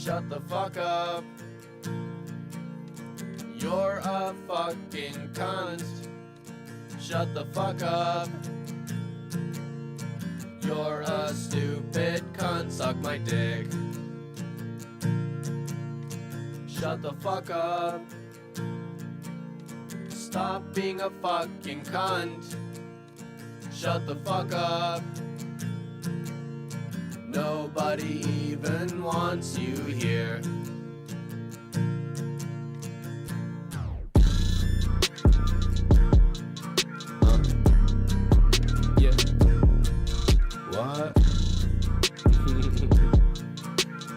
Shut the fuck up. You're a fucking cunt. Shut the fuck up. You're a stupid cunt. Suck my dick. Shut the fuck up. Stop being a fucking cunt. Shut the fuck up. Nobody even wants you here. Yeah. What?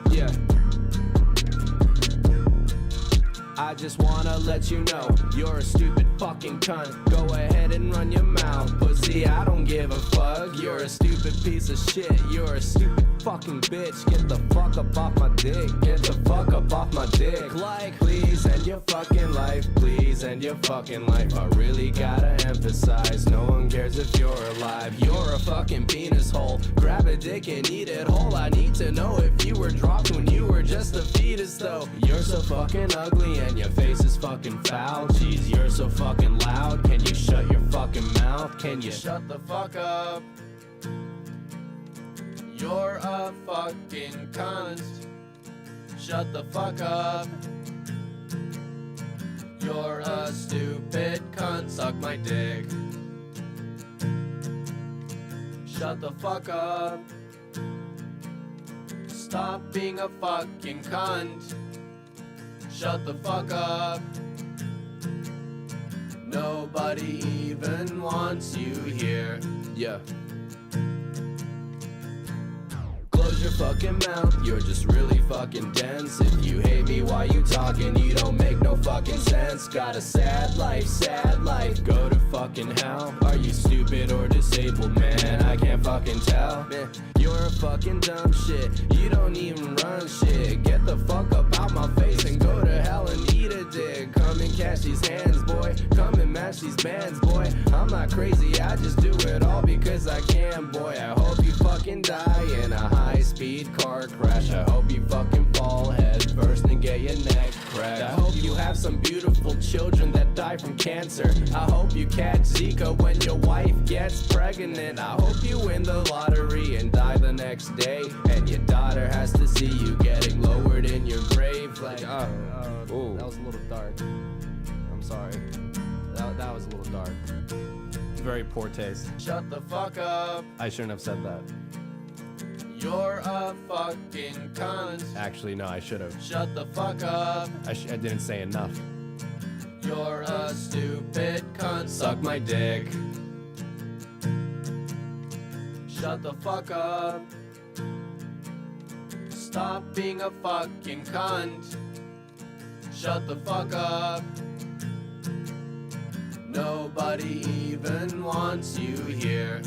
Yeah. I just wanna let you know, you're a stupid fucking cunt. Go ahead and run your mouth, pussy, I don't give a fuck. You're a stupid piece of shit, you're a stupid fucking bitch. Get the fuck up off my dick, get the fuck up off my dick. Like, please end your fucking life, please end your fucking life. I really gotta emphasize, no one cares if you're alive. You're a fucking penis hole, grab a dick and eat it whole. I need to know if you were dropped when you were just a fetus though. You're so fucking ugly and your face is fucking foul. Jeez, you're so fucking loud, can you shut your fucking mouth? Can you shut the fuck up? You're a fucking cunt. Shut the fuck up. You're a stupid cunt. Suck my dick. Shut the fuck up. Stop being a fucking cunt. Shut the fuck up. Nobody even wants you here. Yeah. Close your fucking mouth, you're just really fucking dense. If you hate me while you talking, you don't make no fucking sense. Got a sad life, go to fucking hell. Are you stupid or disabled, man? I can't fucking tell. Man, you're a fucking dumb shit, you don't even run shit. Get the fuck up out my face and go to hell and eat a dick. Come and catch these hands, boy, come and match these bands, boy. I'm not crazy, I just do it all because I can, boy. I hope you fucking die in a high-speed car crash. I hope you fucking fall head first and get your neck cracked. I hope you have some beautiful children that die from cancer. I hope you catch Zika when your wife gets pregnant. I hope you win the lottery and die the next day, and your daughter has to see you getting lowered in your grave. Like, that was a little dark. I'm sorry. That was a little dark. Very poor taste. Shut the fuck up. I shouldn't have said that. You're a fucking cunt. Actually, no, I should have. Shut the fuck up. I didn't say enough. You're a stupid cunt. Suck my dick. Shut the fuck up. Stop being a fucking cunt. Shut the fuck up. Nobody even wants you here.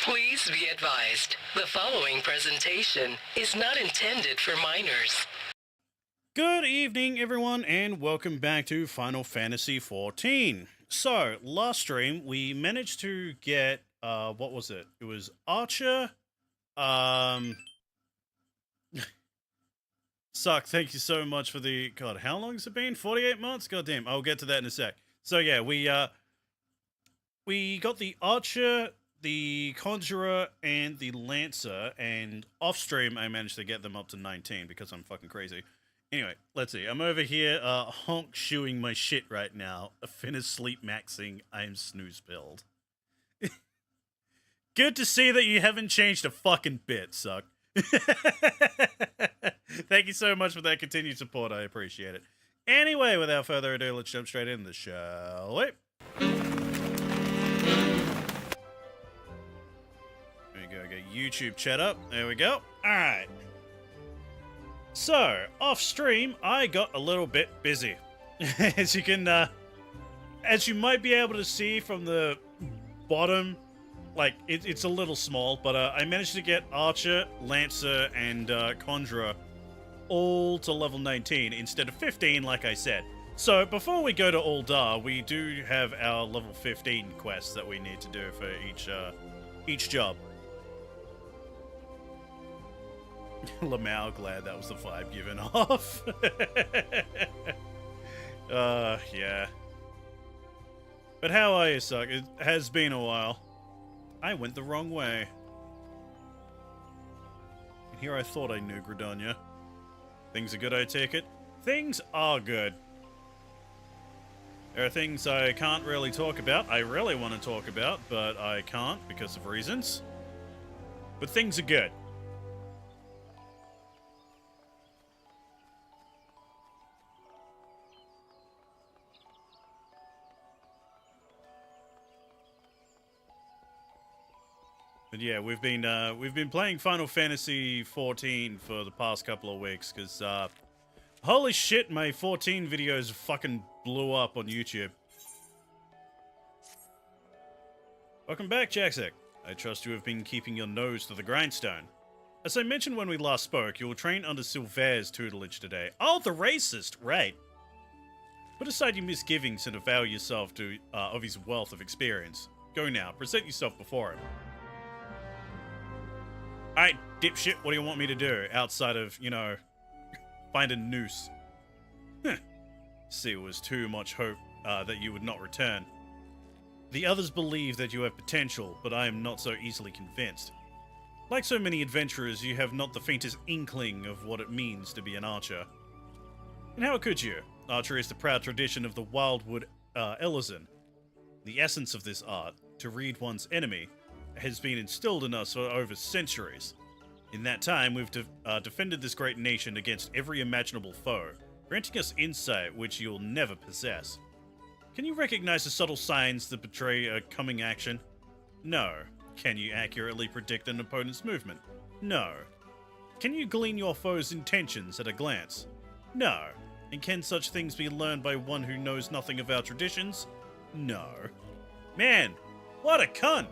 Please be advised, the following presentation is not intended for minors. Good evening, everyone, and welcome back to Final Fantasy XIV. So, last stream, we managed to get, what was it? It was Archer, Suck, thank you so much for the, God, how long has it been? 48 months? God damn, I'll get to that in a sec. So yeah, we got the Archer, the Conjurer, and the Lancer, and off-stream I managed to get them up to 19 because I'm fucking crazy. Anyway, let's see. I'm over here, honk shoeing my shit right now. Finished sleep maxing. I'm snooze-pilled. Good to see that you haven't changed a fucking bit, Suck. Thank you so much for that continued support. I appreciate it. Anyway, without further ado, let's jump straight into the show. There we go. Get YouTube chat up. There we go. Alright. So, off stream, I got a little bit busy. As you can, as you might be able to see from the bottom, like, it's a little small, but I managed to get Archer, Lancer, and Conjurer all to level 19 instead of 15, like I said. So, before we go to Uldar, we do have our level 15 quests that we need to do for each job. Lamau, glad that was the vibe given off. Yeah. But how are you, Suck? It has been a while. I went the wrong way. And here I thought I knew Gridania. Things are good, I take it? Things are good. There are things I can't really talk about. I really want to talk about, but I can't because of reasons. But things are good. But yeah, we've been playing Final Fantasy XIV for the past couple of weeks because holy shit, my 14 videos fucking blew up on YouTube. Welcome back, Jacksek. I trust you have been keeping your nose to the grindstone. As I mentioned when we last spoke, you will train under Sylvair's tutelage today. Oh, the racist, right? Put aside your misgivings and avail yourself of his wealth of experience. Go now, present yourself before him. Alright, dipshit, what do you want me to do? Outside of, you know, find a noose. See, it was too much hope that you would not return. The others believe that you have potential, but I am not so easily convinced. Like so many adventurers, you have not the faintest inkling of what it means to be an archer. And how could you? Archery is the proud tradition of the Wildwood Elizon. The essence of this art, to read one's enemy, has been instilled in us for over centuries. In that time, we've defended this great nation against every imaginable foe, granting us insight which you'll never possess. Can you recognize the subtle signs that betray a coming action? No. Can you accurately predict an opponent's movement? No. Can you glean your foe's intentions at a glance? No. And can such things be learned by one who knows nothing of our traditions? No. Man, what a cunt!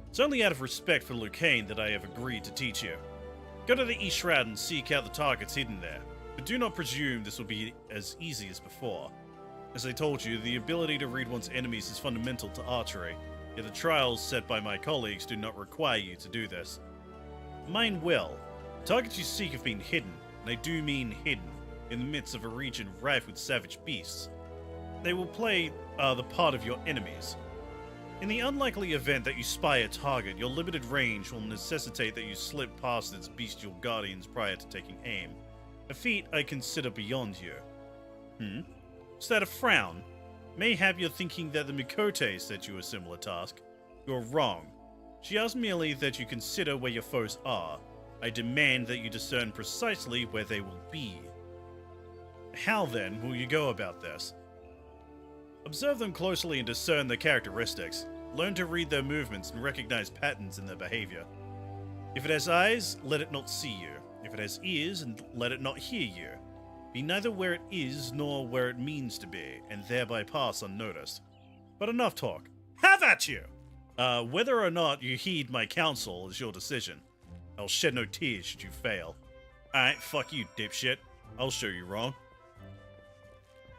It's only out of respect for Lucane that I have agreed to teach you. Go to the East Shroud and seek out the targets hidden there, but do not presume this will be as easy as before. As I told you, the ability to read one's enemies is fundamental to archery, yet the trials set by my colleagues do not require you to do this. Mind well, the targets you seek have been hidden, and I do mean hidden, in the midst of a region rife with savage beasts. They will play the part of your enemies. In the unlikely event that you spy a target, your limited range will necessitate that you slip past its bestial guardians prior to taking aim. A feat I consider beyond you. Is that a frown? Mayhap you're thinking that the Mikote set you a similar task. You're wrong. She asked merely that you consider where your foes are. I demand that you discern precisely where they will be. How, then, will you go about this? Observe them closely and discern their characteristics. Learn to read their movements and recognize patterns in their behavior. If it has eyes, let it not see you. If it has ears, and let it not hear you. Be neither where it is nor where it means to be, and thereby pass unnoticed. But enough talk. Have at you! Whether or not you heed my counsel is your decision. I'll shed no tears should you fail. Alright, fuck you, dipshit. I'll show you wrong.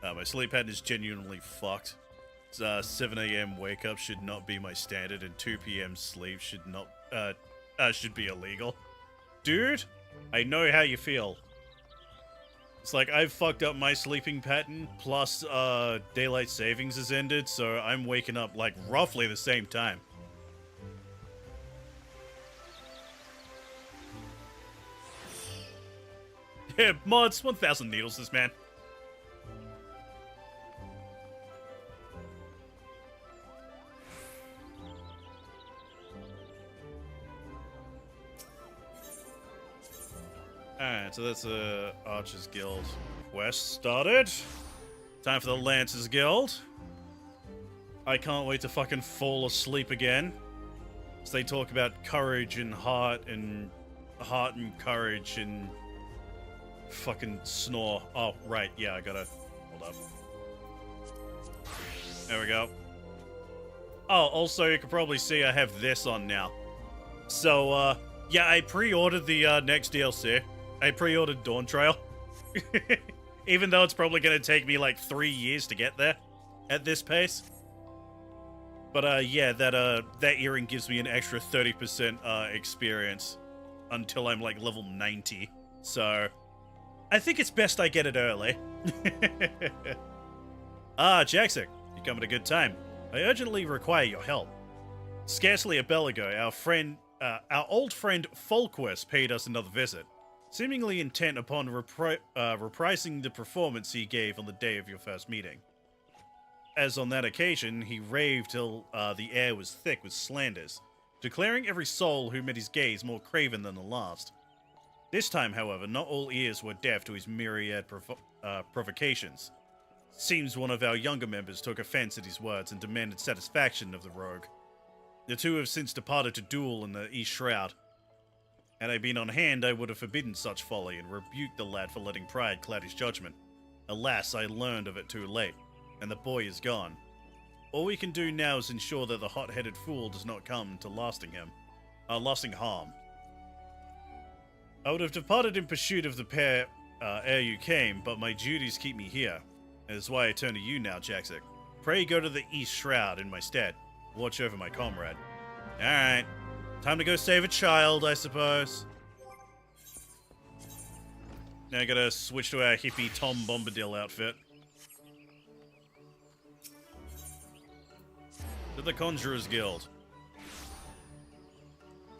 My sleep pattern is genuinely fucked. 7 a.m. wake up should not be my standard, and 2 p.m. sleep should not, should be illegal. Dude, I know how you feel. It's like I've fucked up my sleeping pattern, plus daylight savings has ended, so I'm waking up like roughly the same time. Yeah, mods, 1,000 needles this man. Alright, so that's the Archers Guild quest started. Time for the Lancers Guild. I can't wait to fucking fall asleep again. So they talk about courage and heart and courage and fucking snore. Oh, right, yeah, I gotta hold up. There we go. Oh, also you can probably see I have this on now. So, yeah, I pre-ordered the next DLC. I pre-ordered Dawn Trail. Even though it's probably going to take me like 3 years to get there at this pace. But yeah, that earring gives me an extra 30% experience until I'm like level 90. So I think it's best I get it early. Jackson, you come at a good time. I urgently require your help. Scarcely a bell ago, our old friend Folquist paid us another visit, seemingly intent upon reprising the performance he gave on the day of your first meeting. As on that occasion, he raved till the air was thick with slanders, declaring every soul who met his gaze more craven than the last. This time, however, not all ears were deaf to his myriad provocations. Seems one of our younger members took offense at his words and demanded satisfaction of the rogue. The two have since departed to duel in the East Shroud. Had I been on hand, I would have forbidden such folly and rebuked the lad for letting pride cloud his judgment. Alas, I learned of it too late, and the boy is gone. All we can do now is ensure that the hot-headed fool does not come to lasting harm. I would have departed in pursuit of the pair ere you came, but my duties keep me here. That is why I turn to you now, Jackson. Pray go to the East Shroud in my stead. Watch over my comrade. Alright. Time to go save a child, I suppose. Now I gotta switch to our hippie Tom Bombadil outfit. To the Conjurer's Guild.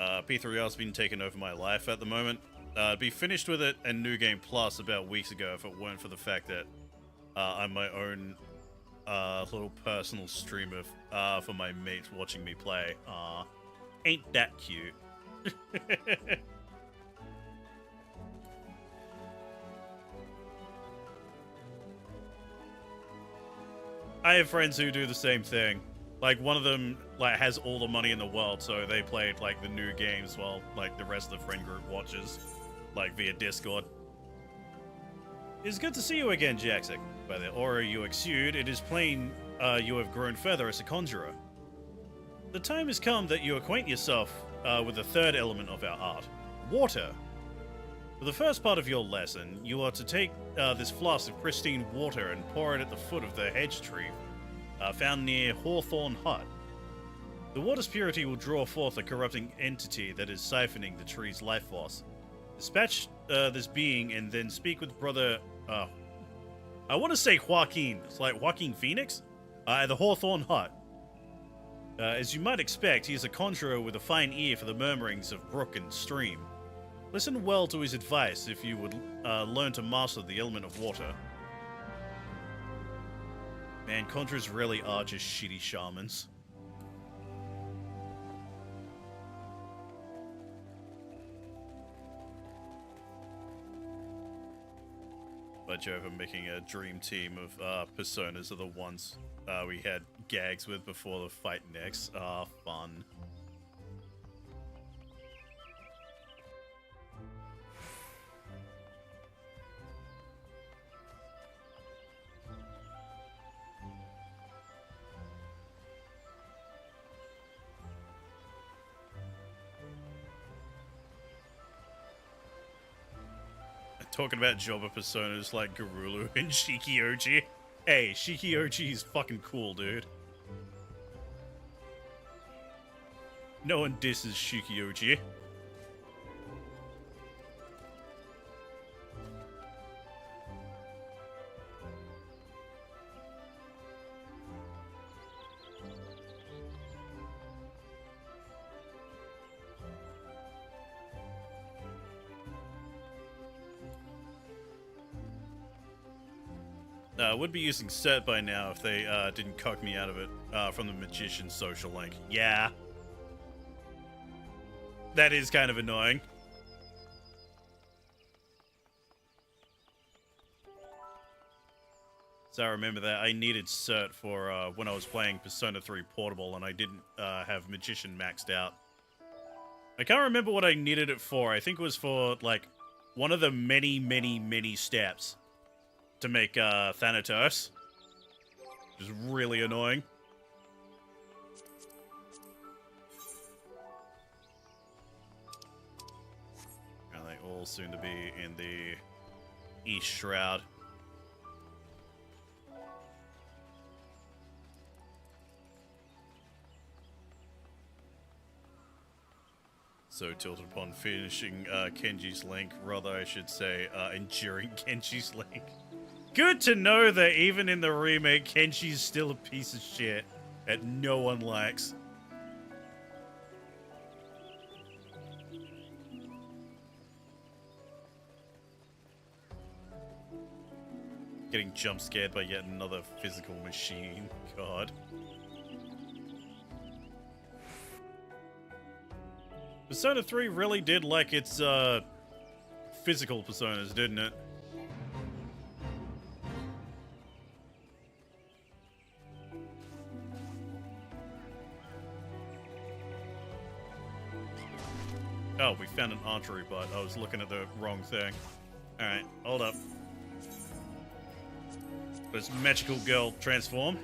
P3R's been taking over my life at the moment. I'd be finished with it and New Game Plus about weeks ago if it weren't for the fact that I'm my own little personal streamer for my mates watching me play. Ain't that cute? I have friends who do the same thing. Like, one of them like has all the money in the world, so they played like the new games while like the rest of the friend group watches, like via Discord. It's good to see you again, Jackson. By the aura you exude, it is plain you have grown further as a conjurer. The time has come that you acquaint yourself with the third element of our art, water. For the first part of your lesson, you are to take this flask of pristine water and pour it at the foot of the hedge tree found near Hawthorne Hut. The water's purity will draw forth a corrupting entity that is siphoning the tree's life force. Dispatch this being and then speak with brother... I want to say Joaquin. It's like Joaquin Phoenix? At the Hawthorne Hut. As you might expect, he is a conjurer with a fine ear for the murmurings of brook and stream. Listen well to his advice if you would learn to master the element of water. Man, conjurers really are just shitty shamans. But over making a dream team of personas are the ones we had gags with before the fight next. Fun. talking about jobber personas like Garulu and Shikioji. Hey, Shikioji is fucking cool, dude. No one disses Shikioji. I would be using Set by now if they didn't cuck me out of it from the Magician's social link. Yeah. That is kind of annoying. So I remember that I needed Cert for when I was playing Persona 3 Portable and I didn't have Magician maxed out. I can't remember what I needed it for. I think it was for, like, one of the many, many, many steps to make Thanatos. Which is really annoying. And they all soon to be in the East Shroud. So tilted upon finishing Kenji's link. Rather, I should say, enduring Kenji's link. Good to know that even in the remake, Kenji's still a piece of shit that no one likes. Getting jump scared by yet another physical machine. God. Persona 3 really did like its physical personas, didn't it? Oh, we found an archery butt. I was looking at the wrong thing. Alright, hold up. This magical girl transform.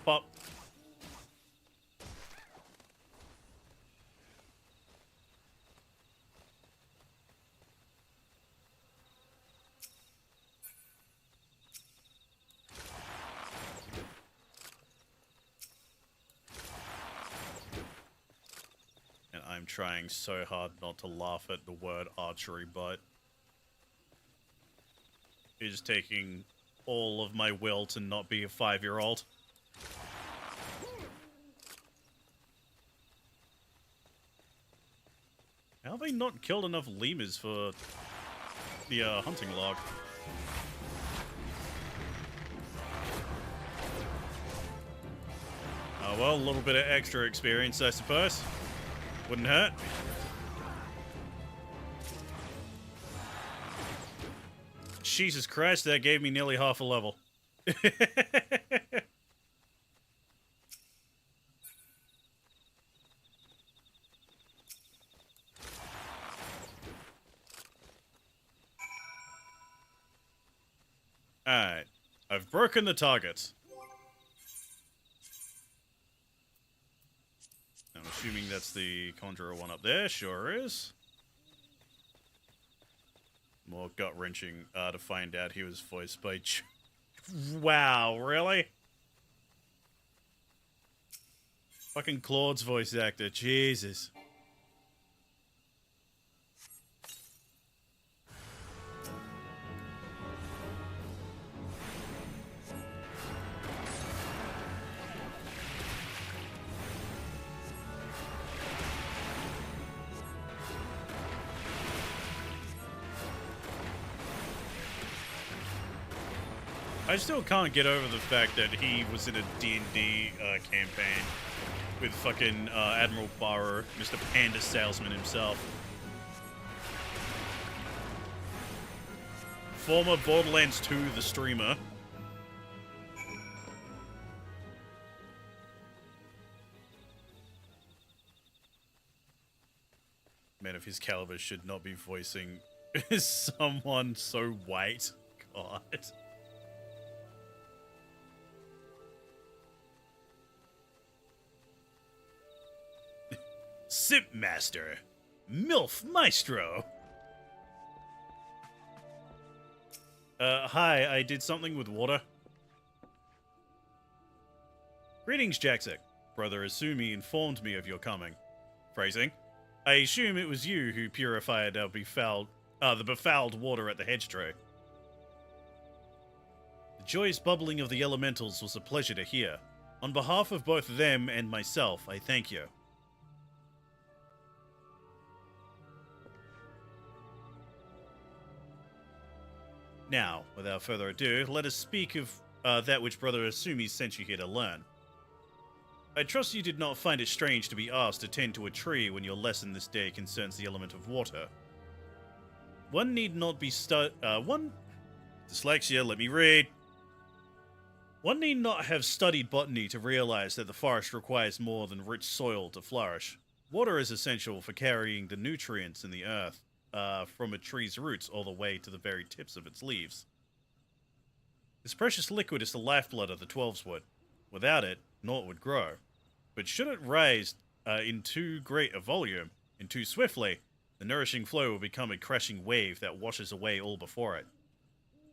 Pop. I'm trying so hard not to laugh at the word archery, but it is taking all of my will to not be a 5-year-old. How have I not killed enough lemurs for the hunting log? Oh well, a little bit of extra experience, I suppose. Wouldn't hurt. Jesus Christ, that gave me nearly half a level. Alright. I've broken the target. I'm assuming that's the Conjurer one up there. Sure is. More gut-wrenching to find out he was voiced by... Wow, really? Fucking Claude's voice actor. Jesus. I still can't get over the fact that he was in a D&D campaign with fucking Admiral Barrow, Mr. Panda Salesman himself. Former Borderlands 2 the streamer. Man of his caliber should not be voicing someone so white. God. Simp Master, MILF Maestro. Hi, I did something with water. Greetings, Jaxek. Brother Asumi informed me of your coming. Phrasing. I assume it was you who purified the befouled water at the hedge tray. The joyous bubbling of the elementals was a pleasure to hear. On behalf of both them and myself, I thank you. Now, without further ado, let us speak of that which Brother Asumi sent you here to learn. I trust you did not find it strange to be asked to tend to a tree when your lesson this day concerns the element of water. One need not be Dyslexia, let me read. One need not have studied botany to realize that the forest requires more than rich soil to flourish. Water is essential for carrying the nutrients in the earth from a tree's roots all the way to the very tips of its leaves. This precious liquid is the lifeblood of the 12's wood. Without it, naught would grow. But should it rise in too great a volume, and too swiftly, the nourishing flow will become a crashing wave that washes away all before it.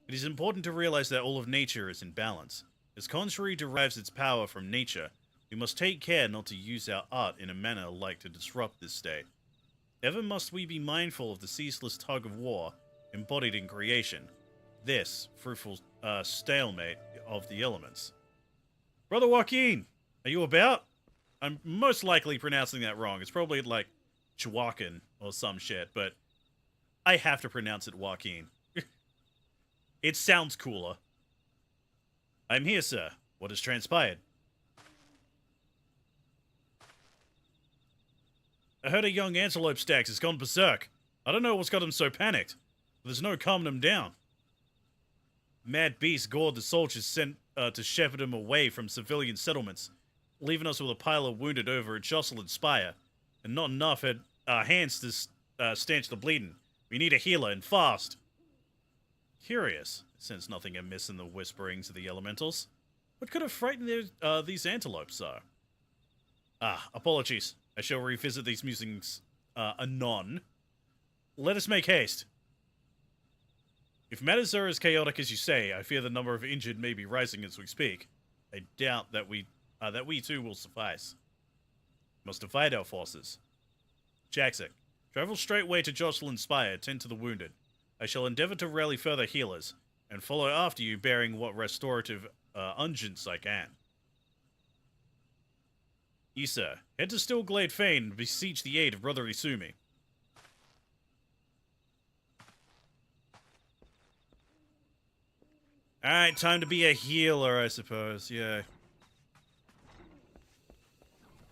It is important to realize that all of nature is in balance. As contrary derives its power from nature, we must take care not to use our art in a manner like to disrupt this state. Ever must we be mindful of the ceaseless tug of war embodied in creation, this fruitful stalemate of the elements. Brother Joaquin, are you about? I'm most likely pronouncing that wrong. It's probably like Joaquin or some shit, but I have to pronounce it Joaquin. It sounds cooler. I'm here, sir. What has transpired? I heard a young antelope stag has gone berserk. I don't know what's got him so panicked, but there's no calming him down. Mad beasts gored the soldiers sent to shepherd him away from civilian settlements, leaving us with a pile of wounded over at Jocelyn Spire, and not enough at our hands to stanch the bleeding. We need a healer, and fast. Curious. I sense nothing amiss in the whisperings of the elementals. What could have frightened these antelopes, sir? Apologies. I shall revisit these musings anon. Let us make haste. If matters are as chaotic as you say, I fear the number of injured may be rising as we speak. I doubt that we too will suffice. We must divide our forces. Jaxek, travel straightway to Jocelyn Spire, tend to the wounded. I shall endeavor to rally further healers, and follow after you bearing what restorative unguents I can. Issa, head to Stillglade Fane and beseech the aid of Brother Isumi. Alright, time to be a healer, I suppose, yeah.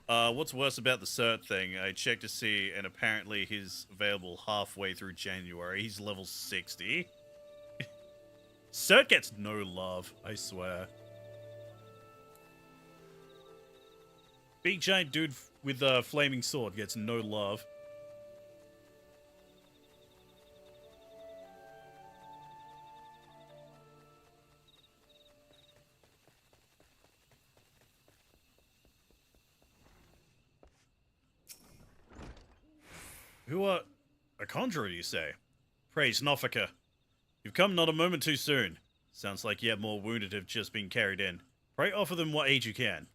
What's worse about the cert thing? I checked to see, and apparently he's available halfway through January. He's level 60. Cert gets no love, I swear. Big giant dude with a flaming sword gets no love. Who are... a conjurer, you say? Praise Nofika. You've come not a moment too soon. Sounds like yet more wounded have just been carried in. Pray offer them what aid you can.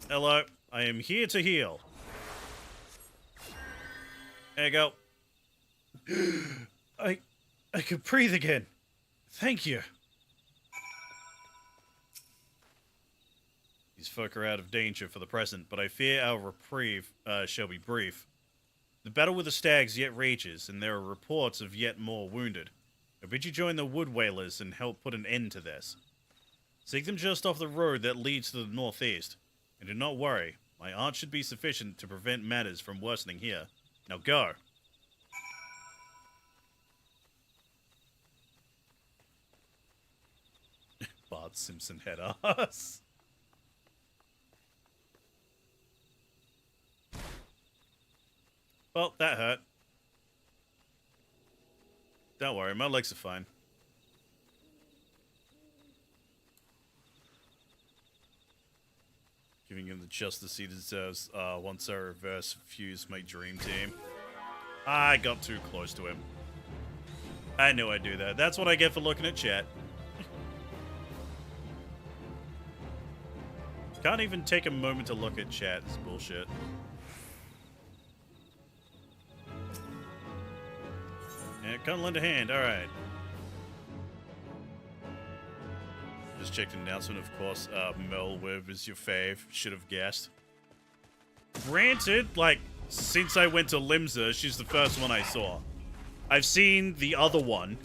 Hello. I am here to heal. There you go. I could breathe again. Thank you. These folk are out of danger for the present, but I fear our reprieve shall be brief. The battle with the stags yet rages, and there are reports of yet more wounded. I bid you join the Wood Whalers and help put an end to this. Seek them just off the road that leads to the northeast. And do not worry, my art should be sufficient to prevent matters from worsening here. Now go! Bart Simpson had ass. Well, that hurt. Don't worry, my legs are fine. Giving him the justice he deserves once I reverse fuse my dream team. I got too close to him. I knew I'd do that. That's what I get for looking at chat. Can't even take a moment to look at chat. This is bullshit. Yeah, can't lend a hand. Alright. Just checked an announcement, of course. Mel Webb is your fave. Should have guessed. Granted, like, since I went to Limsa, she's the first one I saw. I've seen the other one.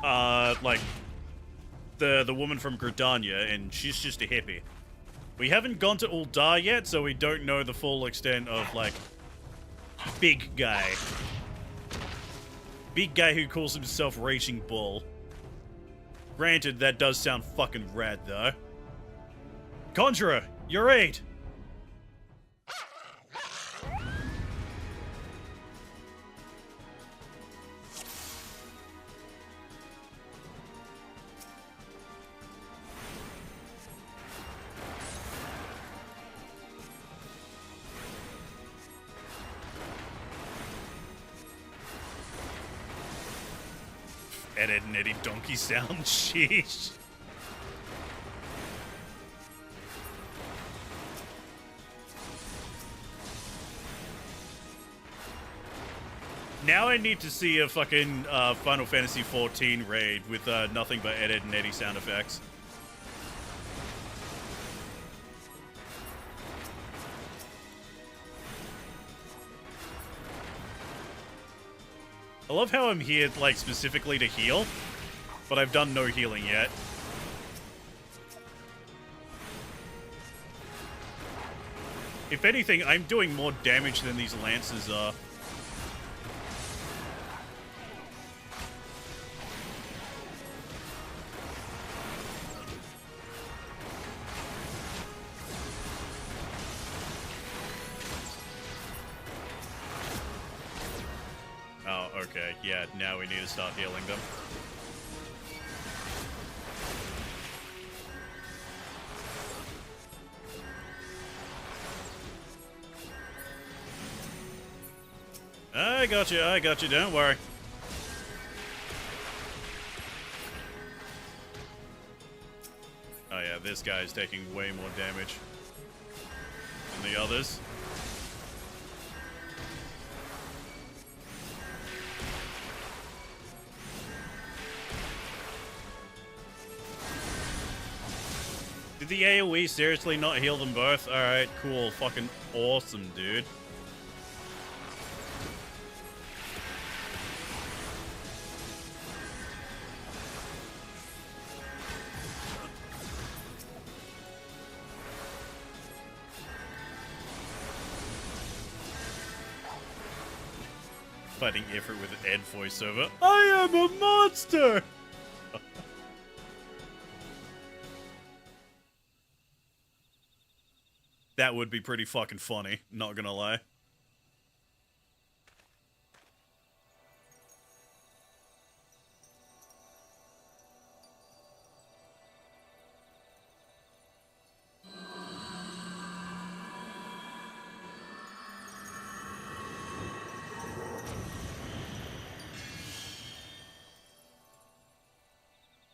Like, the woman from Gridania, and she's just a hippie. We haven't gone to Uldar yet, so we don't know the full extent of, like, big guy. Big guy who calls himself Raging Bull. Granted, that does sound fucking rad, though. Conjurer, your aid! Ed and Eddie donkey sound, sheesh. Now I need to see a fucking Final Fantasy XIV raid with nothing but Ed and Eddie sound effects. I love how I'm here, like, specifically to heal, but I've done no healing yet. If anything, I'm doing more damage than these lances are. Oh, okay. Yeah, now we need to start healing them. I got you, don't worry. Oh yeah, this guy's taking way more damage than the others. Did the AoE seriously not heal them both? Alright, cool. Fucking awesome, dude. Fighting effort with an Ed voiceover. I am a monster! That would be pretty fucking funny, not gonna lie.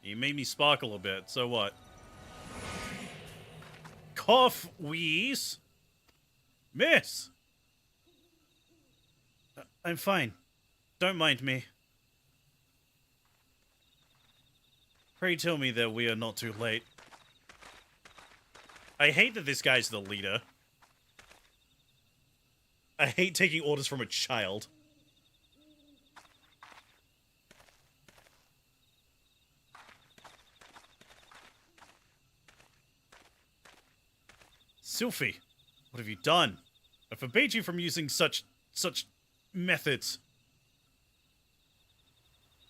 You made me sparkle a bit, so what? Cough, wheeze. Miss! I'm fine. Don't mind me. Pray tell me that we are not too late. I hate that this guy's the leader. I hate taking orders from a child. Sylphie, what have you done? I forbade you from using such methods.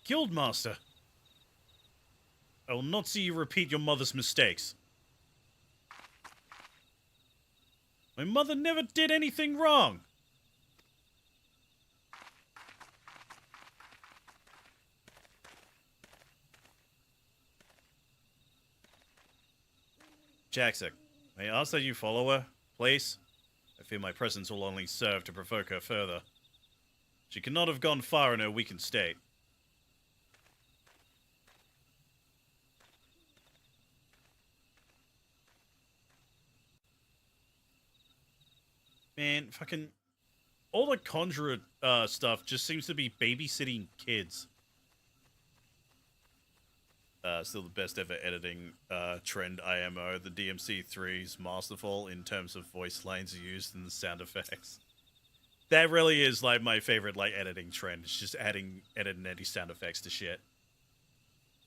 Guildmaster, I will not see you repeat your mother's mistakes. My mother never did anything wrong. Jackson, may I ask that you follow her, please? I fear my presence will only serve to provoke her further. She cannot have gone far in her weakened state. Man, fucking all the Conjurer stuff just seems to be babysitting kids. Still the best ever editing trend IMO. The DMC3's masterful in terms of voice lines used and the sound effects. That really is like my favorite like editing trend. It's just adding edit and edit sound effects to shit.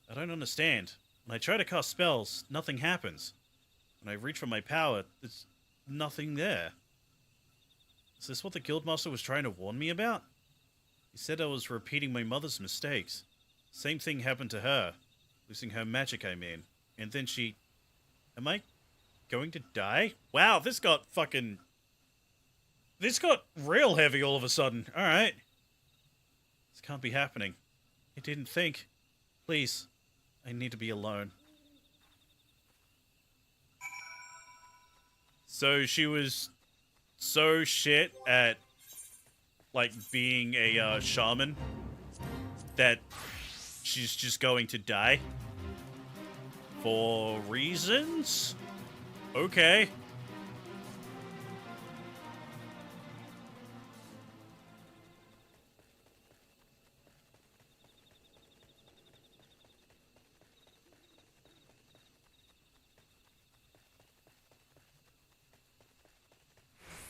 I don't understand. When I try to cast spells, nothing happens. When I reach for my power, there's nothing there. Is this what the Guildmaster was trying to warn me about? He said I was repeating my mother's mistakes. Same thing happened to her. Losing her magic, I mean. And then she... Am I going to die? Wow, this got fucking... This got real heavy all of a sudden. Alright. This can't be happening. I didn't think. Please. I need to be alone. So she was so shit at, like, being a shaman that she's just going to die? For reasons? Okay.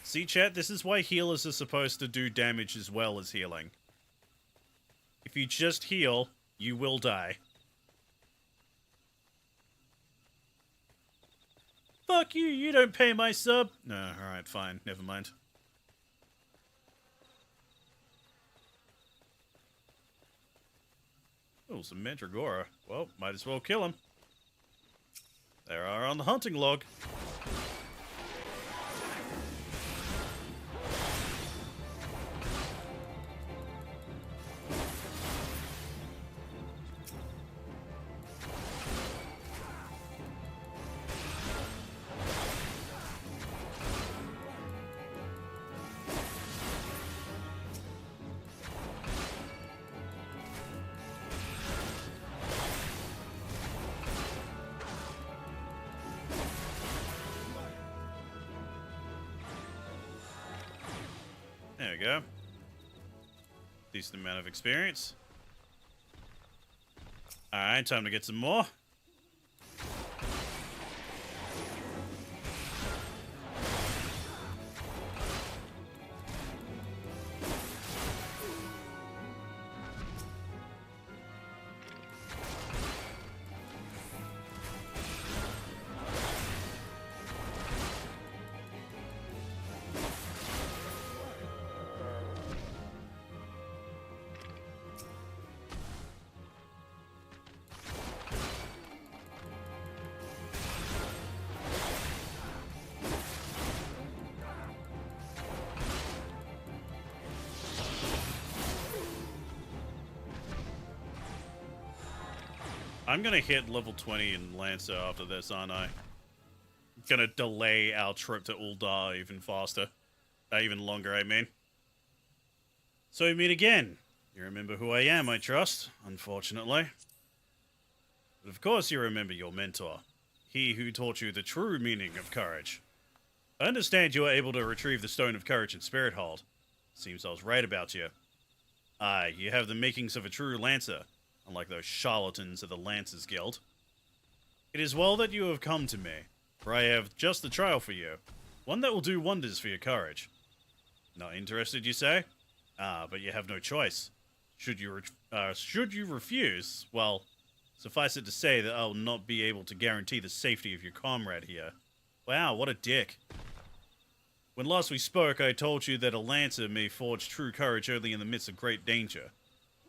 See, chat, this is why healers are supposed to do damage as well as healing. If you just heal, you will die. Fuck you, you don't pay my sub. No, alright, fine, never mind. Oh, some Mandragora. Well, might as well kill him. There are on the hunting log. There we go. Decent amount of experience. Alright, time to get some more. I'm gonna hit level 20 in Lancer after this, aren't I? Gonna delay our trip to Uldar even faster. Even longer, I mean. So we meet again. You remember who I am, I trust, unfortunately. But of course you remember your mentor. He who taught you the true meaning of courage. I understand you were able to retrieve the Stone of Courage in Spirit Hold. Seems I was right about you. Aye, you have the makings of a true Lancer. Unlike those charlatans of the Lancers Guild. It is well that you have come to me, for I have just the trial for you. One that will do wonders for your courage. Not interested, you say? Ah, but you have no choice. Should you refuse, well, suffice it to say that I'll not be able to guarantee the safety of your comrade here. Wow, what a dick. When last we spoke, I told you that a Lancer may forge true courage only in the midst of great danger.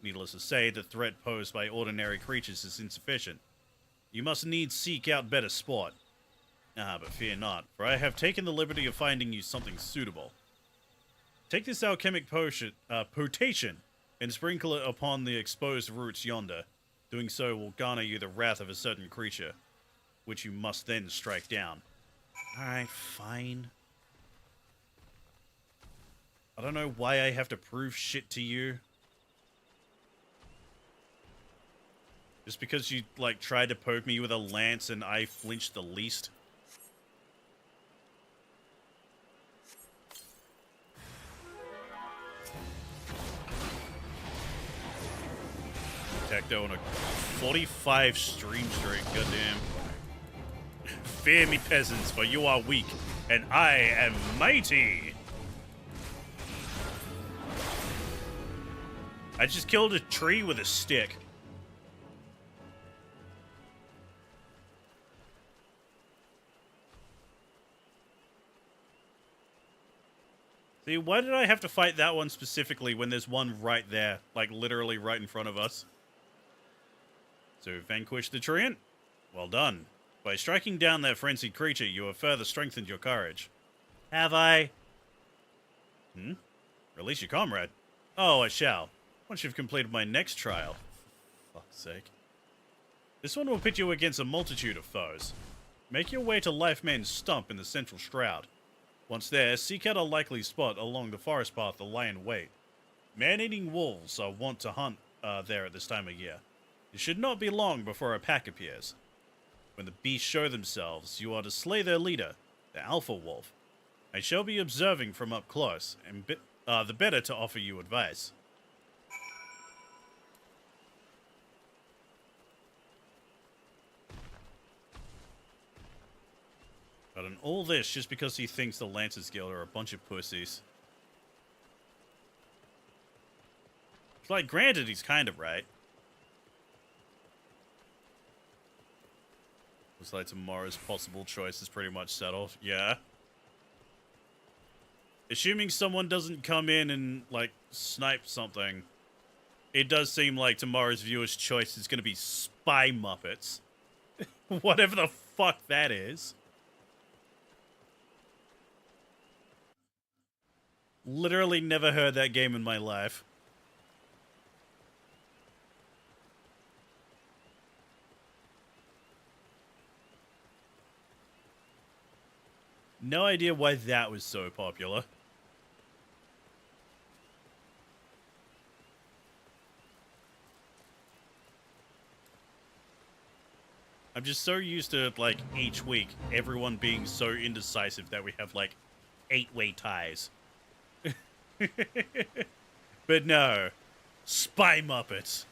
Needless to say, the threat posed by ordinary creatures is insufficient. You must needs seek out better sport. Ah, but fear not, for I have taken the liberty of finding you something suitable. Take this alchemic potation and sprinkle it upon the exposed roots yonder. Doing so will garner you the wrath of a certain creature, which you must then strike down. Alright, fine. I don't know why I have to prove shit to you. Just because you, like, tried to poke me with a lance and I flinched the least. detector on a 45 stream streak. Goddamn. Fear me, peasants, for you are weak, and I am mighty. I just killed a tree with a stick. See, why did I have to fight that one specifically when there's one right there, like literally right in front of us? So, vanquish the treant? Well done. By striking down that frenzied creature, you have further strengthened your courage. Have I? Release your comrade. Oh, I shall. Once you've completed my next trial. For fuck's sake. This one will pit you against a multitude of foes. Make your way to Lifeman's Stump in the central shroud. Once there, seek out a likely spot along the forest path to lie in wait. Man-eating wolves are wont to hunt there at this time of year. It should not be long before a pack appears. When the beasts show themselves, you are to slay their leader, the alpha wolf. I shall be observing from up close, and the better to offer you advice. But in all this, just because he thinks the Lancers Guild are a bunch of pussies. It's like, granted, he's kind of right. Looks like tomorrow's possible choice is pretty much settled. Yeah. Assuming someone doesn't come in and, like, snipe something, it does seem like tomorrow's viewer's choice is going to be Spy Muppets. Whatever the fuck that is. Literally never heard that game in my life. No idea why that was so popular. I'm just so used to, like, each week, everyone being so indecisive that we have, like, 8-way ties. But no. Spy Muppets.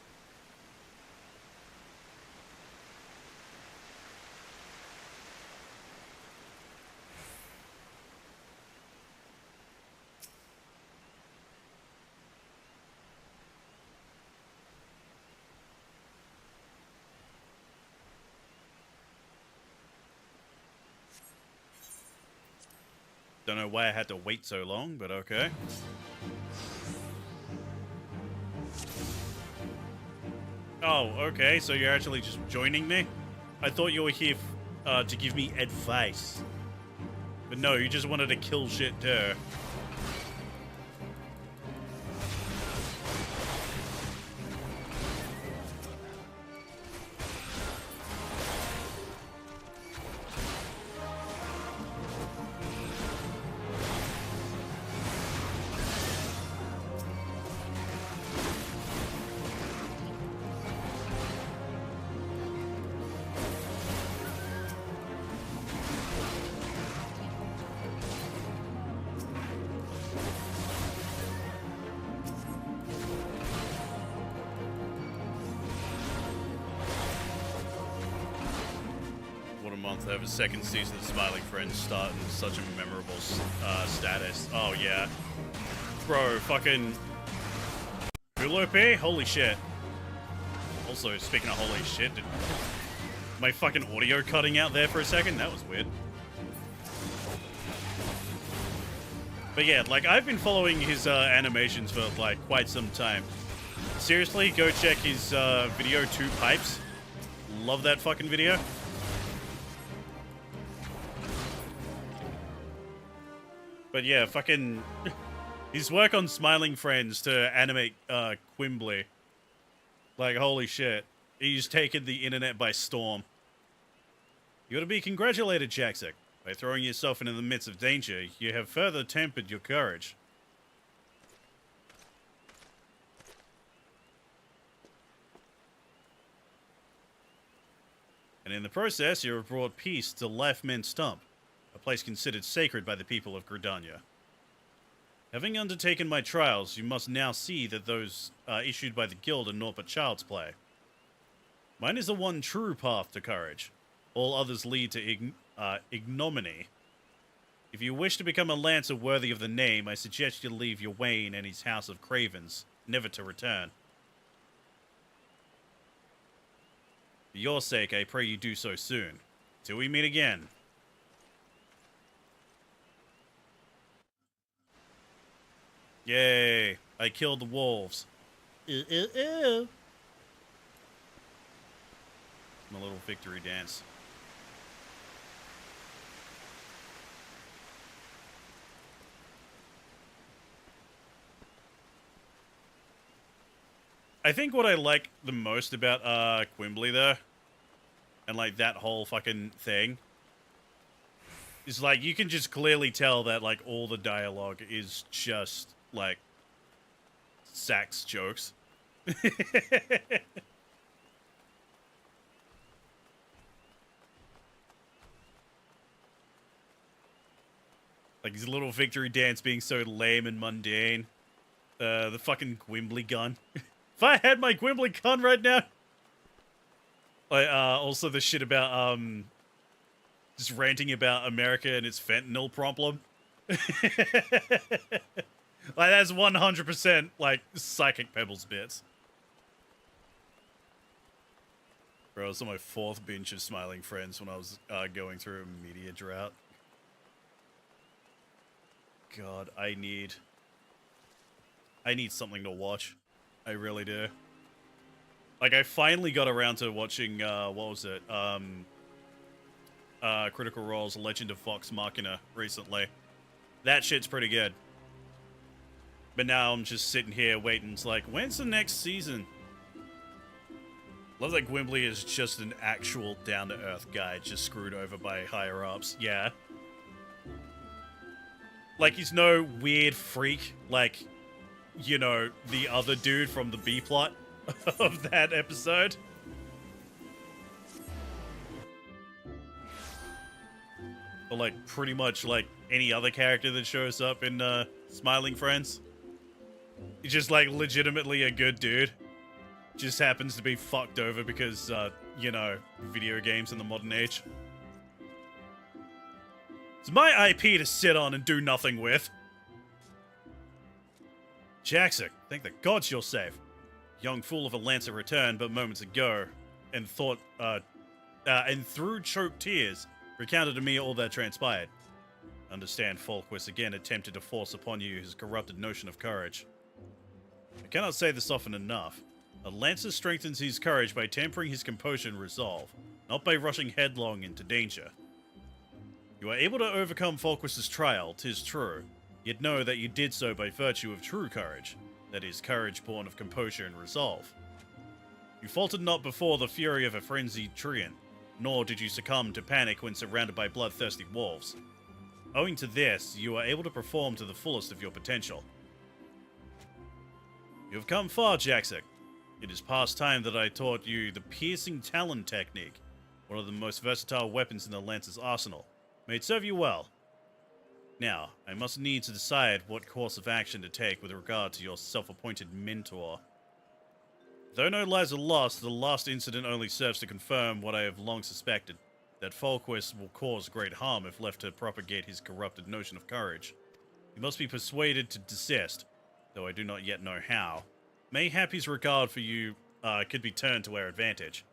Don't know why I had to wait so long, but okay. Oh, okay, so you're actually just joining me? I thought you were here to give me advice. But no, you just wanted to kill shit too. To have a second season of Smiling Friends start in such a memorable status. Oh, yeah. Bro, fucking... Hulope? Holy shit. Also, speaking of holy shit, did my fucking audio cutting out there for a second? That was weird. But yeah, like, I've been following his animations for, like, quite some time. Seriously, go check his video, 2 Pipes. Love that fucking video. But yeah, fucking... his work on Smiling Friends to animate Quimbley. Like, holy shit. He's taken the internet by storm. You ought to be congratulated, Jackson. By throwing yourself into the midst of danger, you have further tempered your courage. And in the process, you have brought peace to Lifeman's Stump, a place considered sacred by the people of Gridania. Having undertaken my trials, you must now see that those issued by the guild are naught but child's play. Mine is the one true path to courage. All others lead to ignominy. If you wish to become a lancer worthy of the name, I suggest you leave your Wayne and his house of cravens, never to return. For your sake, I pray you do so soon. Till we meet again. Yay! I killed the wolves. My little victory dance. I think what I like the most about Quimbley though, and like that whole fucking thing, is like you can just clearly tell that like all the dialogue is just like Sax jokes. Like his little victory dance being so lame and mundane. The fucking Quimbley gun. If I had my Quimbley gun right now. Like, also the shit about, just ranting about America and its fentanyl problem. Like, that's 100%, like, Psychic Pebbles bits. Bro, I was on my 4th binge of Smiling Friends when I was, going through a media drought. God, I need something to watch. I really do. Like, I finally got around to watching, what was it? Critical Role's Legend of Vox Machina recently. That shit's pretty good. But now I'm just sitting here waiting. It's like, when's the next season? Love that Quimbley is just an actual down-to-earth guy, just screwed over by higher-ups. Yeah. Like, he's no weird freak, like, you know, the other dude from the B-plot of that episode. Or, like, pretty much, like, any other character that shows up in, Smiling Friends. He's just, like, legitimately a good dude. Just happens to be fucked over because, you know, video games in the modern age. It's my IP to sit on and do nothing with. Jaxic, thank the gods you're safe. Young fool of a Lancer returned but moments ago, and thought, and through choked tears, recounted to me all that transpired. Understand Folquist again attempted to force upon you his corrupted notion of courage. I cannot say this often enough. A Lancer strengthens his courage by tempering his composure and resolve, not by rushing headlong into danger. You are able to overcome Folquist's trial, 'tis true, yet know that you did so by virtue of true courage, that is, courage born of composure and resolve. You faltered not before the fury of a frenzied treant, nor did you succumb to panic when surrounded by bloodthirsty wolves. Owing to this, you are able to perform to the fullest of your potential. You have come far, Jaxic. It is past time that I taught you the piercing talon technique, one of the most versatile weapons in the Lancer's arsenal. May it serve you well. Now, I must need to decide what course of action to take with regard to your self-appointed mentor. Though no lives are lost, the last incident only serves to confirm what I have long suspected, that Folquist will cause great harm if left to propagate his corrupted notion of courage. He must be persuaded to desist, though I do not yet know how. Mayhap his regard for you could be turned to our advantage,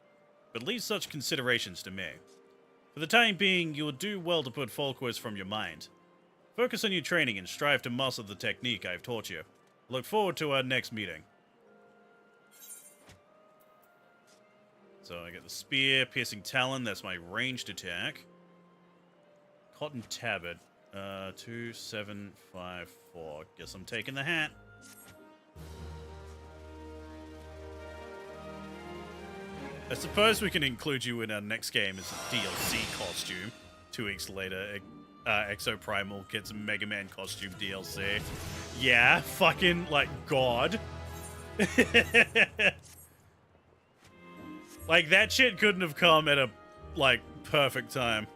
but leave such considerations to me. For the time being, you will do well to put Folquist from your mind. Focus on your training and strive to master the technique I have taught you. Look forward to our next meeting. So I get the spear, piercing talon, that's my ranged attack. Cotton tabard, 2754. Guess I'm taking the hat. I suppose we can include you in our next game as a DLC costume. 2 weeks later, Exoprimal gets a Mega Man costume DLC. Yeah, fucking, like, God. Like, that shit couldn't have come at a, like, perfect time.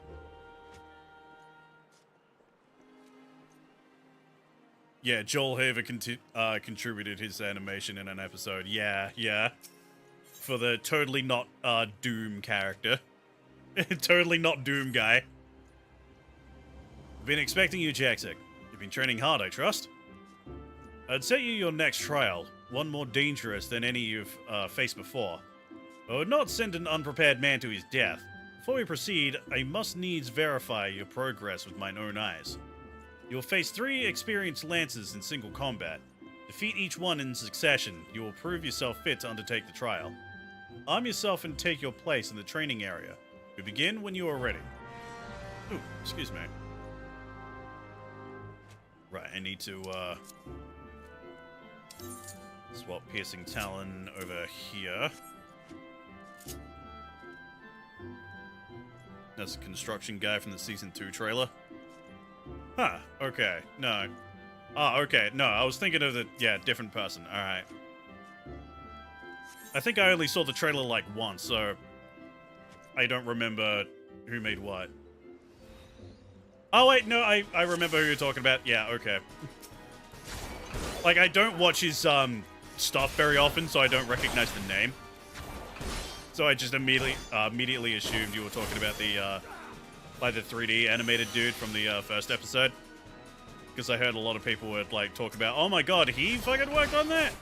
Yeah, Joel Haver contributed his animation in an episode. Yeah, yeah. for the totally not Doom character. Totally not Doom guy. Been expecting you, Jaxic. You've been training hard, I trust. I'd set you your next trial, one more dangerous than any you've faced before. I would not send an unprepared man to his death. Before we proceed, I must needs verify your progress with mine own eyes. You'll face 3 experienced lancers in single combat. Defeat each one in succession. You will prove yourself fit to undertake the trial. Arm yourself and take your place in the training area. We begin when you are ready. Ooh, excuse me. Right, I need to, swap Piercing Talon over here. That's a construction guy from the Season 2 trailer. Huh, okay, no. Ah, okay, no, I was thinking of the, different person, alright. I think I only saw the trailer like once, so I don't remember who made what. Oh wait, no, I remember who you're talking about. Yeah, okay. Like, I don't watch his stuff very often, so I don't recognize the name. So I just immediately assumed you were talking about the like the 3D animated dude from the first episode. Because I heard a lot of people would like talk about, oh my god, he fucking worked on that.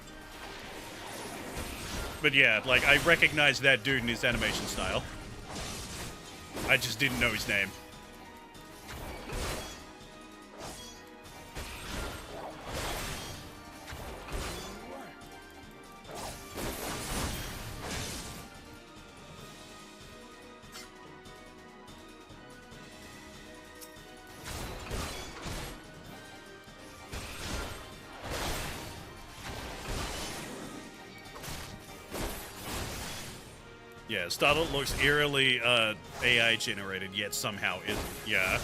But yeah, like, I recognize that dude in his animation style. I just didn't know his name. Yeah, Startled looks eerily AI generated, yet somehow isn't. Yeah.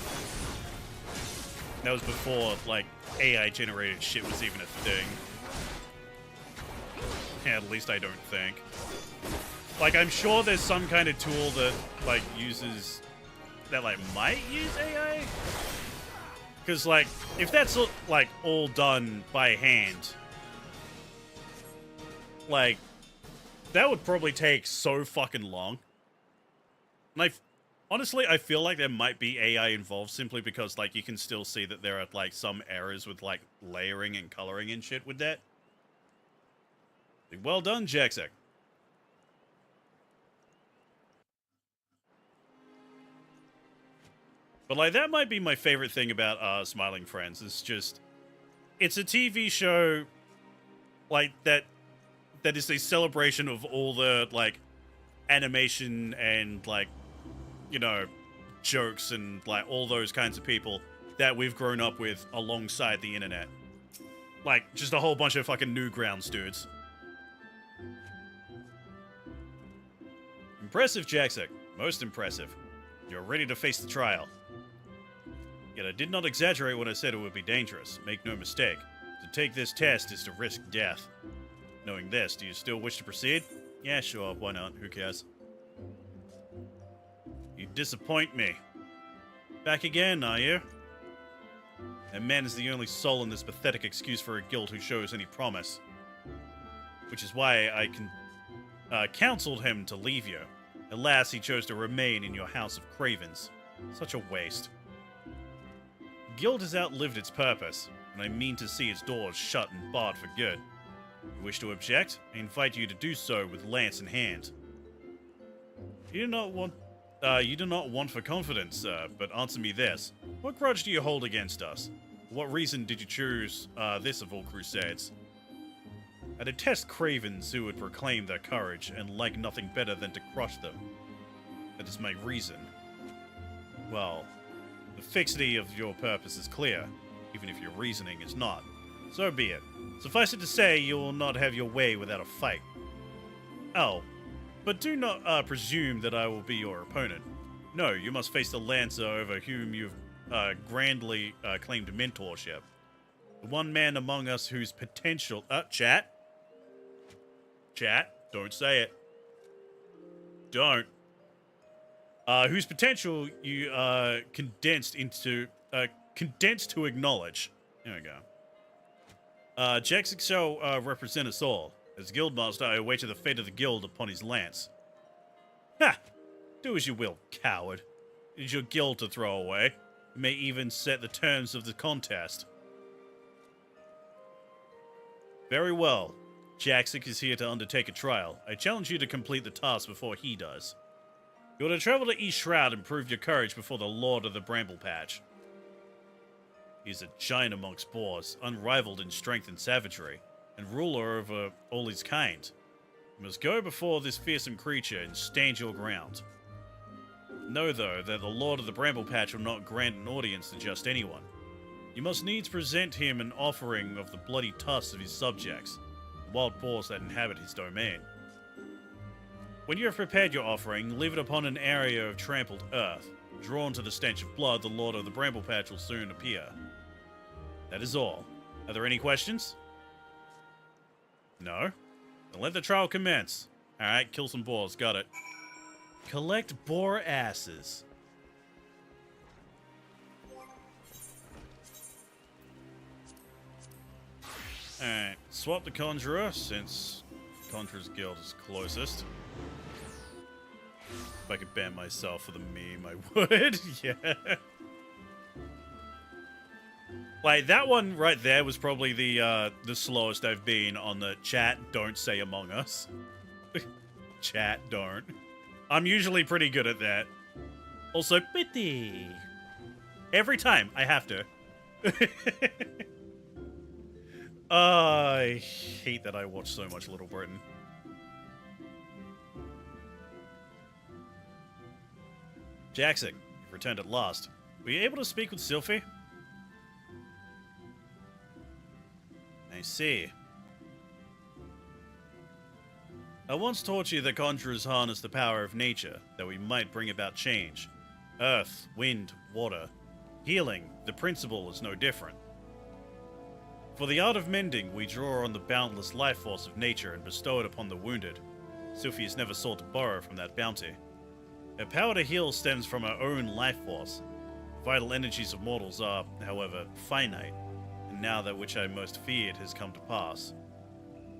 That was before, like, AI generated shit was even a thing. Yeah, at least I don't think. Like, I'm sure there's some kind of tool that, like, uses... that, like, might use AI? Because, like, if that's, like, all done by hand... like... that would probably take so fucking long. And honestly, I feel like there might be AI involved simply because, like, you can still see that there are, like, some errors with, like, layering and coloring and shit with that. Well done, Jaxic. But, like, that might be my favorite thing about Smiling Friends. It's just... it's a TV show, like, that is a celebration of all the, like, animation and, like, you know, jokes and, like, all those kinds of people that we've grown up with alongside the internet. Like, just a whole bunch of fucking Newgrounds dudes. Impressive, Jaxic. Most impressive. You're ready to face the trial. Yet I did not exaggerate when I said it would be dangerous. Make no mistake. To take this test is to risk death. Knowing this, do you still wish to proceed? Yeah, sure, why not? Who cares? You disappoint me. Back again, are you? That man is the only soul in this pathetic excuse for a guild who shows any promise. Which is why I counseled him to leave you. Alas, he chose to remain in your house of cravens. Such a waste. The guild has outlived its purpose, and I mean to see its doors shut and barred for good. You wish to object? I invite you to do so with lance in hand. You do not want for confidence, sir, but answer me this. What grudge do you hold against us? For what reason did you choose this of all crusades? I detest cravens who would proclaim their courage and like nothing better than to crush them. That is my reason. Well, the fixity of your purpose is clear, even if your reasoning is not. So be it. Suffice it to say, you will not have your way without a fight. Oh, but do not presume that I will be your opponent. No, you must face the Lancer over whom you've grandly claimed mentorship. The one man among us whose potential... chat? Chat, don't say it. Don't. Whose potential you condensed to acknowledge. There we go. Jaxic shall represent us all. As guildmaster, I awaited the fate of the guild upon his lance. Ha! Do as you will, coward. It is your guild to throw away. You may even set the terms of the contest. Very well. Jaxic is here to undertake a trial. I challenge you to complete the task before he does. You are to travel to East Shroud and prove your courage before the Lord of the Bramble Patch. He is a giant amongst boars, unrivaled in strength and savagery, and ruler over all his kind. You must go before this fearsome creature and stand your ground. Know, though, that the Lord of the Bramble Patch will not grant an audience to just anyone. You must needs present him an offering of the bloody tusks of his subjects, the wild boars that inhabit his domain. When you have prepared your offering, leave it upon an area of trampled earth. Drawn to the stench of blood, the Lord of the Bramble Patch will soon appear. That is all. Are there any questions? No? Then let the trial commence. Alright, kill some boars. Got it. Collect boar asses. Alright, swap the Conjurer, since Conjurer's Guild is closest. If I could ban myself for the meme, I would. Yeah. Like, that one right there was probably the slowest I've been on the chat. Don't say Among Us. Chat, don't. I'm usually pretty good at that. Also, pity. Every time, I have to. I hate that I watch so much Little Britain. Jackson, you've returned at last. Were you able to speak with Sylphie? I see. I once taught you that conjurers harness the power of nature, that we might bring about change. Earth, wind, water. Healing, the principle is no different. For the art of mending, we draw on the boundless life force of nature and bestow it upon the wounded. Sylphie has never sought to borrow from that bounty. Her power to heal stems from her own life force. The vital energies of mortals are, however, finite, and now that which I most feared has come to pass.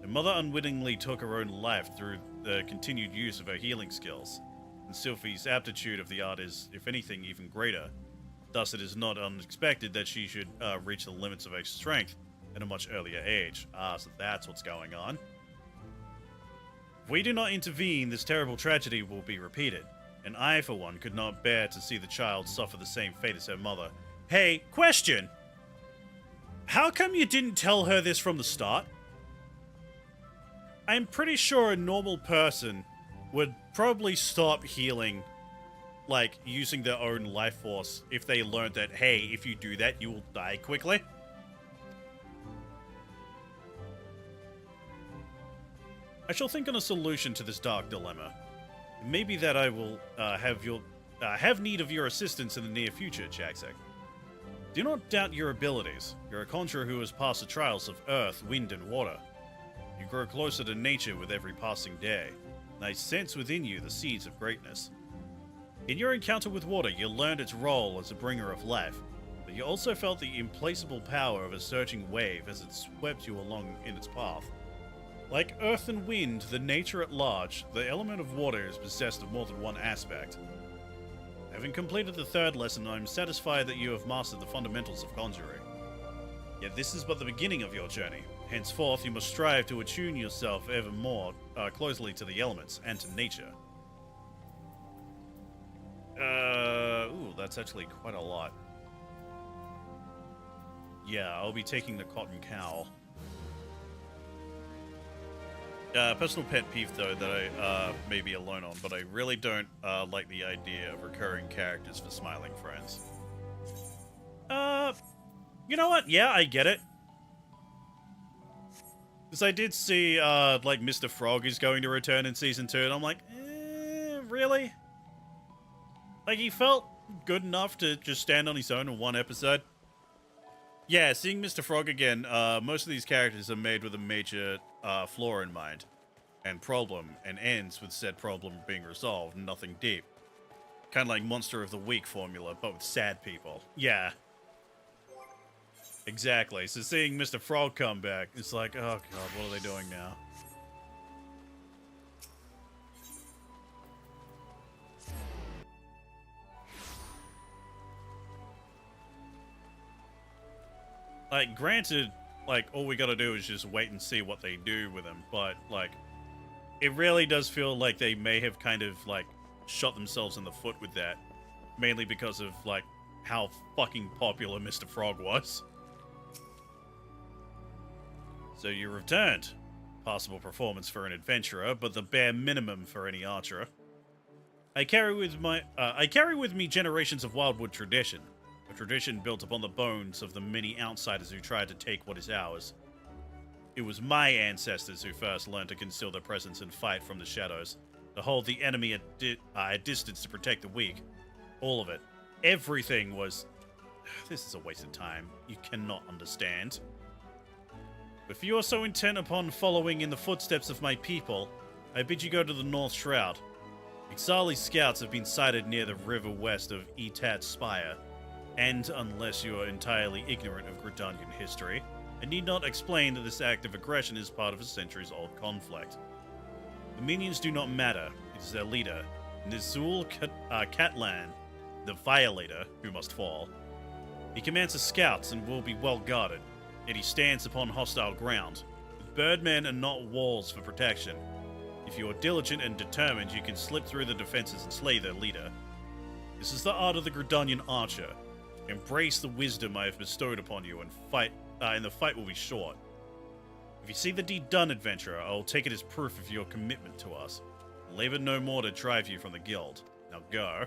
Her mother unwittingly took her own life through the continued use of her healing skills, and Sylphie's aptitude of the art is, if anything, even greater. Thus, it is not unexpected that she should reach the limits of her strength at a much earlier age. Ah, so that's what's going on. If we do not intervene, this terrible tragedy will be repeated, and I, for one, could not bear to see the child suffer the same fate as her mother. Hey, question! How come you didn't tell her this from the start? I'm pretty sure a normal person would probably stop healing, like, using their own life force if they learned that, hey, if you do that, you will die quickly. I shall think on a solution to this dark dilemma. It may be that I will have need of your assistance in the near future, Jaxek. Do not doubt your abilities. You're a conjurer who has passed the trials of earth, wind, and water. You grow closer to nature with every passing day, and I sense within you the seeds of greatness. In your encounter with water, you learned its role as a bringer of life, but you also felt the implacable power of a surging wave as it swept you along in its path. Like earth and wind, the nature at large, the element of water is possessed of more than one aspect. Having completed the third lesson, I am satisfied that you have mastered the fundamentals of conjuring. Yet this is but the beginning of your journey. Henceforth, you must strive to attune yourself ever more closely to the elements and to nature. Ooh, that's actually quite a lot. Yeah, I'll be taking the cotton cowl. Personal pet peeve, though, that I may be alone on, but I really don't like the idea of recurring characters for smiling friends. You know what? Yeah, I get it. Because I did see, like, Mr. Frog is going to return in Season 2, and I'm like, really? Like, he felt good enough to just stand on his own in one episode. Yeah, seeing Mr. Frog again, most of these characters are made with a major flaw in mind and problem, and ends with said problem being resolved, nothing deep. Kind of like Monster of the Week formula, but with sad people. Yeah. Exactly. So seeing Mr. Frog come back, it's like, oh god, what are they doing now? Like, granted, like, all we gotta do is just wait and see what they do with him, but, like, it really does feel like they may have kind of, like, shot themselves in the foot with that. Mainly because of, like, how fucking popular Mr. Frog was. So you returned. Passable performance for an adventurer, but the bare minimum for any archer. I carry with me generations of Wildwood tradition. A tradition built upon the bones of the many outsiders who tried to take what is ours. It was my ancestors who first learned to conceal their presence and fight from the shadows, to hold the enemy at distance to protect the weak. All of it. Everything was... This is a waste of time. You cannot understand. If you are so intent upon following in the footsteps of my people, I bid you go to the North Shroud. XIV scouts have been sighted near the river west of Etat's Spire, and unless you are entirely ignorant of Gridanian history, I need not explain that this act of aggression is part of a centuries-old conflict. The minions do not matter, it is their leader, Nizul Catlan, the Violator, who must fall. He commands the scouts and will be well guarded, yet he stands upon hostile ground. The birdmen are not walls for protection. If you are diligent and determined, you can slip through the defenses and slay their leader. This is the art of the Gridanian archer. Embrace the wisdom I have bestowed upon you, and the fight will be short. If you see the deed done, adventurer, I will take it as proof of your commitment to us. Labor no more to drive you from the guild. Now go.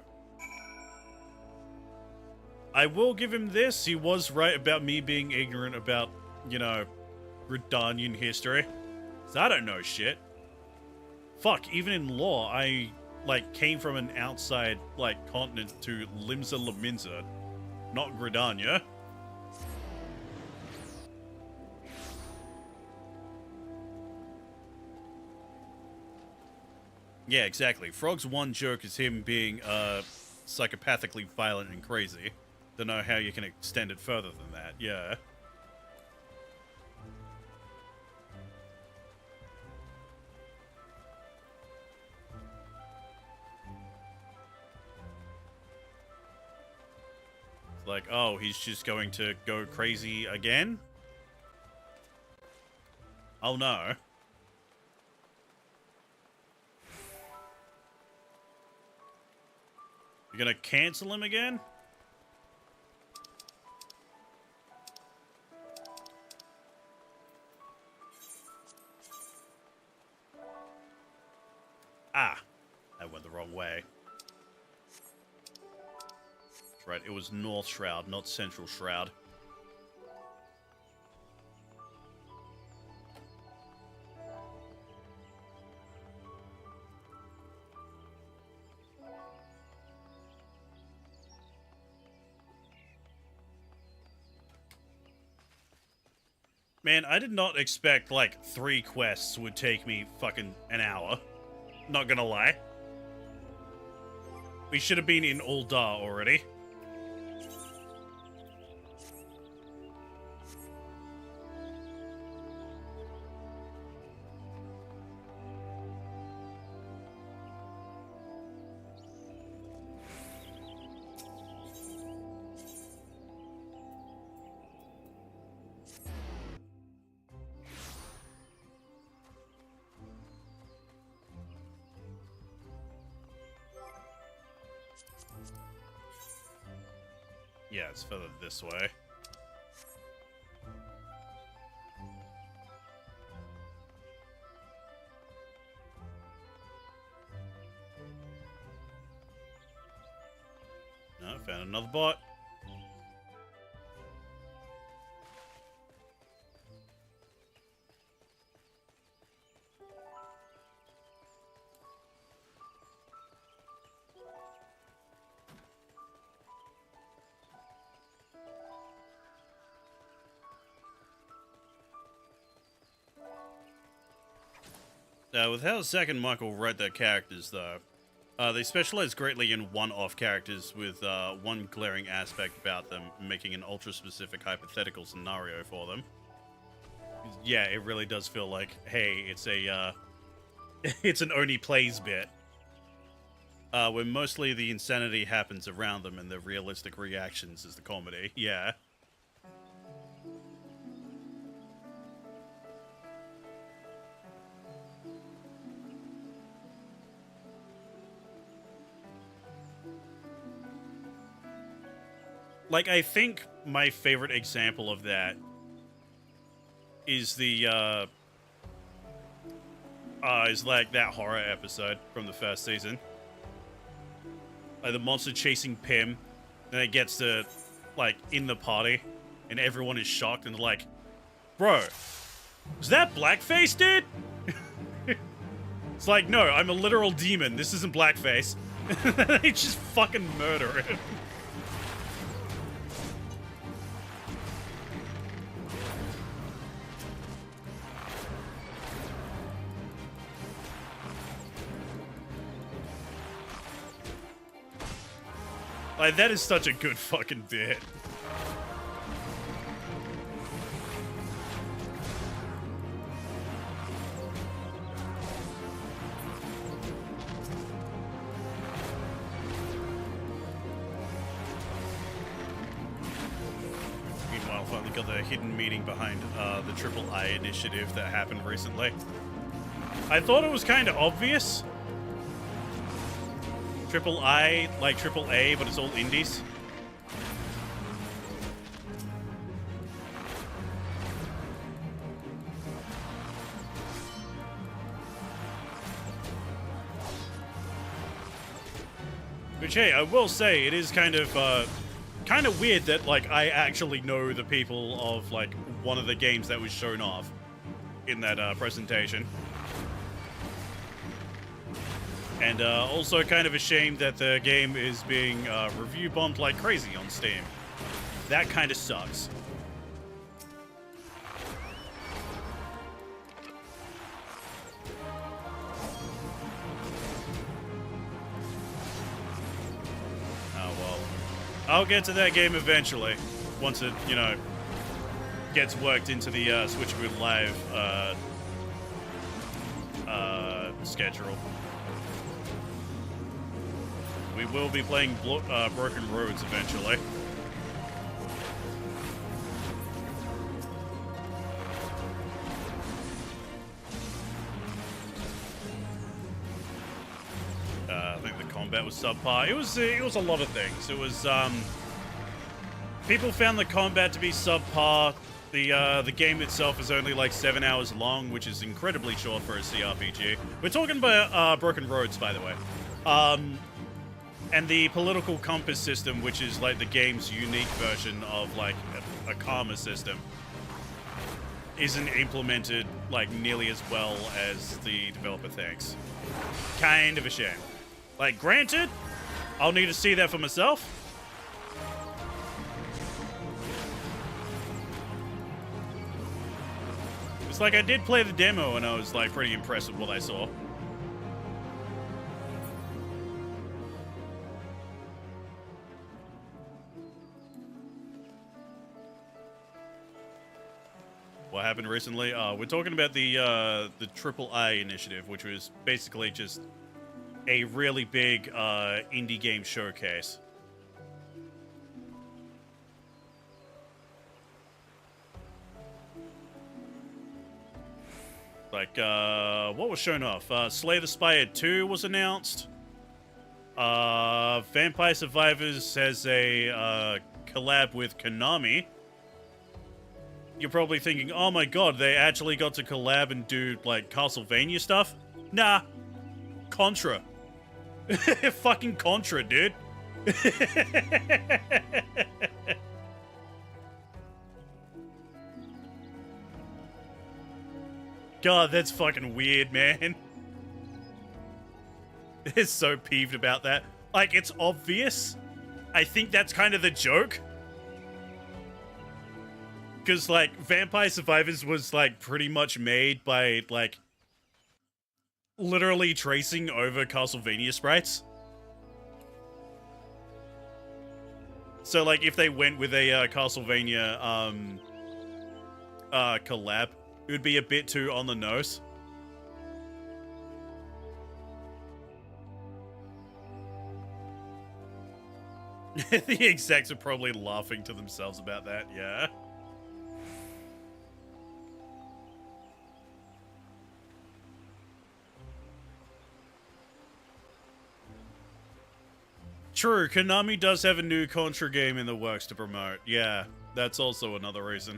I will give him this. He was right about me being ignorant about, you know, Gridanian history. 'Cause I don't know shit. Fuck, even in lore, I, like, came from an outside, like, continent to Limsa Laminsa, not Gridania. Yeah, exactly. Frog's one joke is him being, psychopathically violent and crazy. Don't know how you can extend it further than that, yeah. It's like, oh, he's just going to go crazy again? Oh no. You're gonna cancel him again? Ah, I went the wrong way. That's right, it was North Shroud, not Central Shroud. Man, I did not expect, like, 3 quests would take me fucking an hour. Not gonna lie. We should have been in Uldar already. Yeah, it's further this way. No, found another bot. With how Zack and Michael wrote their characters, though, they specialize greatly in one-off characters with one glaring aspect about them, making an ultra-specific hypothetical scenario for them. Yeah, it really does feel like, hey, it's a, it's an Oni Plays bit. Where mostly the insanity happens around them and the realistic reactions is the comedy. Yeah. Like, I think my favorite example of that is is like that horror episode from the first season. Like the monster chasing Pim, then it gets to, like, in the party, and everyone is shocked and like, bro, is that blackface, dude? It's like, no, I'm a literal demon. This isn't blackface. They just fucking murder him. Like, that is such a good fucking bit. Meanwhile, finally got the hidden meaning behind the XII initiative that happened recently. I thought it was kind of obvious. III, like AAA, but it's all indies. Which, hey, I will say, it is kind of weird that, like, I actually know the people of, like, one of the games that was shown off in that presentation. And also kind of a shame that the game is being review bombed like crazy on Steam. That kind of sucks. Oh well. I'll get to that game eventually. Once it, you know, gets worked into the Switch Good Live schedule. We will be playing Broken Roads eventually. I think the combat was subpar. It was a lot of things. It was people found the combat to be subpar. The game itself is only like 7 hours long, which is incredibly short for a CRPG. We're talking about Broken Roads, by the way. And the political compass system, which is like the game's unique version of like a karma system, isn't implemented like nearly as well as the developer thinks. Kind of a shame. Like, granted, I'll need to see that for myself. It's like I did play the demo and I was like pretty impressed with what I saw. What happened recently? We're talking about the III initiative, which was basically just a really big indie game showcase. Like, what was shown off? Slay the Spire 2 was announced. Vampire Survivors has a collab with Konami. You're probably thinking, oh my god, they actually got to collab and do, like, Castlevania stuff? Nah. Contra. Fucking Contra, dude. God, that's fucking weird, man. They're so peeved about that. Like, it's obvious. I think that's kind of the joke. Because, like, Vampire Survivors was, like, pretty much made by, like, literally tracing over Castlevania sprites. So, like, if they went with a Castlevania collab, it would be a bit too on the nose. The execs are probably laughing to themselves about that, yeah. true. Konami does have a new Contra game in the works to promote. Yeah, that's also another reason.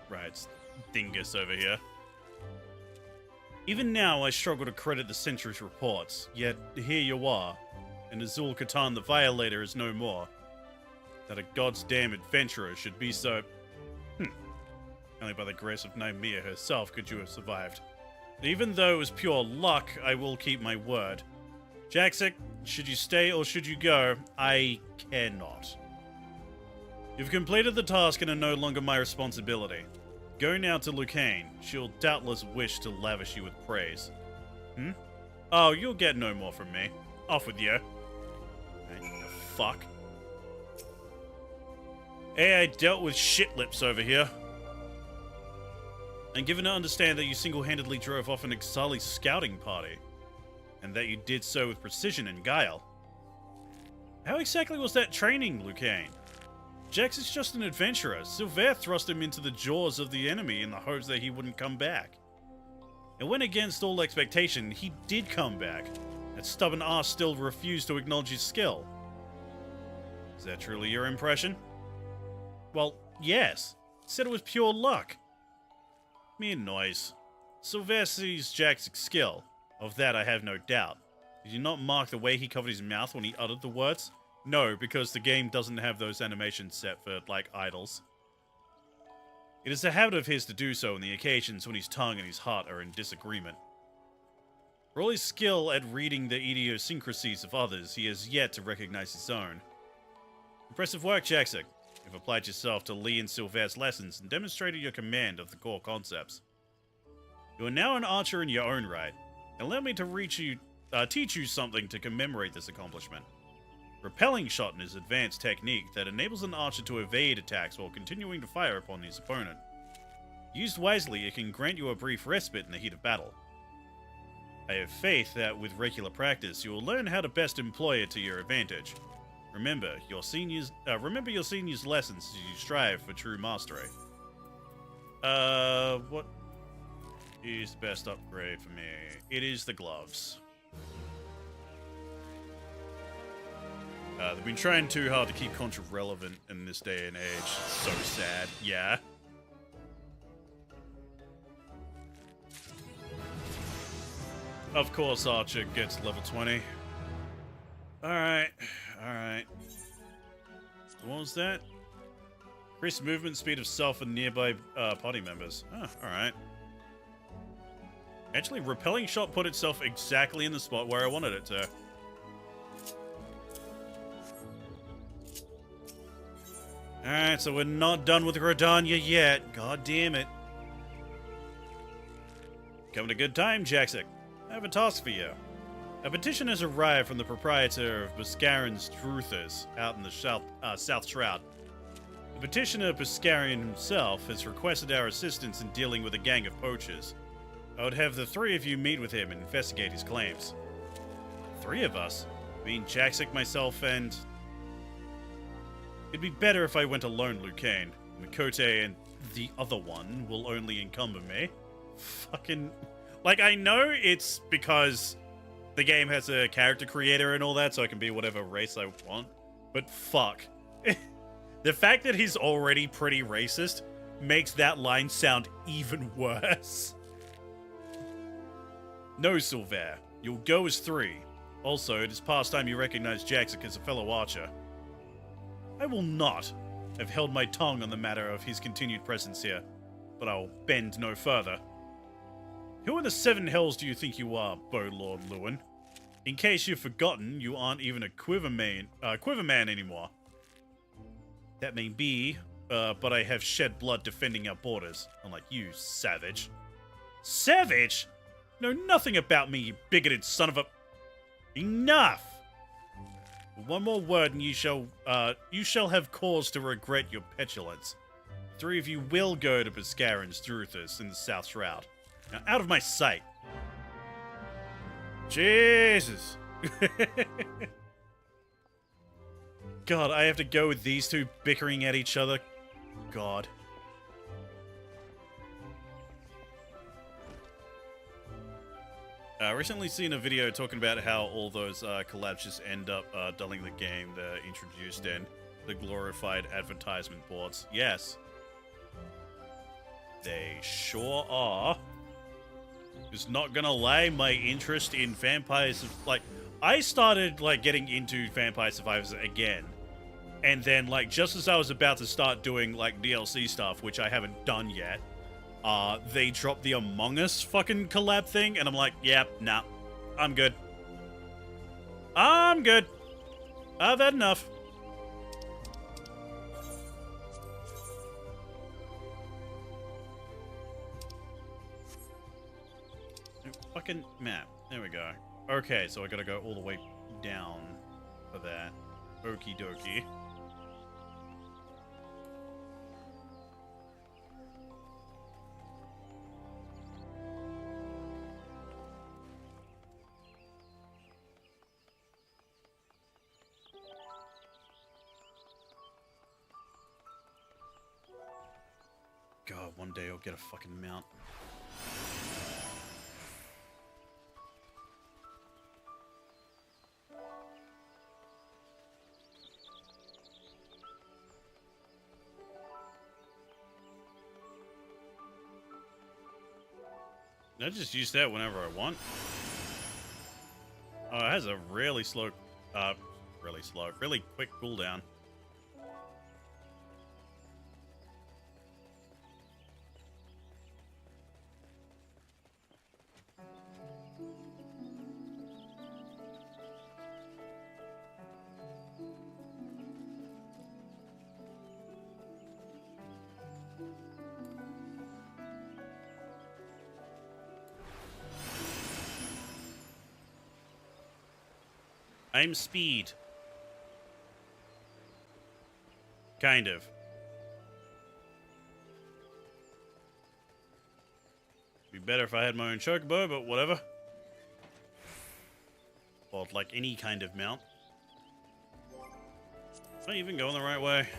Right, it's dingus over here. Even now, I struggle to credit the Sentry's reports, yet here you are, and Azul Catan the Violator is no more. That a god's damn adventurer should be so... Only by the grace of Naimiya herself could you have survived. Even though it was pure luck, I will keep my word. Jaxic, should you stay or should you go? I cannot. You've completed the task and are no longer my responsibility. Go now to Lucane. She'll doubtless wish to lavish you with praise. Oh, you'll get no more from me. Off with you. Right, the fuck? Hey, I dealt with shit lips over here. And given to understand that you single-handedly drove off an Ixali scouting party. And that you did so with precision and guile. How exactly was that training, Lucane? Jax is just an adventurer. Silver thrust him into the jaws of the enemy in the hopes that he wouldn't come back. It went against all expectation. He did come back. That stubborn ass still refused to acknowledge his skill. Is that truly your impression? Well, yes. Said it was pure luck. Mere noise. Silver sees Jax's skill. Of that I have no doubt. Did you not mark the way he covered his mouth when he uttered the words? No, because the game doesn't have those animations set for, like, idols. It is a habit of his to do so on the occasions when his tongue and his heart are in disagreement. For all his skill at reading the idiosyncrasies of others, he has yet to recognize his own. Impressive work, Jaxic. You've applied yourself to Lee and Silver's lessons and demonstrated your command of the core concepts. You are now an archer in your own right. Allow me to teach you something to commemorate this accomplishment. Repelling shot is an advanced technique that enables an archer to evade attacks while continuing to fire upon his opponent. Used wisely, it can grant you a brief respite in the heat of battle. I have faith that with regular practice, you will learn how to best employ it to your advantage. Remember your seniors' lessons as you strive for true mastery. What is the best upgrade for me? It is the gloves. They've been trying too hard to keep Contra relevant in this day and age. So sad. Yeah. Of course, Archer gets level 20. Alright. Alright. What was that? Increase movement speed of self and nearby party members. Oh, alright. Actually, repelling shot put itself exactly in the spot where I wanted it to. Alright, so we're not done with Gridania yet. God damn it. Coming a good time, Jaxic. I have a task for you. A petition has arrived from the proprietor of Buscarin's Truthers out in the South Shroud. The petitioner, Buscarin himself, has requested our assistance in dealing with a gang of poachers. I would have the three of you meet with him and investigate his claims. Three of us? I mean Jaxic, myself, and... It'd be better if I went alone, Lucane. Mikote and the other one will only encumber me. Fucking... Like, I know it's because the game has a character creator and all that, so I can be whatever race I want. But fuck. The fact that he's already pretty racist makes that line sound even worse. No, Silver. You'll go as three. Also, it is past time you recognize Jaxic as a fellow archer. I will not. I've held my tongue on the matter of his continued presence here, but I'll bend no further. Who in the seven hells do you think you are, Bow Lord Lewin? In case you've forgotten, you aren't even a Quiverman anymore. That may be, but I have shed blood defending our borders, unlike you, savage. Savage? Know nothing about me, you bigoted son of a... Enough! One more word and you shall have cause to regret your petulance. 3 of you will go to Piscarin's Druthus in the South Shroud. Now, out of my sight. Jesus. God, I have to go with these two bickering at each other. God. Recently seen a video talking about how all those collabs just end up dulling the game they're introduced in. The glorified advertisement boards. Yes. They sure are. Just not gonna lie, my interest in vampires, like, I started, like, getting into Vampire Survivors again. And then, like, just as I was about to start doing, like, DLC stuff, which I haven't done yet, they dropped the Among Us fucking collab thing, and I'm like, yep, nah, I'm good. I'm good. I've had enough. Fucking map. There we go. Okay, so I gotta go all the way down for that. Okie dokie. God, one day I'll get a fucking mount. I just use that whenever I want. Oh, it has a really really quick cooldown. I'm speed. Kind of. Be better if I had my own chocobo, but whatever. Or like any kind of mount. Am I even going the right way?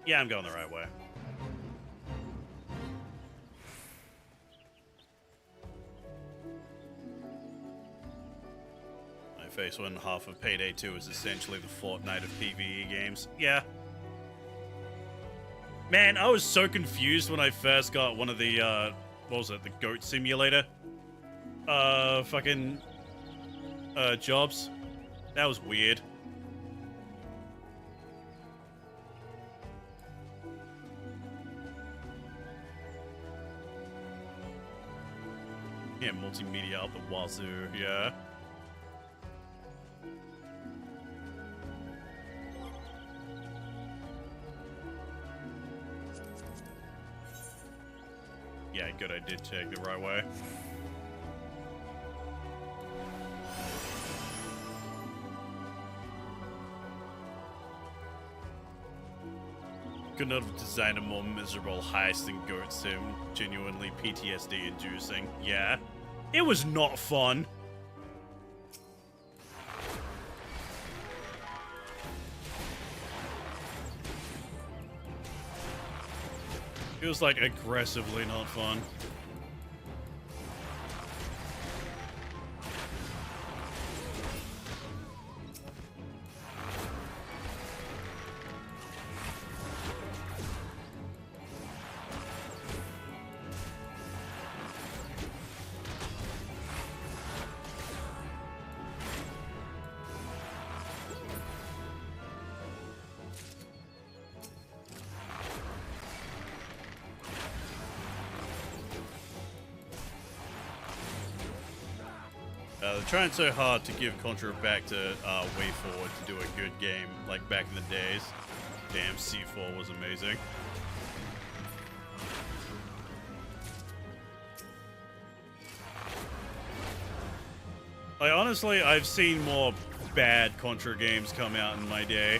Yeah, I'm going the right way. Face when half of Payday 2 is essentially the Fortnite of PvE games. Yeah. Man, I was so confused when I first got one of the, what was it, the Goat Simulator? Jobs. That was weird. Yeah, multimedia out the wazoo, yeah. Yeah, good, I did take the right way. Could not have designed a more miserable heist than Goat Sim. Genuinely PTSD inducing. Yeah. It was not fun. It was like aggressively not fun. They're trying so hard to give Contra back to Way Forward to do a good game, like back in the days. Damn, C4 was amazing. Like, honestly, I've seen more bad Contra games come out in my day.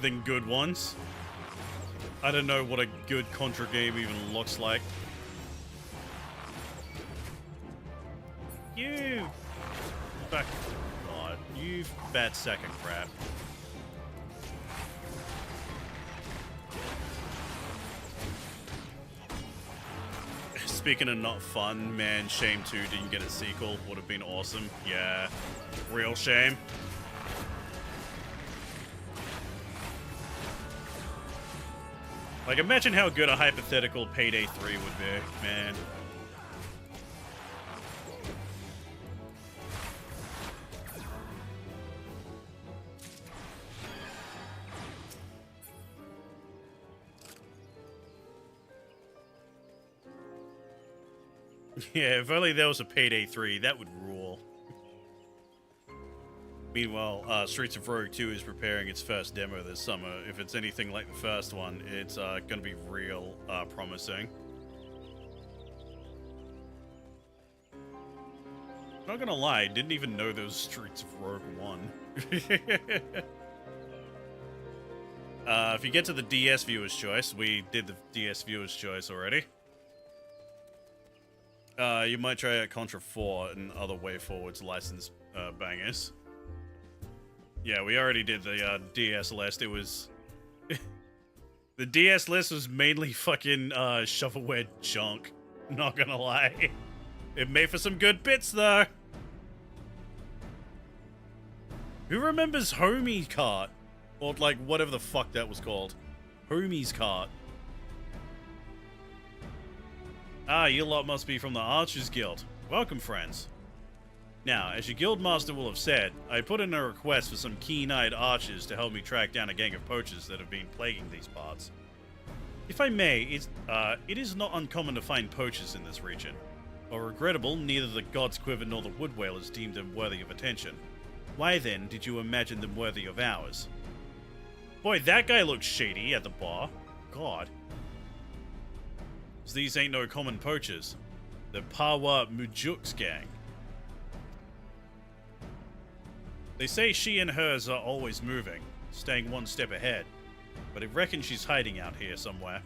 than good ones. I don't know what a good Contra game even looks like. You back, God, you fat sack of crap. Speaking of not fun, man, Shame 2 didn't get a sequel. Would have been awesome. Yeah, real shame. Like, imagine how good a hypothetical Payday 3 would be, man. Yeah, if only there was a Payday 3, that would rule. Meanwhile, Streets of Rogue 2 is preparing its first demo this summer. If it's anything like the first one, it's gonna be real promising. Not gonna lie, didn't even know there was Streets of Rogue 1. If you get to the DS Viewer's Choice, we did the DS Viewer's Choice already. You might try out Contra 4 and other Way Forwards licensed bangers. Yeah, we already did the DS list. It was... the DS list was mainly fucking shovelware junk. Not gonna lie. It made for some good bits, though. Who remembers Homie Cart? Or, like, whatever the fuck that was called. Homie's Cart. Ah, you lot must be from the Archers Guild. Welcome, friends. Now, as your guildmaster will have said, I put in a request for some keen-eyed archers to help me track down a gang of poachers that have been plaguing these parts. If I may, it is not uncommon to find poachers in this region. While regrettable, neither the God's Quiver nor the Wood Whalers deemed them worthy of attention. Why then did you imagine them worthy of ours? Boy, that guy looks shady at the bar. God. So these ain't no common poachers. They're Pawa Mujuk's gang. They say she and hers are always moving, staying one step ahead, but I reckon she's hiding out here somewhere.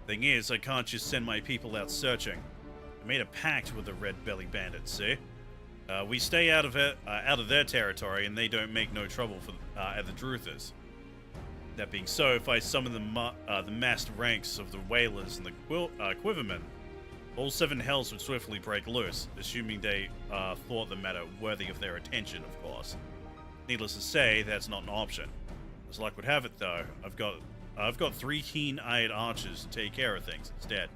Thing is, I can't just send my people out searching. I made a pact with the Red Belly Bandits, see? We stay out of their territory, and they don't make no trouble for at the Druthers. That being so, if I summon the massed ranks of the Whalers and the Quivermen, all seven hells would swiftly break loose, assuming they thought the matter worthy of their attention, of course. Needless to say, that's not an option. As luck would have it, though, I've got three keen-eyed archers to take care of things instead,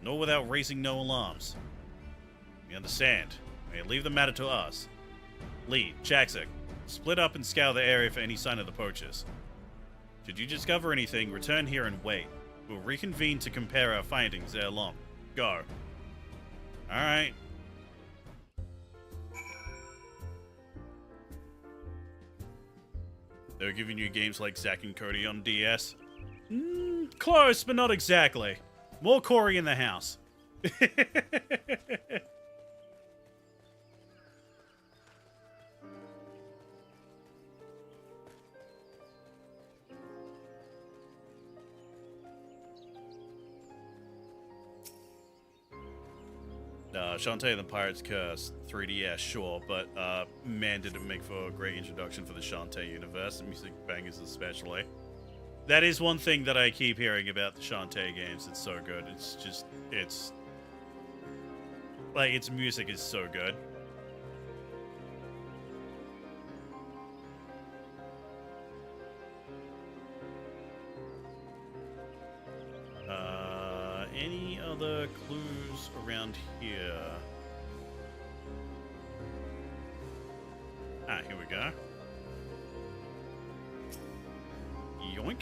nor without raising no alarms. You understand? May leave the matter to us. Lee, Jackson, split up and scour the area for any sign of the poachers. Should you discover anything, return here and wait. We'll reconvene to compare our findings ere long. Go. Alright. They were giving you games like Zack and Cody on DS? Close, but not exactly. More Corey in the house. Shantae and the Pirate's Curse, 3DS, sure, but man, did it make for a great introduction for the Shantae universe, the music bangers especially. That is one thing that I keep hearing about the Shantae games. It's so good. It's just, it's like, its music is so good. Any other clues around here? Ah, here we go. Yoink.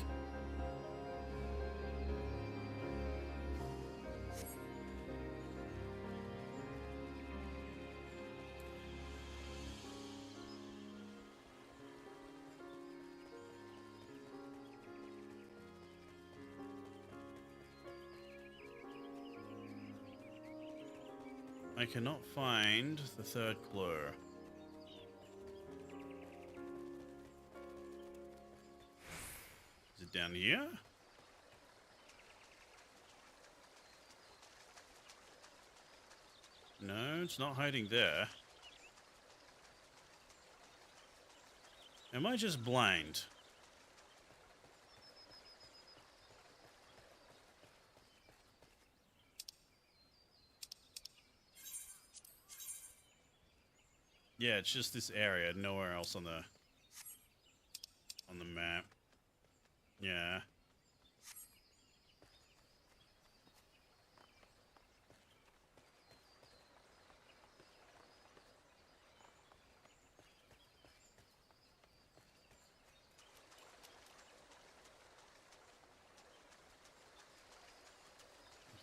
I cannot find the third clue. Is it down here? No, it's not hiding there. Am I just blind? Yeah, it's just this area, nowhere else on the map. Yeah.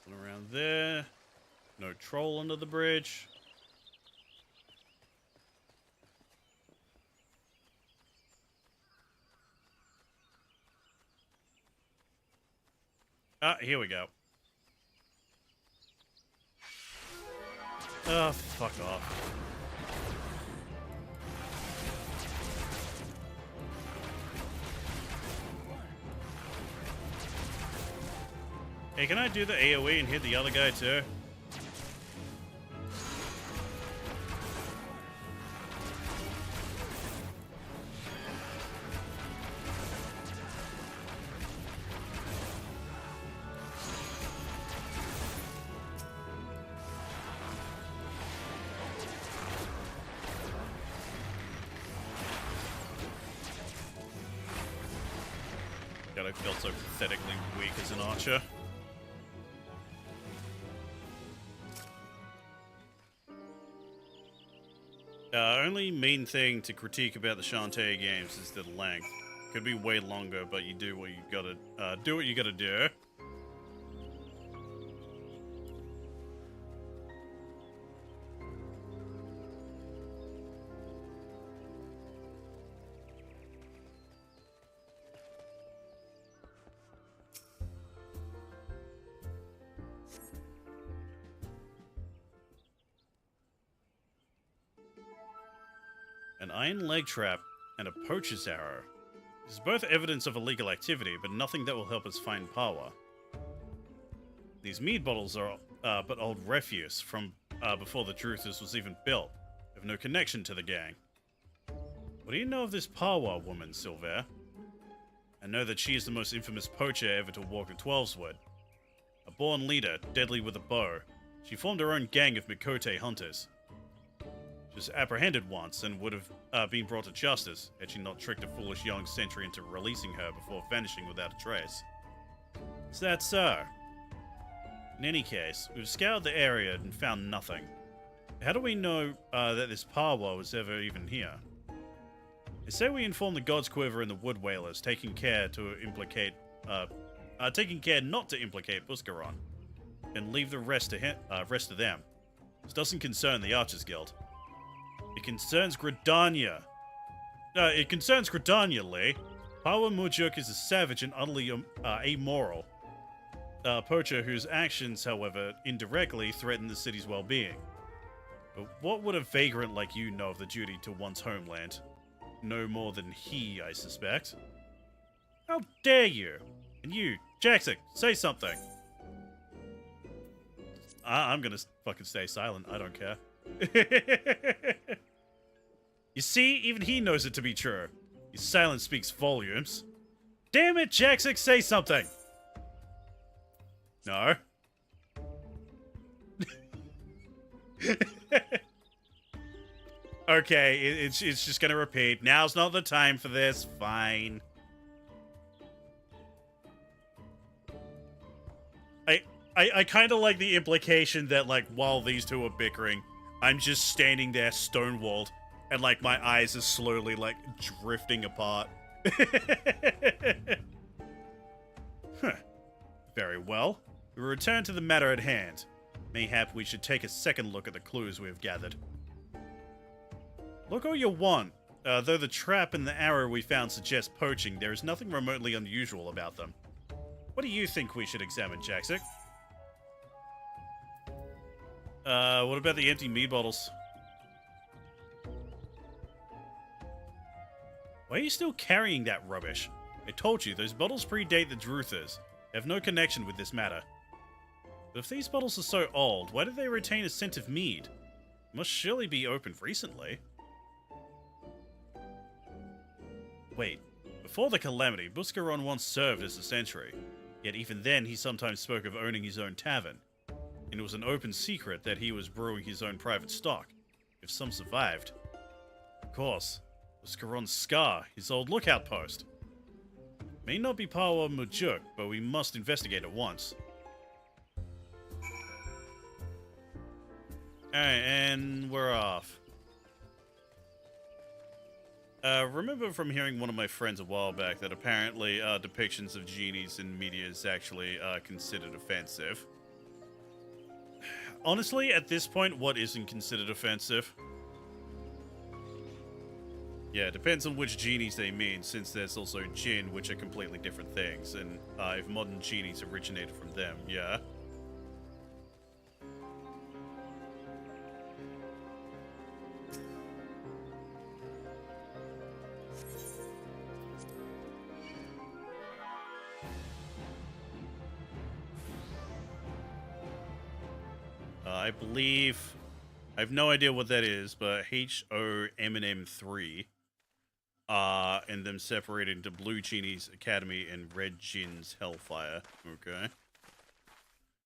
Nothing around there. No troll under the bridge. Ah, here we go. Oh, fuck off. Hey, can I do the AoE and hit the other guy too? God, I felt so pathetically weak as an archer. Only main thing to critique about the Shantae games is the length. Could be way longer, but you do what you gotta do. An iron leg trap and a poacher's arrow. This is both evidence of illegal activity, but nothing that will help us find Pawa. These mead bottles are but old refuse from before the Druthers was even built. They have no connection to the gang. What do you know of this Pawa woman, Silver? I know that she is the most infamous poacher ever to walk the 12's Wood. A born leader, deadly with a bow, she formed her own gang of Mikote hunters. She was apprehended once and would have been brought to justice had she not tricked a foolish young sentry into releasing her before vanishing without a trace. Is that so? In any case, we've scoured the area and found nothing. How do we know that this Pawa was ever even here? They say we inform the God's Quiver and the Wood Whalers, taking care not to implicate Buscaron, and leave the rest to them. This doesn't concern the Archers Guild. It concerns Gridania. It concerns Gridania, Lee. Pawa Mujuk is a savage and utterly amoral poacher whose actions, however, indirectly threaten the city's well-being. But what would a vagrant like you know of the duty to one's homeland? No more than he, I suspect. How dare you? And you, Jackson, say something. I'm gonna fucking stay silent. I don't care. You see, even he knows it to be true. His silence speaks volumes. Damn it, Jackson, say something! No. Okay, it's just gonna repeat. Now's not the time for this. Fine. I kind of like the implication that, like, while these two are bickering, I'm just standing there stonewalled, and, like, my eyes are slowly, like, drifting apart. Huh. Very well. We return to the matter at hand. Mayhap we should take a second look at the clues we have gathered. Look all you want. Though the trap and the arrow we found suggest poaching, there is nothing remotely unusual about them. What do you think we should examine, Jackson? What about the empty mead bottles? Why are you still carrying that rubbish? I told you, those bottles predate the Druthers. They have no connection with this matter. But if these bottles are so old, why do they retain a scent of mead? It must surely be opened recently. Wait, before the calamity, Buscaron once served as a sentry. Yet even then, he sometimes spoke of owning his own tavern. And it was an open secret that he was brewing his own private stock, if some survived. Of course, Buscaron's scar, his old lookout post. May not be Pawa Mujuk, but we must investigate at once. Alright, and we're off. Remember from hearing one of my friends a while back that apparently depictions of genies in media is actually considered offensive. Honestly, at this point, what isn't considered offensive? Yeah, it depends on which genies they mean, since there's also jinn, which are completely different things, and if modern genies originated from them, yeah. I believe, I have no idea what that is, but HOMM3, and them separated into Blue Genie's Academy and Red Jinn's Hellfire. Okay.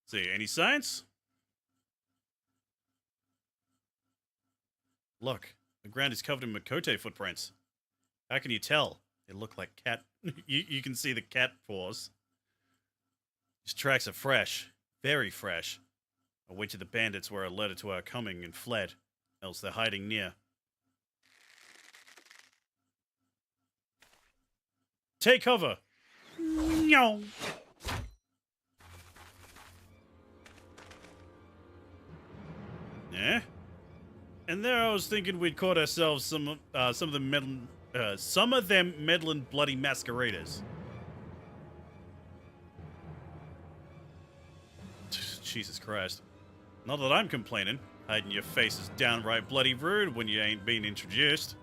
See, any signs? Look, the ground is covered in Makote footprints. How can you tell? They look like cat. you can see the cat paws. These tracks are fresh, very fresh. I waited the bandits were alerted to our coming and fled, else they're hiding near. Take cover! No. Yeah? And there I was thinking we'd caught ourselves some of them meddling bloody masqueraders. Jesus Christ. Not that I'm complaining. Hiding your face is downright bloody rude when you ain't been introduced.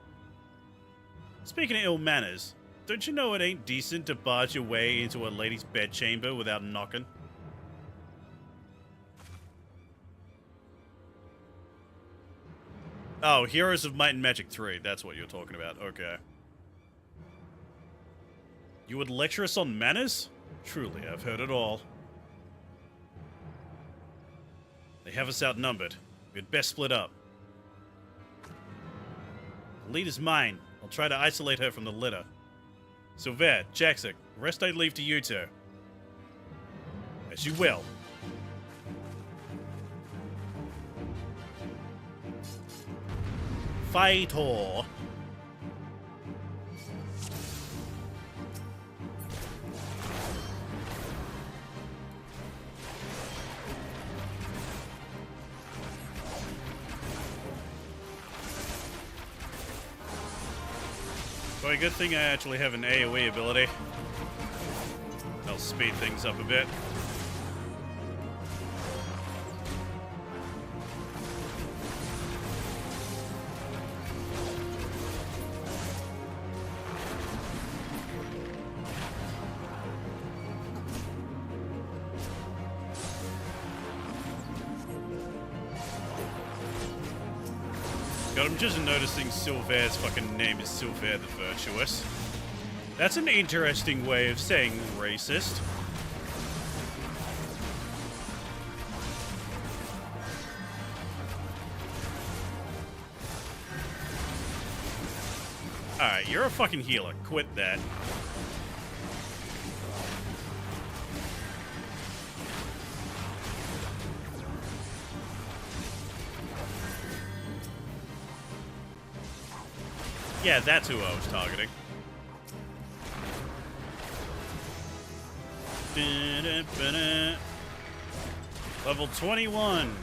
Speaking of ill manners, don't you know it ain't decent to barge your way into a lady's bedchamber without knocking? Oh, Heroes of Might and Magic 3. That's what you're talking about. Okay. You would lecture us on manners? Truly, I've heard it all. They have us outnumbered. We'd best split up. The lead is mine. I'll try to isolate her from the litter. Silver, Jackson, the rest I'd leave to you two. As you will. Fight or. Well, a good thing I actually have an AoE ability. That'll speed things up a bit. God, I'm just noticing Silver's fucking name is Silver the Virtuous. That's an interesting way of saying racist. Alright, you're a fucking healer. Quit that. Yeah, that's who I was targeting. Level 21.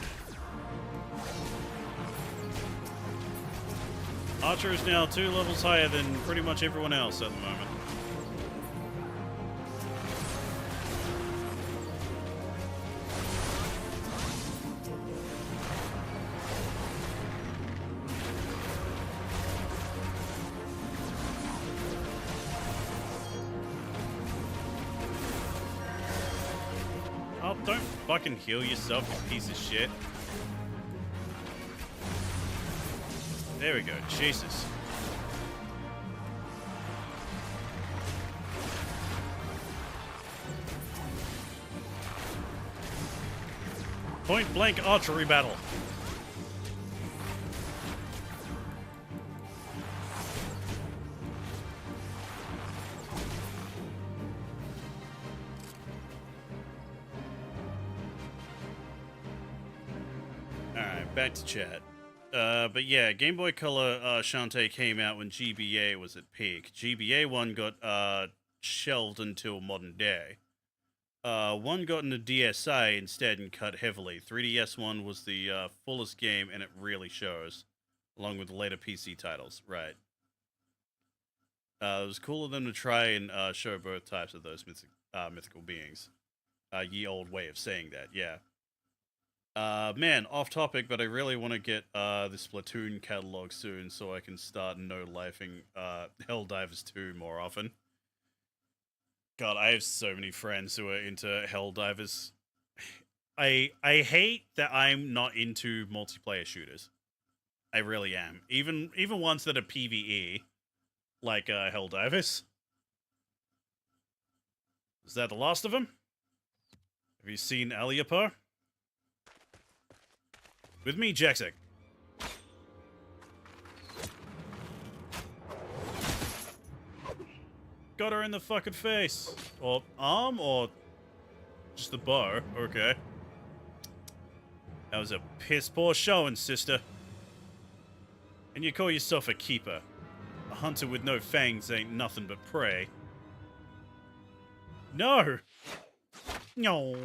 Archer is now 2 levels higher than pretty much everyone else at the moment. fucking heal yourself, you piece of shit? There we go. Jesus. Point blank archery battle. Alright, back to chat. But yeah, Game Boy Color Shantae came out when GBA was at peak. GBA 1 got shelved until modern day. 1 got into DSi instead and cut heavily. 3DS 1 was the fullest game, and it really shows, along with the later PC titles. Right. It was cool of them to try and show both types of those mythical beings. Ye old way of saying that, yeah. Man, off topic, but I really want to get the Splatoon catalog soon so I can start no-lifing Helldivers 2 more often. God, I have so many friends who are into Helldivers. I hate that I'm not into multiplayer shooters. I really am. Even ones that are PvE, like Helldivers. Is that the last of them? Have you seen Aliapur? With me, Jaxic. Got her in the fucking face. Or arm, or just the bow. Okay. That was a piss poor showing, sister. And you call yourself a keeper. A hunter with no fangs ain't nothing but prey. No! No.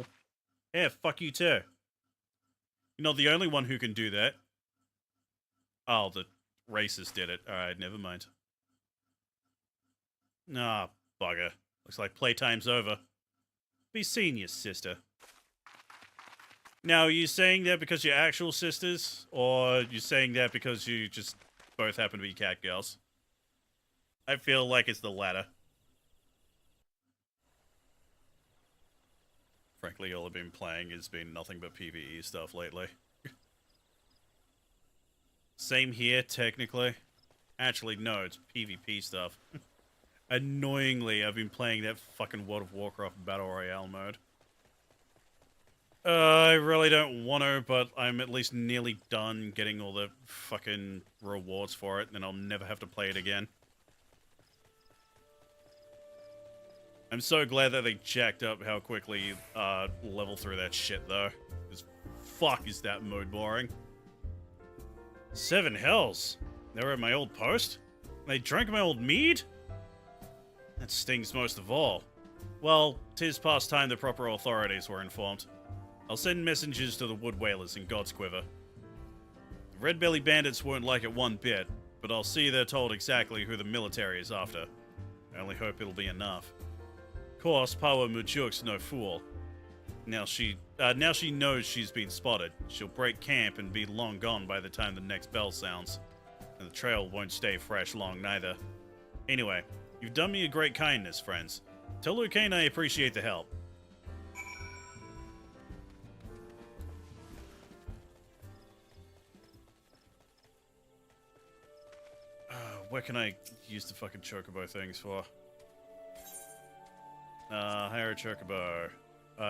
Yeah, fuck you too. You're not the only one who can do that. Oh, the racist did it. Alright, never mind. Ah, bugger. Looks like playtime's over. Be seeing your sister. Now, are you saying that because you're actual sisters? Or you saying that because you just both happen to be cat girls? I feel like it's the latter. Frankly, all I've been playing has been nothing but PvE stuff lately. Same here, technically. Actually, no, it's PvP stuff. Annoyingly, I've been playing that fucking World of Warcraft Battle Royale mode. I really don't want to, but I'm at least nearly done getting all the fucking rewards for it, and I'll never have to play it again. I'm so glad that they jacked up how quickly you level through that shit, though. Because fuck is that mode boring. 7 hells. They were at my old post? They drank my old mead? That stings most of all. Well, 'tis past time the proper authorities were informed. I'll send messengers to the Wood Whalers in God's Quiver. The Red Belly Bandits won't like it one bit, but I'll see they're told exactly who the military is after. I only hope it'll be enough. Of course, Pawa Mujuk's no fool. Now she knows she's been spotted. She'll break camp and be long gone by the time the next bell sounds. And the trail won't stay fresh long neither. Anyway, you've done me a great kindness, friends. Tell Lucane I appreciate the help. What can I use the fucking chocobo things for? Hire a chocobo.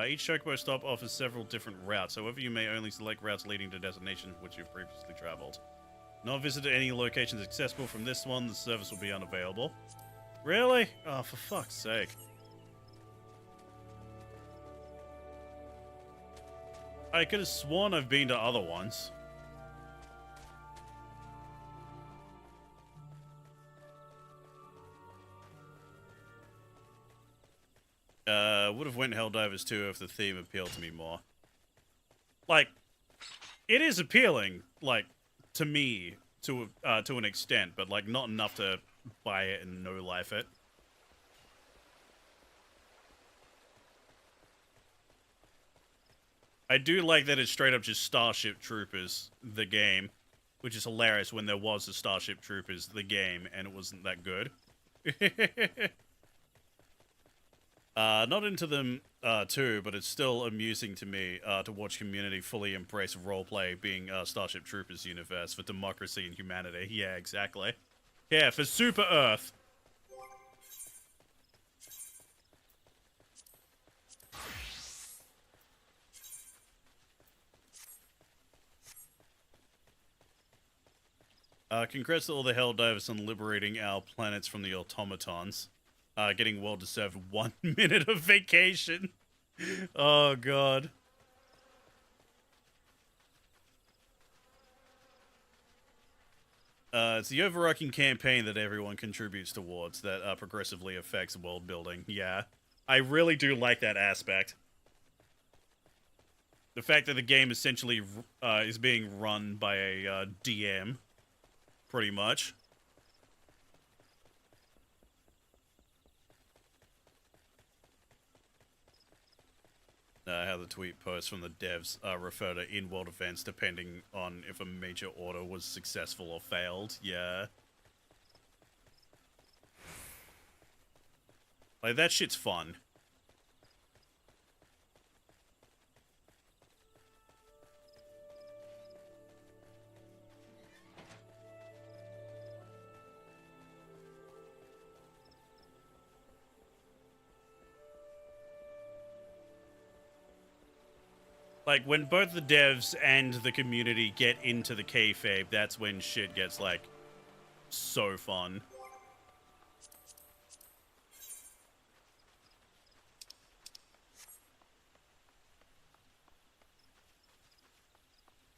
Each chocobo stop offers several different routes. However, you may only select routes leading to destinations which you've previously traveled. Not visited any locations accessible from this one, the service will be unavailable. Really? Oh, for fuck's sake. I could have sworn I've been to other ones. Would have went Helldivers 2 if the theme appealed to me more. Like, it is appealing, like, to me, to an extent, but, like, not enough to buy it and no-life it. I do like that it's straight up just Starship Troopers, the game, which is hilarious when there was a Starship Troopers, the game, and it wasn't that good. Not into them too, but it's still amusing to me to watch community fully embrace roleplay being Starship Troopers universe for democracy and humanity. Yeah, exactly. Yeah, for Super Earth. Congrats to all the Helldivers on liberating our planets from the automatons. Getting well-deserved 1 minute of vacation. Oh, God. It's the overarching campaign that everyone contributes towards that progressively affects world building. Yeah. I really do like that aspect. The fact that the game essentially is being run by a DM, pretty much. How the tweet posts from the devs refer to in-world events depending on if a major order was successful or failed. Yeah. Like, that shit's fun. Like, when both the devs and the community get into the kayfabe, that's when shit gets, like, so fun.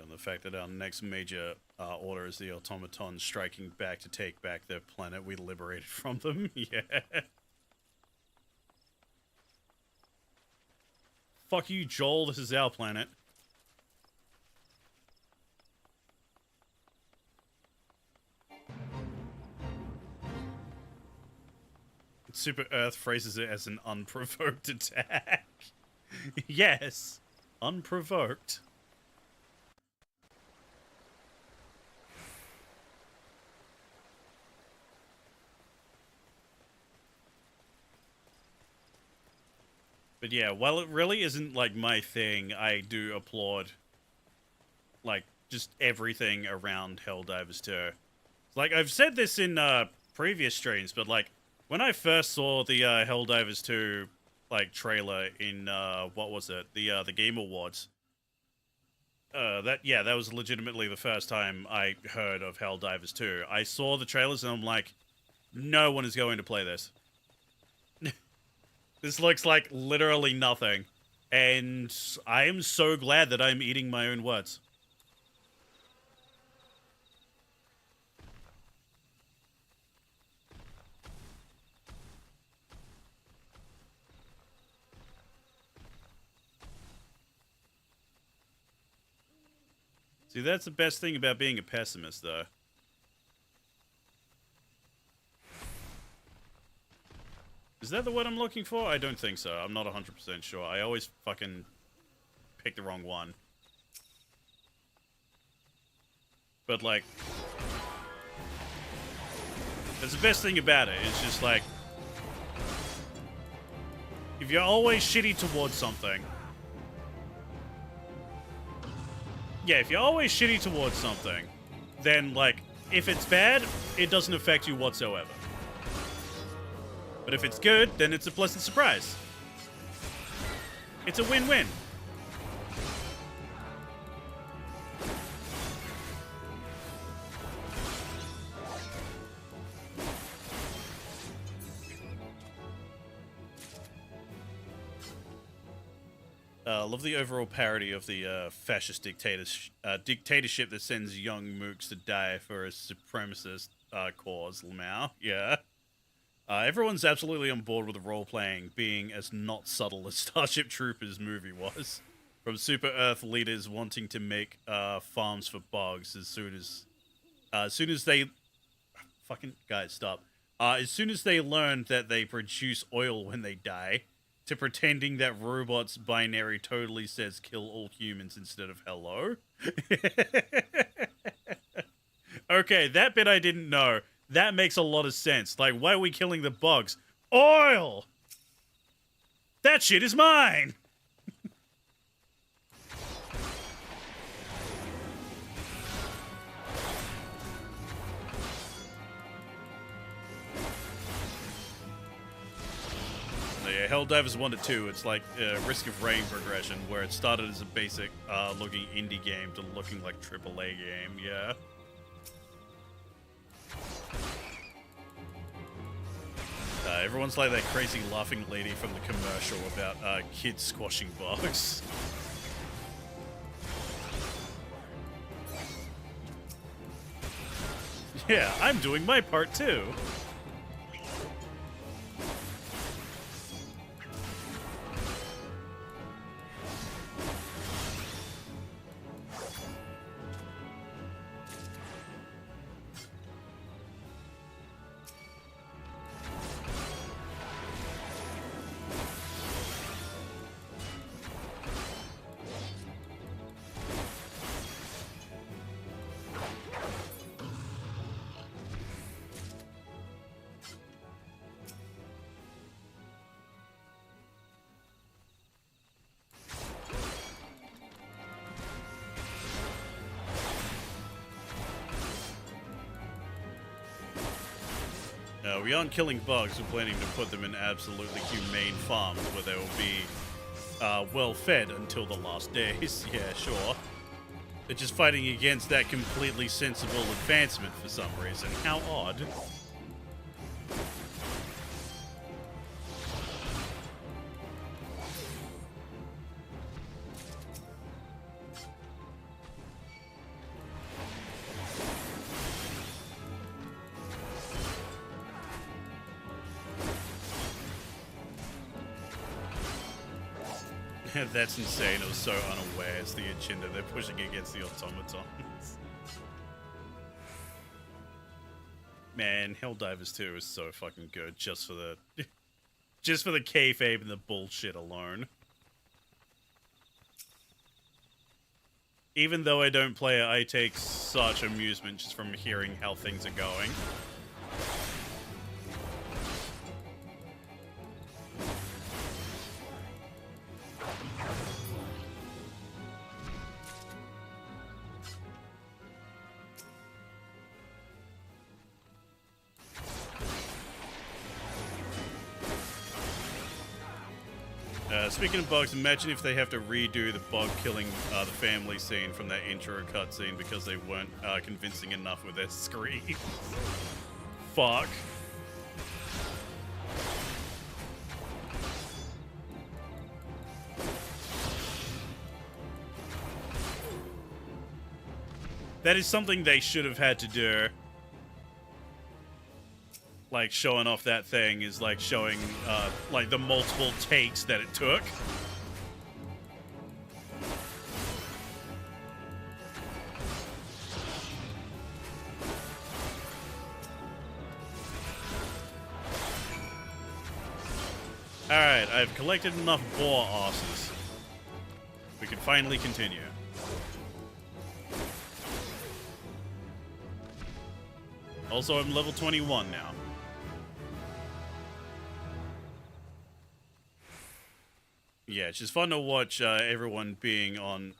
And the fact that our next major order is the automatons striking back to take back their planet we liberated from them. Yeah. Fuck you, Joel. This is our planet. Super Earth phrases it as an unprovoked attack. Yes. Unprovoked. But yeah, while it really isn't, like, my thing, I do applaud, like, just everything around Helldivers 2. Like, I've said this in, previous streams, but, like, when I first saw the, Helldivers 2, like, trailer in, what was it? The Game Awards. That was legitimately the first time I heard of Helldivers 2. I saw the trailers and I'm like, no one is going to play this. This looks like literally nothing. And I am so glad that I'm eating my own words. See, that's the best thing about being a pessimist, though. Is that the word I'm looking for? I don't think so. I'm not 100% sure. I always fucking pick the wrong one. But, like, that's the best thing about it. It's just, like, if you're always shitty towards something... Yeah, if you're always shitty towards something, then, like, if it's bad, it doesn't affect you whatsoever. But if it's good, then it's a pleasant surprise. It's a win-win. Love the overall parody of the fascist dictatorship that sends young mooks to die for a supremacist cause, Lamau. Yeah. Everyone's absolutely on board with the role-playing being as not subtle as Starship Troopers movie was. From Super Earth leaders wanting to make farms for bugs as soon as they... Fucking... Guys, stop. As soon as they learned that they produce oil when they die, to pretending that robots binary totally says kill all humans instead of hello. Okay, that bit I didn't know. That makes a lot of sense. Like, why are we killing the bugs? Oil! That shit is mine! Yeah, Helldivers 1 to 2, it's like Risk of Rain progression, where it started as a basic looking indie game to looking like AAA game, yeah. Everyone's like that crazy laughing lady from the commercial about kids squashing bugs. Yeah, I'm doing my part too. We aren't killing bugs, we're planning to put them in absolutely humane farms where they will be well fed until the last days. Yeah, sure. They're just fighting against that completely sensible advancement for some reason. How odd. That's insane. It was so unaware. It's the agenda they're pushing against the automatons. Man, Helldivers 2 is so fucking good just for the kayfabe and the bullshit alone. Even though I don't play it, I take such amusement just from hearing how things are going. Speaking of bugs, imagine if they have to redo the bug killing the family scene from that intro cutscene because they weren't convincing enough with their scream. Fuck. That is something they should have had to do. Like, showing off that thing is like showing, like, the multiple takes that it took. Alright, I've collected enough boar asses. We can finally continue. Also, I'm level 21 now. Yeah, it's just fun to watch everyone being on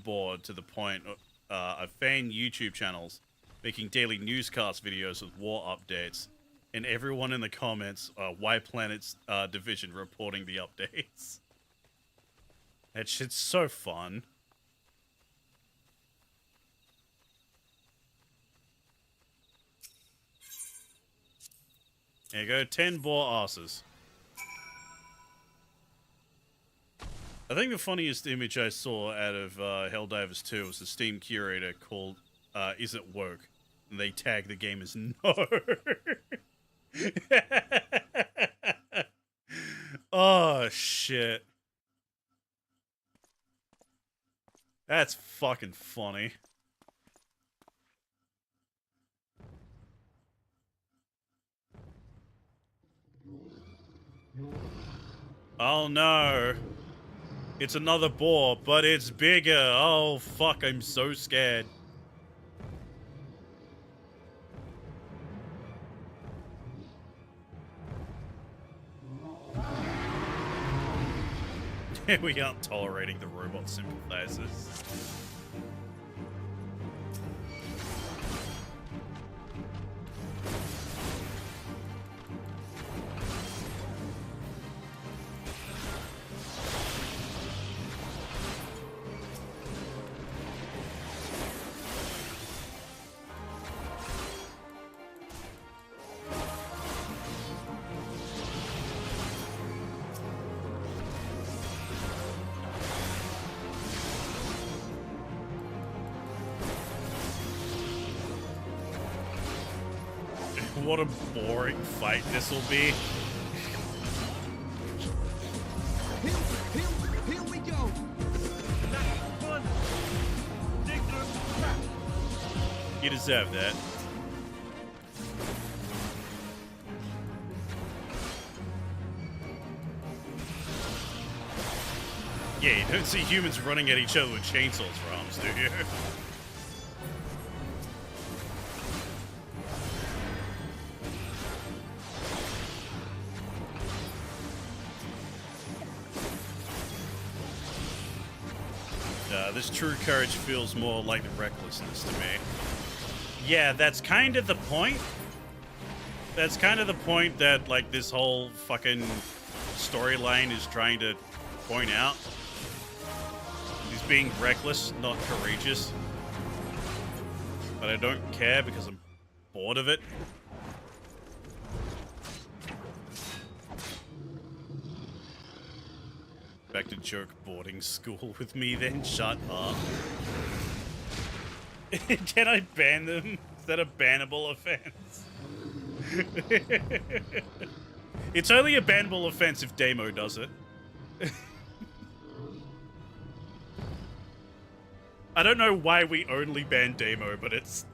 board to the point of fan YouTube channels making daily newscast videos with war updates, and everyone in the comments, Y Planet's division reporting the updates. That shit's so fun. There you go, 10 boar asses. I think the funniest image I saw out of Helldivers 2 was the Steam curator called Is It Woke? And they tag the game as no. Oh, shit. That's fucking funny. Oh no. It's another boar, but it's bigger. Oh fuck, I'm so scared. We aren't tolerating the robot sympathizers. What a boring fight this will be. Here we go. You deserve that. Yeah, you don't see humans running at each other with chainsaws for arms, do you? This true courage feels more like recklessness to me. Yeah, that's kind of the point. That's kind of the point that, like, this whole fucking storyline is trying to point out. He's being reckless, not courageous. But I don't care because I'm bored of it. Back to joke boarding school with me then? Shut up. Can I ban them? Is that a bannable offense? It's only a bannable offense if Damo does it. I don't know why we only ban Damo, but it's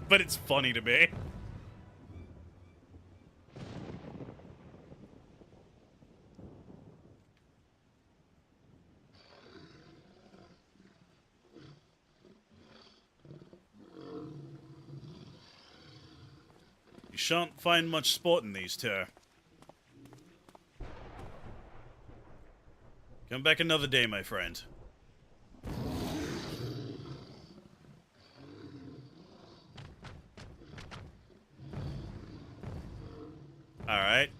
but it's funny to me. You shan't find much sport in these two. Come back another day, my friend. Alright.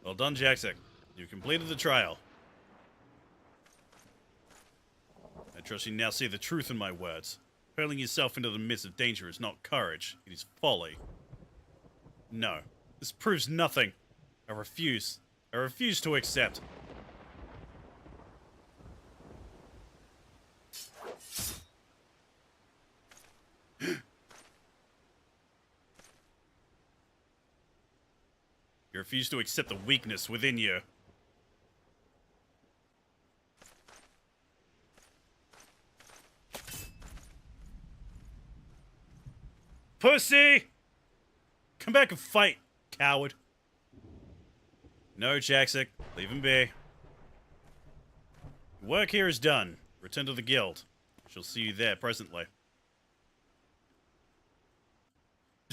Well done, Jackson. You completed the trial. I trust you now see the truth in my words. Hurling yourself into the midst of danger is not courage. It is folly. No. This proves nothing. I refuse. I refuse to accept. You refuse to accept the weakness within you. Pussy! Come back and fight, coward. No, Jackson. Leave him be. Work here is done. Return to the guild. Shall see you there presently.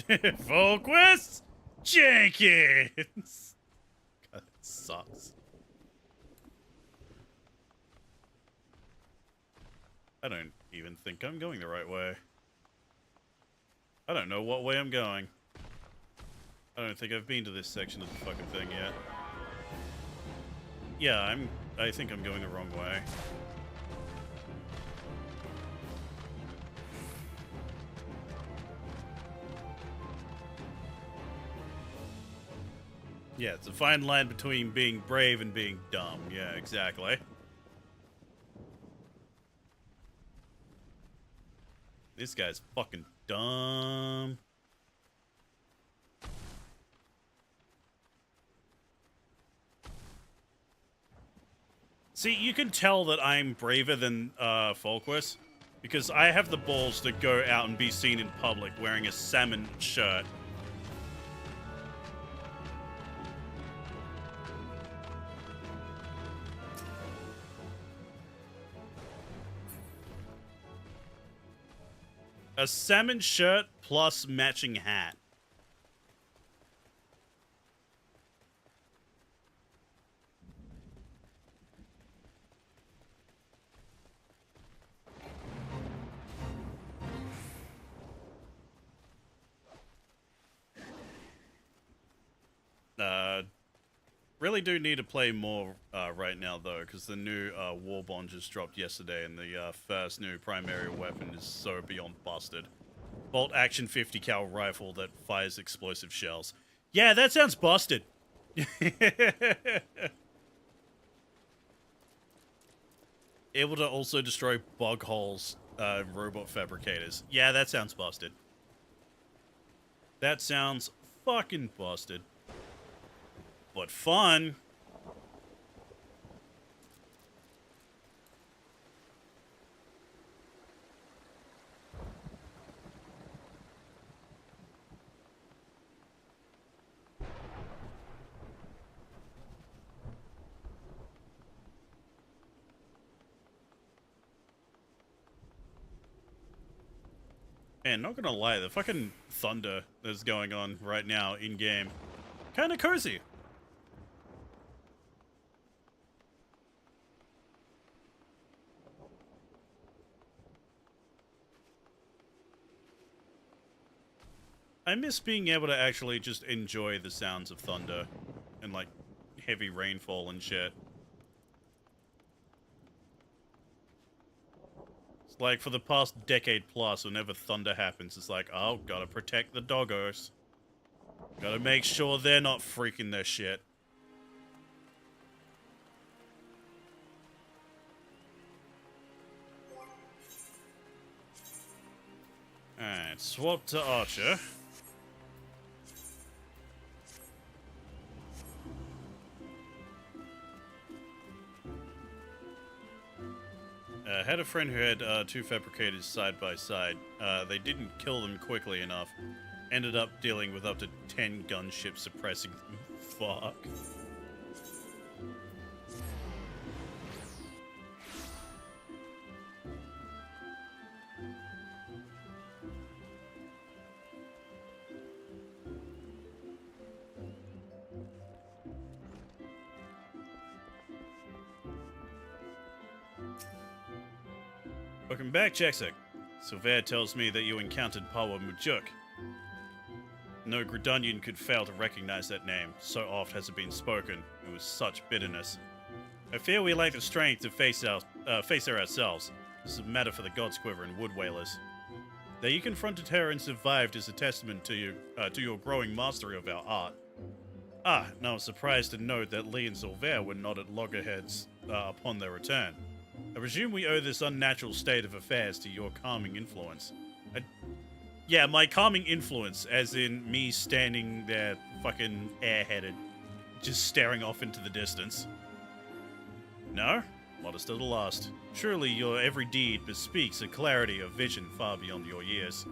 Volquist Jenkins! God, that sucks. I don't even think I'm going the right way. I don't know what way I'm going. I don't think I've been to this section of the fucking thing yet. Yeah, I think I'm going the wrong way. Yeah, it's a fine line between being brave and being dumb. Yeah, exactly. This guy's fucking dumb. See, you can tell that I'm braver than Folquist, because I have the balls to go out and be seen in public wearing a salmon shirt. A salmon shirt plus matching hat. Really do need to play more right now, though, because the new War Bond just dropped yesterday, and the first new primary weapon is so beyond busted. Bolt action 50 cal rifle that fires explosive shells. Yeah, that sounds busted. Able to also destroy bug holes, robot fabricators. Yeah, that sounds busted. That sounds fucking busted. But fun. Man, not gonna lie, the fucking thunder that's going on right now in-game, kinda cozy. I miss being able to actually just enjoy the sounds of thunder and, like, heavy rainfall and shit. It's like, for the past decade plus, whenever thunder happens, it's like, oh, gotta protect the doggos. Gotta make sure they're not freaking their shit. Alright, swap to Archer. Had a friend who had two fabricators side by side. They didn't kill them quickly enough. Ended up dealing with up to 10 gunships suppressing them. Fuck. Welcome back, Jaksek. Sylvain tells me that you encountered Pawa Mujuk. No Gridanian could fail to recognize that name, so oft has it been spoken, and with such bitterness. I fear we lack the strength to face her ourselves. This is a matter for the God's Quiver and Wood Whalers. That you confronted her and survived is a testament to your growing mastery of our art. Ah, now I'm surprised to note that Lee and Sylvain were not at loggerheads upon their return. I presume we owe this unnatural state of affairs to your calming influence. Yeah, my calming influence, as in me standing there fucking airheaded, just staring off into the distance. No? Modest at the last. Truly, your every deed bespeaks a clarity of vision far beyond your years.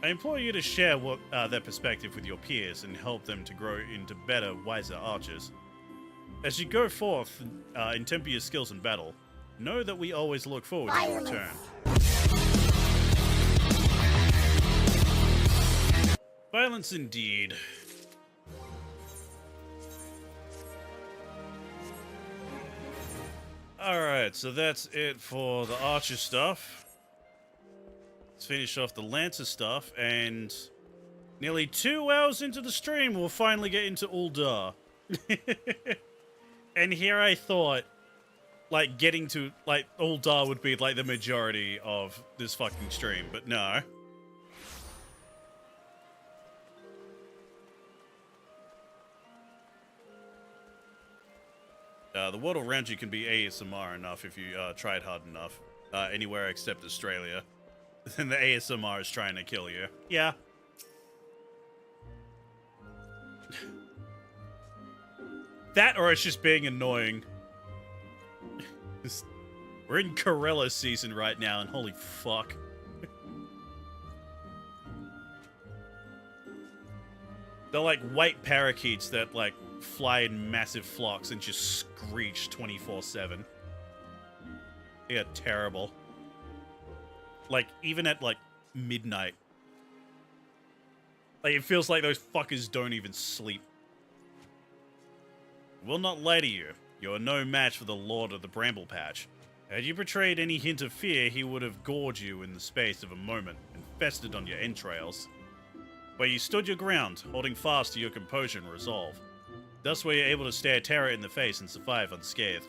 I implore you to share that perspective with your peers and help them to grow into better, wiser archers. As you go forth and temper your skills in battle, know that we always look forward to your return. Violence indeed. Alright, so that's it for the Archer stuff. Let's finish off the Lancer stuff, and nearly 2 hours into the stream, we'll finally get into Uldar. And here I thought, like, getting to, like, Uldar would be, like, the majority of this fucking stream, but no. The world around you can be ASMR enough if you tried hard enough. Anywhere except Australia. Then the ASMR is trying to kill you. Yeah. That, or it's just being annoying. We're in Corella season right now, and holy fuck. They're like white parakeets that, like, fly in massive flocks and just screech 24/7. Yeah, terrible. Like, even at, like, midnight. Like, it feels like those fuckers don't even sleep. I will not lie to you. You are no match for the Lord of the Bramble Patch. Had you betrayed any hint of fear, he would have gored you in the space of a moment and festered on your entrails. But you stood your ground, holding fast to your composure and resolve. Thus were you able to stare terror in the face and survive unscathed.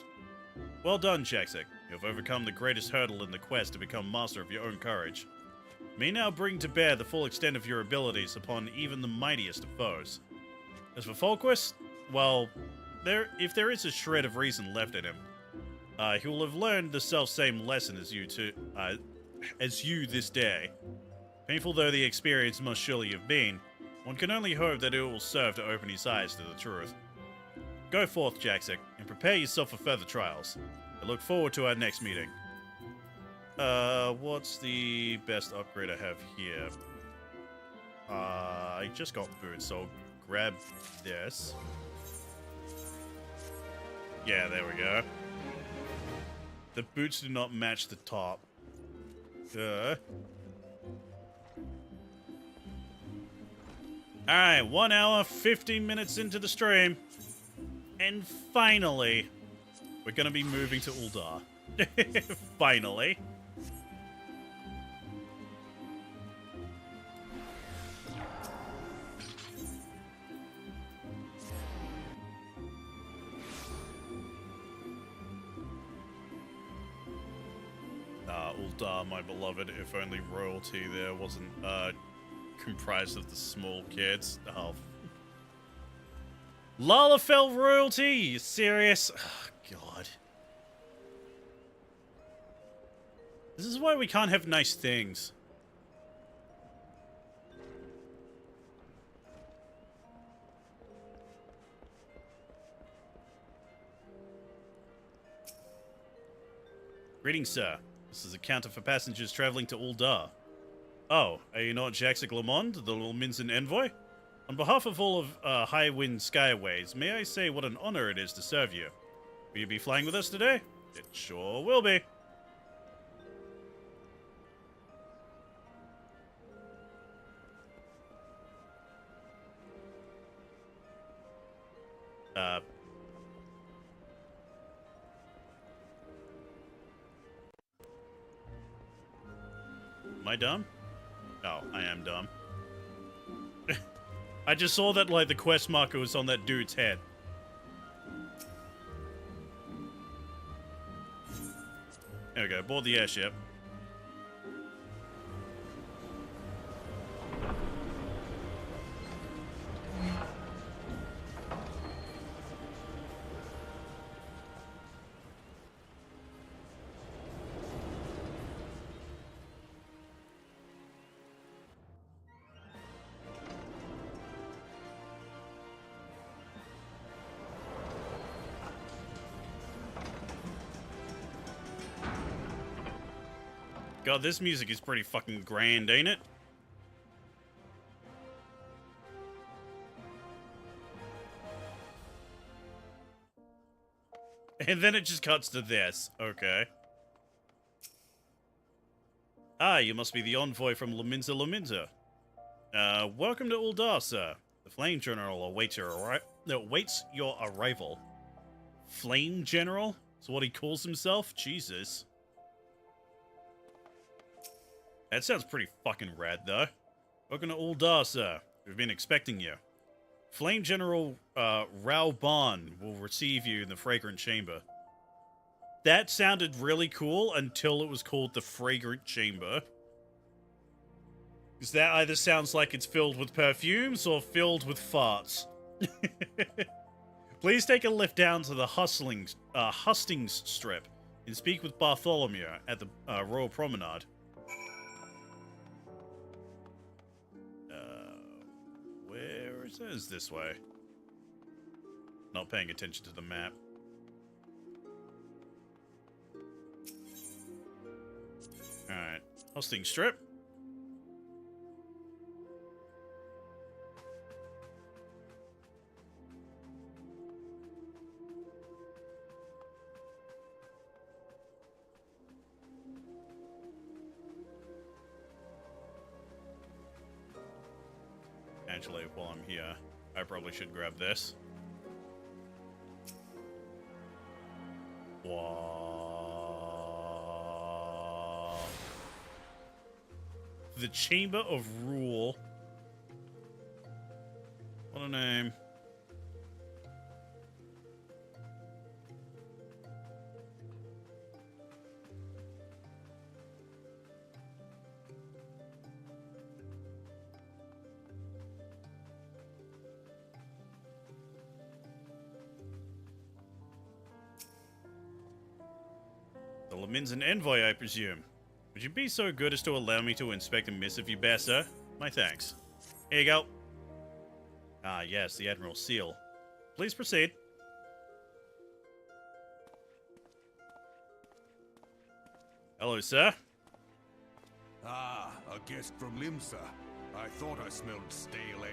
Well done, Jaxik. You have overcome the greatest hurdle in the quest to become master of your own courage. You may now bring to bear the full extent of your abilities upon even the mightiest of foes. As for Folquist, well, if there is a shred of reason left in him, he will have learned the self-same lesson as you this day. Painful though the experience must surely have been, one can only hope that it will serve to open his eyes to the truth. Go forth, Jaxik, and prepare yourself for further trials. I look forward to our next meeting. What's the best upgrade I have here? I just got boots, so I'll grab this. Yeah, there we go. The boots do not match the top. Alright, 1 hour, 15 minutes into the stream. And finally, we're gonna be moving to Uldar. Finally. Uldar, my beloved, if only royalty there wasn't comprised of the small kids. Oh. Lalafell royalty? You serious? Oh, God. This is why we can't have nice things. Greetings, sir. This is a counter for passengers traveling to Uldar. Oh, are you not Jaxik Lamond, the Lilminzen envoy? On behalf of all of High Wind Skyways, may I say what an honor it is to serve you. Will you be flying with us today? It sure will be. Am I dumb? Oh, I am dumb. I just saw that, like, the quest marker was on that dude's head. There we go, board the airship. God, this music is pretty fucking grand, ain't it? And then it just cuts to this. Okay. Ah, you must be the envoy from Lominza. Welcome to Uldar, sir. The Flame General awaits your arrival. Flame General? Is what he calls himself? Jesus. That sounds pretty fucking rad, though. Welcome to Uldar, sir. We've been expecting you. Flame General Rauban will receive you in the Fragrant Chamber. That sounded really cool until it was called the Fragrant Chamber. Because that either sounds like it's filled with perfumes or filled with farts. Please take a lift down to the Hustings Strip and speak with Bartholomew at the Royal Promenade. Where is it? This way. Not paying attention to the map. Alright. Hosting Strip. Actually, while I'm here, I probably should grab this. Wow. The Chamber of Rule. What a name. Lamin's an envoy, I presume. Would you be so good as to allow me to inspect the missive you bear, sir? My thanks. Here you go. Ah, yes, the Admiral's seal. Please proceed. Hello, sir. Ah, a guest from Limsa. I thought I smelled stale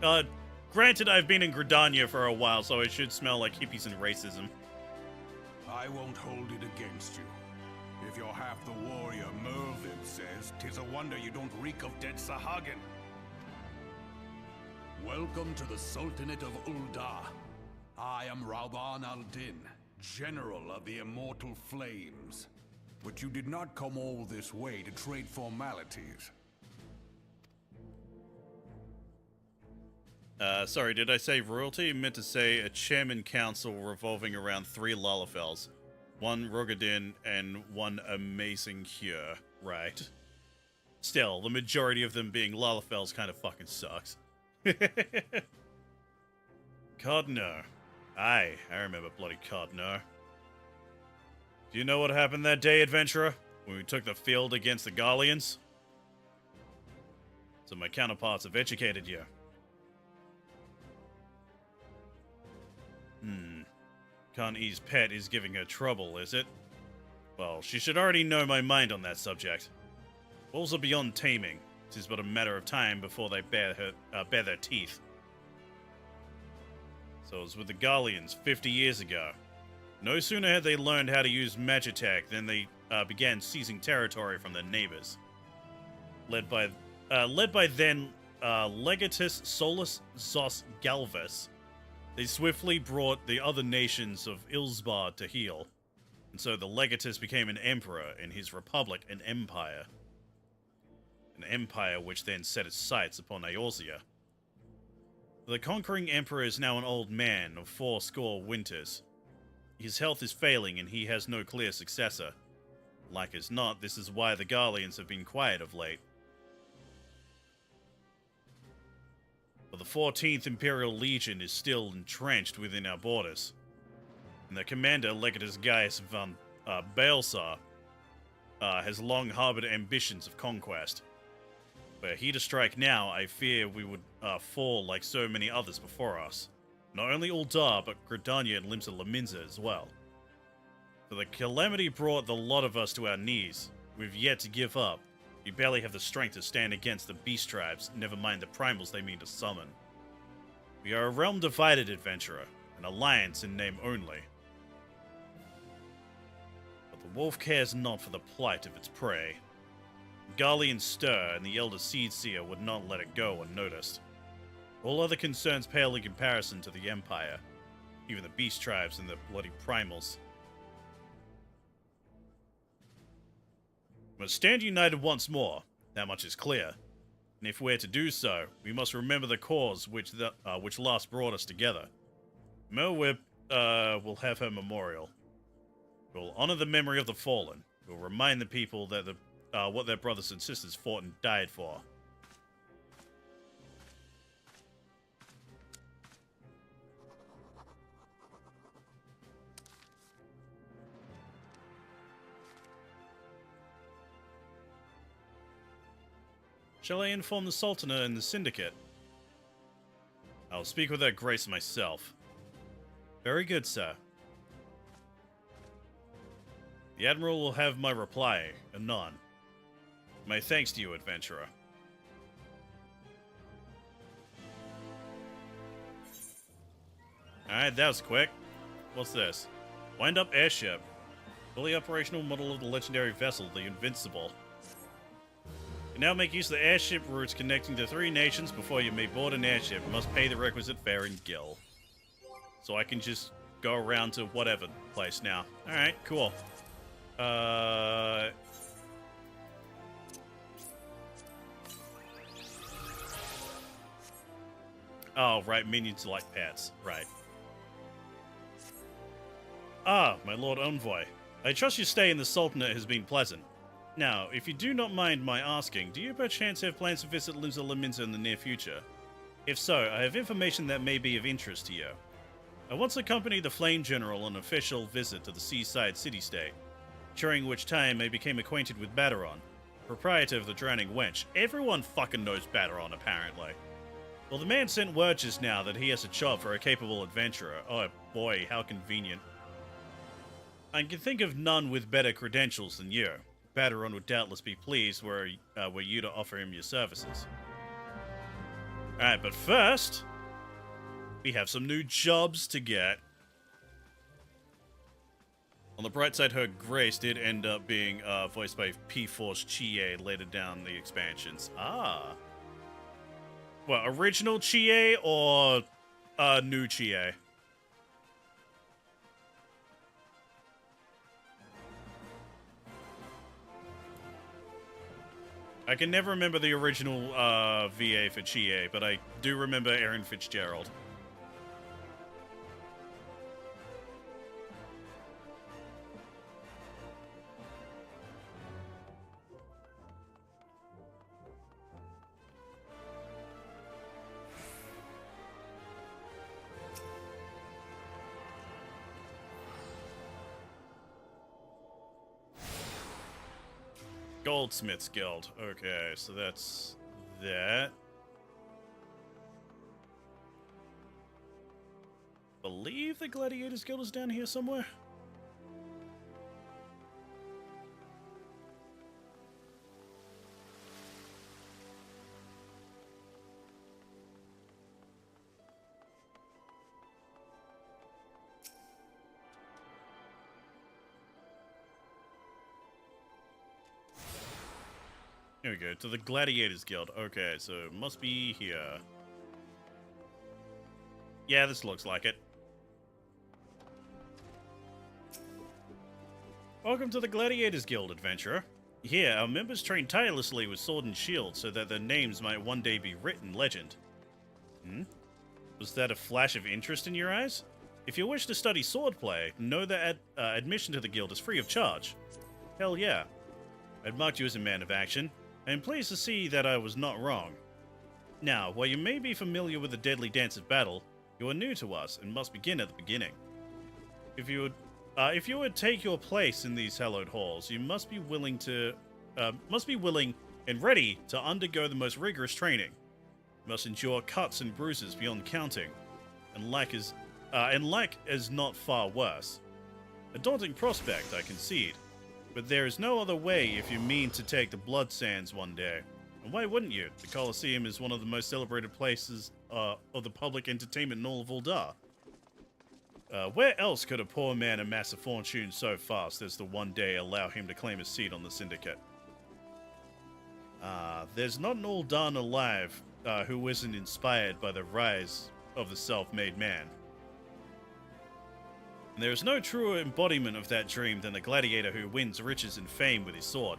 ale. Granted, I've been in Gridania for a while, so I should smell like hippies and racism. I won't hold it against you. If you're half the warrior Mervin says, 'tis a wonder you don't reek of dead Sahagin. Welcome to the Sultanate of Ul'dah. I am Rauban al-Din, General of the Immortal Flames. But you did not come all this way to trade formalities. Sorry, did I say royalty? I meant to say a chairman council revolving around 3 Lalafels. 1 Rogadin and 1 Amazing Cure, right? Still, the majority of them being Lalafels kind of fucking sucks. Codno. Aye, I remember bloody Codno. Do you know what happened that day, adventurer? When we took the field against the Garleans? So my counterparts have educated you. Khan-E's pet is giving her trouble, is it? Well, she should already know my mind on that subject. Wolves are beyond taming. It is but a matter of time before they bare their teeth. So it was with the Garleans 50 years ago. No sooner had they learned how to use Magitech than they began seizing territory from their neighbors. Led by then Legatus Solus Zos Galvus, they swiftly brought the other nations of Ilsbard to heel, and so the Legatus became an emperor and his republic an empire. An empire which then set its sights upon Eorzea. The conquering emperor is now an old man of 80 winters. His health is failing and he has no clear successor. Like as not, this is why the Garleans have been quiet of late. But the 14th Imperial Legion is still entrenched within our borders, and their commander, Legatus Gaius von Baelsar, has long harbored ambitions of conquest. Were he to strike now, I fear we would fall like so many others before us. Not only Ul'dah, but Gridania and Limsa Lominsa as well. For the calamity brought the lot of us to our knees. We've yet to give up. We barely have the strength to stand against the beast tribes, never mind the primals they mean to summon. We are a realm divided, adventurer, an alliance in name only. But the wolf cares not for the plight of its prey. Garleans stir, and the elder Seed Seer would not let it go unnoticed. All other concerns pale in comparison to the Empire, even the beast tribes and the bloody primals. We must stand united once more, that much is clear. And if we're to do so, we must remember the cause which last brought us together. Merwhip will have her memorial. We'll honor the memory of the fallen. We'll remind the people that what their brothers and sisters fought and died for. Shall I inform the Sultana and the Syndicate? I'll speak with her grace myself. Very good, sir. The Admiral will have my reply, anon. My thanks to you, adventurer. Alright, that was quick. What's this? Wind up airship. Fully operational model of the legendary vessel, the Invincible. You now make use of the airship routes connecting to 3 nations. Before you may board an airship, you must pay the requisite fare in Gil. So I can just go around to whatever place now. Alright, cool. Oh, right, minions like pets. Right. Ah, my Lord Envoy. I trust your stay in the Sultanate has been pleasant. Now, if you do not mind my asking, do you perchance have plans to visit Limsa Lominsa in the near future? If so, I have information that may be of interest to you. I once accompanied the Flame General on an official visit to the seaside city-state. during which time I became acquainted with Baderon, proprietor of the Drowning Wench. Everyone fucking knows Baderon, apparently. Well, the man sent word just now that he has a job for a capable adventurer. Oh boy, how convenient. I can think of none with better credentials than you. Baderon would doubtless be pleased were you to offer him your services. Alright, but first, we have some new jobs to get. On the bright side, her Grace did end up being voiced by P-Force Chie later down the expansions. Ah. What, original Chie or new Chie? I can never remember the original VA for Chie, but I do remember Erin Fitzgerald. Goldsmith's Guild. Okay, so that's that. Believe the Gladiators Guild is down here somewhere. Here we go, to the Gladiators Guild. Okay, so it must be here. Yeah, this looks like it. Welcome to the Gladiators Guild, adventurer. Here, our members train tirelessly with sword and shield so that their names might one day be written legend. Was that a flash of interest in your eyes? If you wish to study swordplay, know that admission to the guild is free of charge. Hell yeah. I'd marked you as a man of action. I am pleased to see that I was not wrong. Now, while you may be familiar with the deadly dance of battle, you are new to us and must begin at the beginning. If you would take your place in these hallowed halls, you must be willing and ready to undergo the most rigorous training. You must endure cuts and bruises beyond counting, and like is not far worse. A daunting prospect, I concede. But there is no other way if you mean to take the blood sands one day. And why wouldn't you? The Colosseum is one of the most celebrated places of the public entertainment in all of Uldar. Where else could a poor man amass a fortune so fast as to one day allow him to claim a seat on the Syndicate? There's not an Uldan alive who isn't inspired by the rise of the self-made man. And there is no truer embodiment of that dream than the gladiator who wins riches and fame with his sword.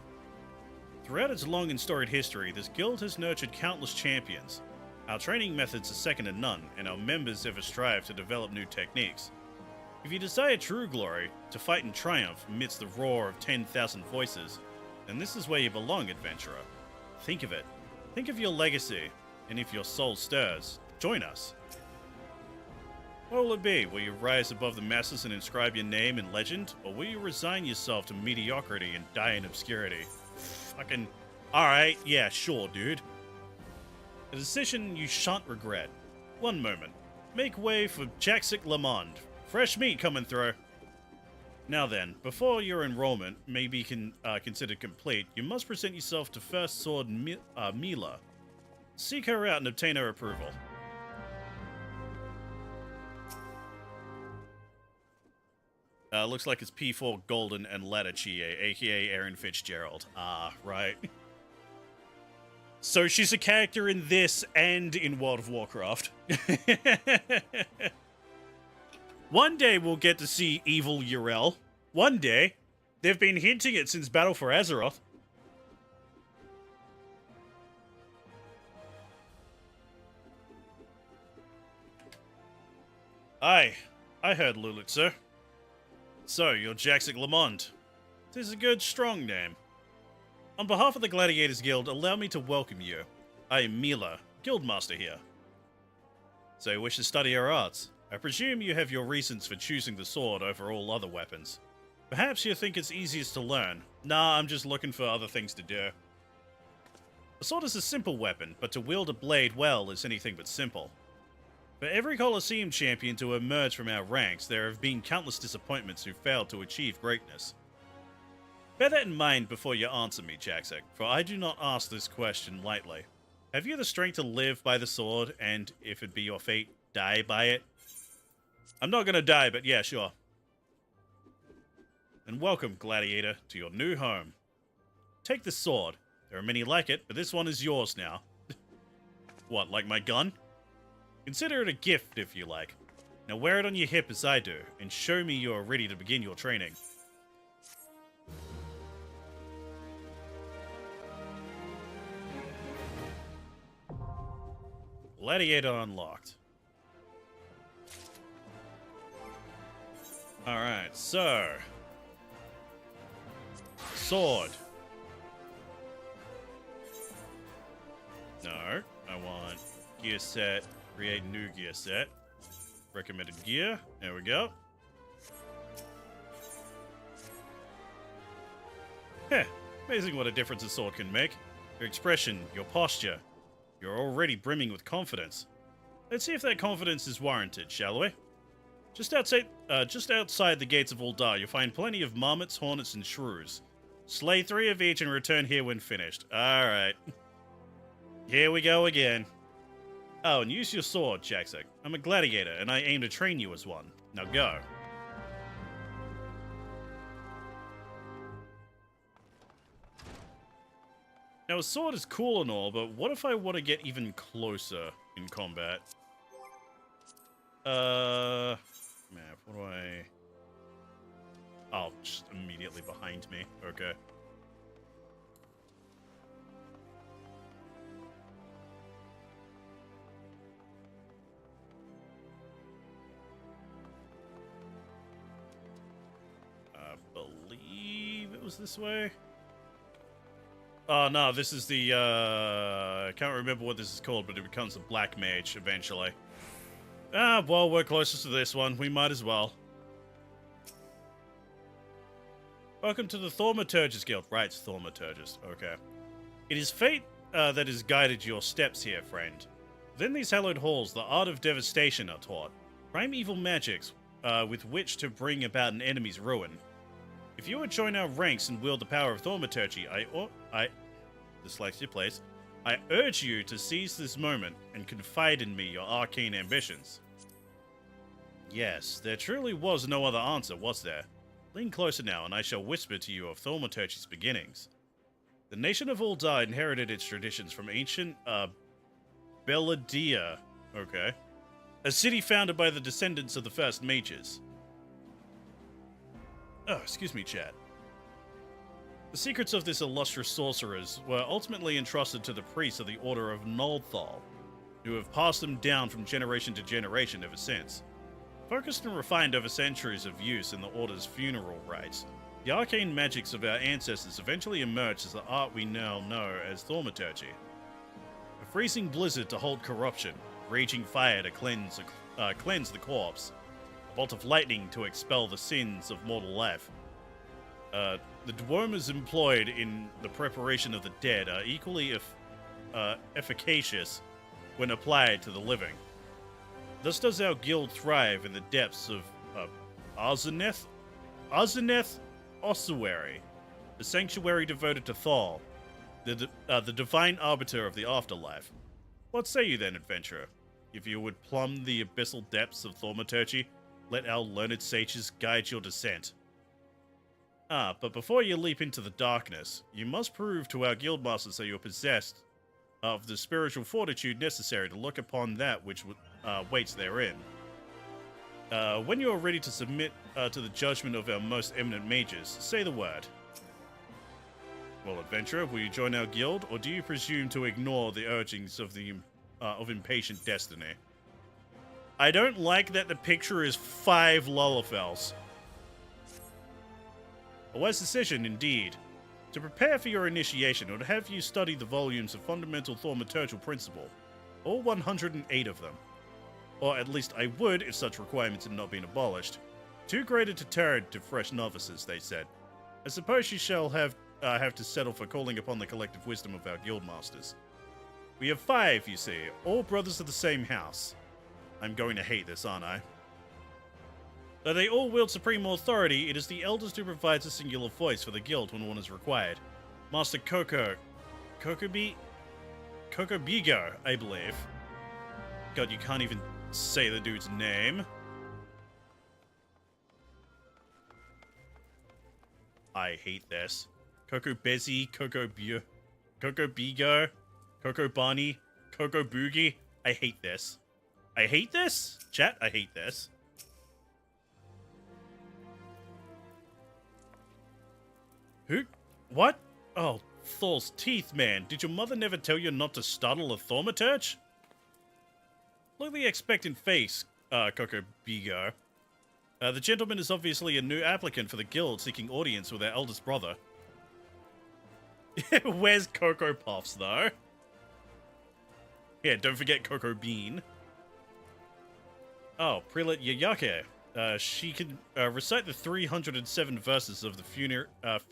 Throughout its long and storied history, this guild has nurtured countless champions. Our training methods are second to none, and our members ever strive to develop new techniques. If you desire true glory, to fight in triumph amidst the roar of 10,000 voices, then this is where you belong, adventurer. Think of it. Think of your legacy, and if your soul stirs, join us. What will it be? Will you rise above the masses and inscribe your name in legend? Or will you resign yourself to mediocrity and die in obscurity? Fucking... Alright, yeah, sure, dude. A decision you shan't regret. One moment. Make way for Jaxic Lamond. Fresh meat coming through. Now then, before your enrollment may be considered complete, you must present yourself to First Sword Mila. Seek her out and obtain her approval. Looks like it's P4 Golden and Ladder Chie, aka Erin Fitzgerald. Ah, right. So she's a character in this and in World of Warcraft. One day we'll get to see evil Yrel. One day. They've been hinting it since Battle for Azeroth. Aye, I heard Lulic, sir. So, you're Jaxic Lamont. Tis a good, strong name. On behalf of the Gladiators Guild, allow me to welcome you. I am Mila, Guildmaster here. So you wish to study our arts? I presume you have your reasons for choosing the sword over all other weapons. Perhaps you think it's easiest to learn. Nah, I'm just looking for other things to do. A sword is a simple weapon, but to wield a blade well is anything but simple. For every Colosseum champion to emerge from our ranks, there have been countless disappointments who failed to achieve greatness. Bear that in mind before you answer me, Jaxek, for I do not ask this question lightly. Have you the strength to live by the sword, and, if it be your fate, die by it? I'm not gonna die, but yeah, sure. And welcome, Gladiator, to your new home. Take this sword. There are many like it, but this one is yours now. What, like my gun? Consider it a gift, if you like. Now wear it on your hip as I do, and show me you are ready to begin your training. Gladiator unlocked. Alright, so... Sword. No, I want gear set, create new gear set. Recommended gear, there we go. Heh, amazing what a difference a sword can make. Your expression, your posture. You're already brimming with confidence. Let's see if that confidence is warranted, shall we? Just outside the gates of Uldar, you'll find plenty of marmots, hornets, and shrews. Slay 3 of each and return here when finished. Alright. Here we go again. Oh, and use your sword, Jaxek. I'm a gladiator, and I aim to train you as one. Now go. Now, a sword is cool and all, but what if I want to get even closer in combat? Map, what do I... Oh, just immediately behind me. Okay. I believe it was this way. Oh, no, this is the, I can't remember what this is called, but it becomes a black mage eventually. Ah, well, we're closest to this one. We might as well. Welcome to the Thaumaturgist Guild. Right, it's Thaumaturgist. Okay. It is fate that has guided your steps here, friend. Within these hallowed halls, the art of devastation are taught. Primeval magics with which to bring about an enemy's ruin. If you would join our ranks and wield the power of thaumaturgy, I urge you to seize this moment and confide in me your arcane ambitions. Yes, there truly was no other answer, was there? Lean closer now, and I shall whisper to you of thaumaturgy's beginnings. The nation of Uldar inherited its traditions from ancient, Belladia. Okay. A city founded by the descendants of the first mages. Oh, excuse me, chat. The secrets of this illustrious sorcerers were ultimately entrusted to the priests of the Order of Nolthal, who have passed them down from generation to generation ever since. Focused and refined over centuries of use in the Order's funeral rites, the arcane magics of our ancestors eventually emerged as the art we now know as thaumaturgy. A freezing blizzard to hold corruption, raging fire to cleanse the corpse, a bolt of lightning to expel the sins of mortal life. The dwomas employed in the preparation of the dead are equally efficacious when applied to the living. Thus does our guild thrive in the depths of Arzaneth Ossuary, the sanctuary devoted to Thal, the divine arbiter of the afterlife. What say you then, adventurer? If you would plumb the abyssal depths of thaumaturgy, let our learned sages guide your descent. Ah, but before you leap into the darkness, you must prove to our guildmasters that you are possessed of the spiritual fortitude necessary to look upon that which waits therein. When you are ready to submit to the judgment of our most eminent mages, say the word. Well, adventurer, will you join our guild, or do you presume to ignore the urgings of the impatient destiny? I don't like that the picture is 5 Lullafels. A wise decision, indeed. To prepare for your initiation, I would have you study the volumes of fundamental thaumaturgical principle, all 108 of them. Or at least I would, if such requirements had not been abolished. Too great a deterrent to fresh novices, they said. I suppose you shall have to settle for calling upon the collective wisdom of our guild masters. We have 5, you see, all brothers of the same house. I'm going to hate this, aren't I? Though they all wield supreme authority, it is the eldest who provides a singular voice for the guild when one is required. Master Kokobigo, I believe. God, you can't even say the dude's name. I hate this. Coco Bezzy, Coco Bigo, Coco Bonnie, Coco Boogie. I hate this. I hate this? Chat, I hate this. Who? What? Oh, Thor's teeth, man. Did your mother never tell you not to startle a thaumaturge? Look at the expectant face, Coco Bigo. The gentleman is obviously a new applicant for the guild seeking audience with our eldest brother. Where's Cocoa Puffs, though? Yeah, don't forget Coco Bean. Oh, Prelate Yayake. She can recite the 307 verses of the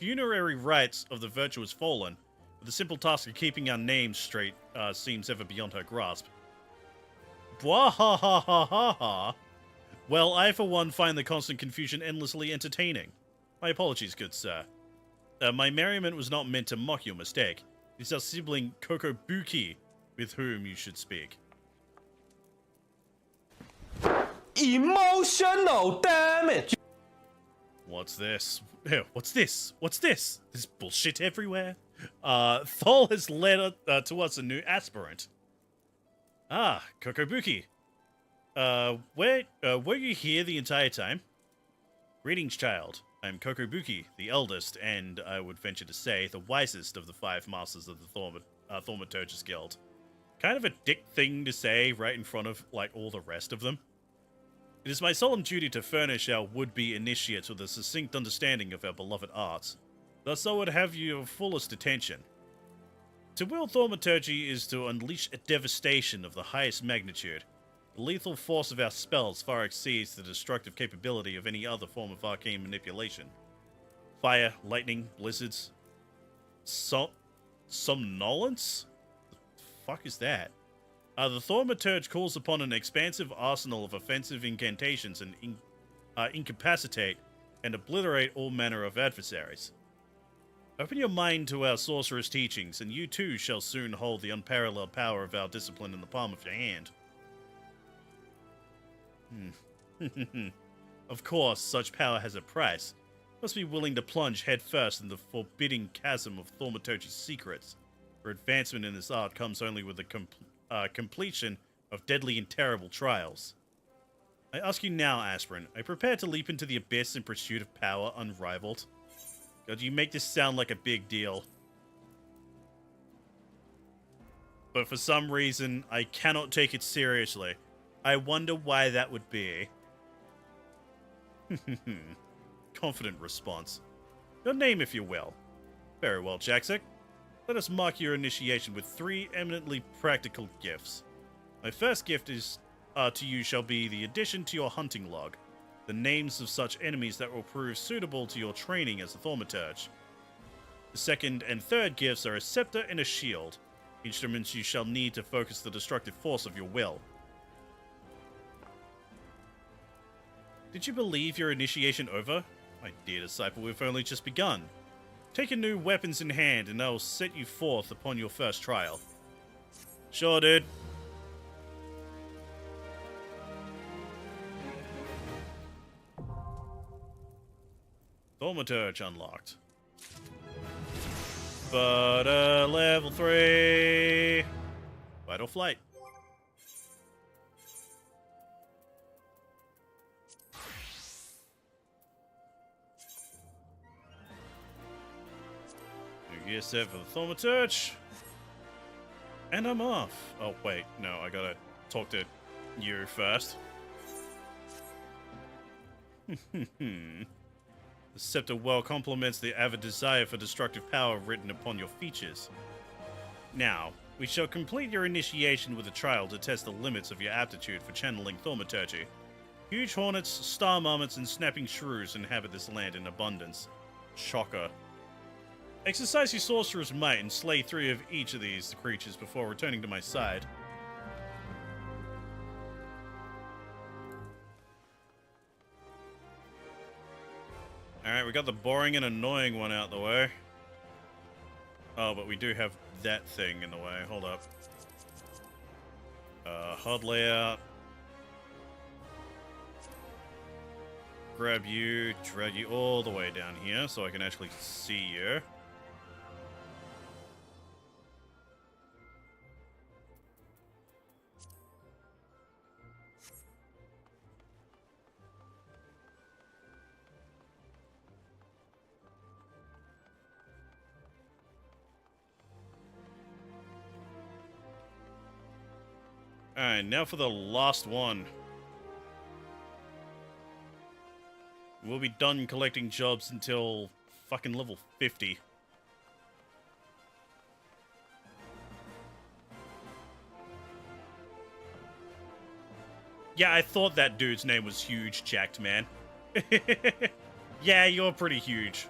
funerary rites of the virtuous fallen, but the simple task of keeping our names straight seems ever beyond her grasp. Bwahahahaha. Well, I for one find the constant confusion endlessly entertaining. My apologies, good sir. My merriment was not meant to mock your mistake. It is our sibling Kokobuki with whom you should speak. Emotional damage! What's this? What's this? What's this? There's bullshit everywhere. Thol has led to us a new aspirant. Ah, Kokobuki. Were you here the entire time? Greetings, child. I'm Kokobuki, the eldest, and I would venture to say, the wisest of the 5 masters of the Thaumaturgus Guild. Kind of a dick thing to say right in front of, like, all the rest of them. It is my solemn duty to furnish our would-be initiates with a succinct understanding of our beloved arts. Thus I would have your fullest attention. To wield thaumaturgy is to unleash a devastation of the highest magnitude. The lethal force of our spells far exceeds the destructive capability of any other form of arcane manipulation. Fire, lightning, blizzards... somnolence? The fuck is that? The Thaumaturge calls upon an expansive arsenal of offensive incantations and incapacitate and obliterate all manner of adversaries. Open your mind to our sorcerer's teachings, and you too shall soon hold the unparalleled power of our discipline in the palm of your hand. Of course, such power has a price. Must be willing to plunge headfirst in the forbidding chasm of thaumaturgy's secrets. For advancement in this art comes only with the completion of deadly and terrible trials. I ask you now, aspirant, are you prepared to leap into the abyss in pursuit of power unrivaled? God, you make this sound like a big deal. But for some reason, I cannot take it seriously. I wonder why that would be. Confident response. Your name, if you will. Very well, Jaxek. Let us mark your initiation with 3 eminently practical gifts. My first gift is to you shall be the addition to your hunting log, the names of such enemies that will prove suitable to your training as a thaumaturge. The second and third gifts are a scepter and a shield, instruments you shall need to focus the destructive force of your will. Did you believe your initiation over? My dear disciple, we've only just begun. Take your new weapons in hand, and I will set you forth upon your first trial. Sure, dude. Thaumaturge unlocked. But, level 3. Vital Flight. New gear set for the Thaumaturge. And I'm off. Oh, wait. No, I gotta talk to you first. The scepter well complements the avid desire for destructive power written upon your features. Now, we shall complete your initiation with a trial to test the limits of your aptitude for channeling thaumaturgy. Huge hornets, star marmots, and snapping shrews inhabit this land in abundance. Shocker. Exercise your sorcerer's might and slay 3 of each of these creatures before returning to my side. Alright, we got the boring and annoying one out the way. Oh, but we do have that thing in the way. Hold up. HUD layout. Grab you, drag you all the way down here so I can actually see you. Alright, now for the last one. We'll be done collecting jobs until fucking level 50. Yeah, I thought that dude's name was huge, jacked man. Yeah, you're pretty huge.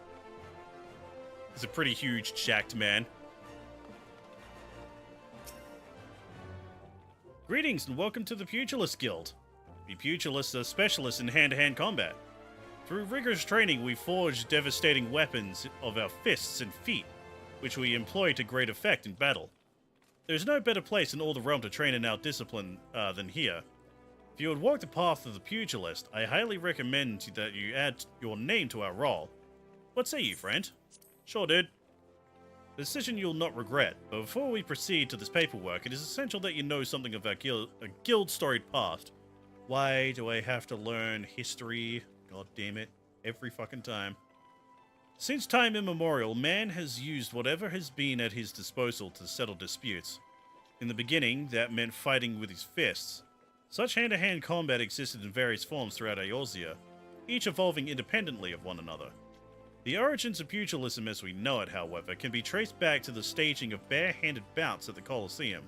He's a pretty huge, jacked man. Greetings and welcome to the Pugilist Guild. We pugilists are specialists in hand-to-hand combat. Through rigorous training, we forge devastating weapons of our fists and feet, which we employ to great effect in battle. There's no better place in all the realm to train in our discipline than here. If you would walk the path of the pugilist, I highly recommend that you add your name to our roll. What say you, friend? Sure, dude. A decision you'll not regret, but before we proceed to this paperwork, it is essential that you know something of our guild storied past. Why do I have to learn history? God damn it. Every fucking time. Since time immemorial, man has used whatever has been at his disposal to settle disputes. In the beginning, that meant fighting with his fists. Such hand-to-hand combat existed in various forms throughout Eorzea, each evolving independently of one another. The origins of pugilism as we know it, however, can be traced back to the staging of bare-handed bouts at the Colosseum.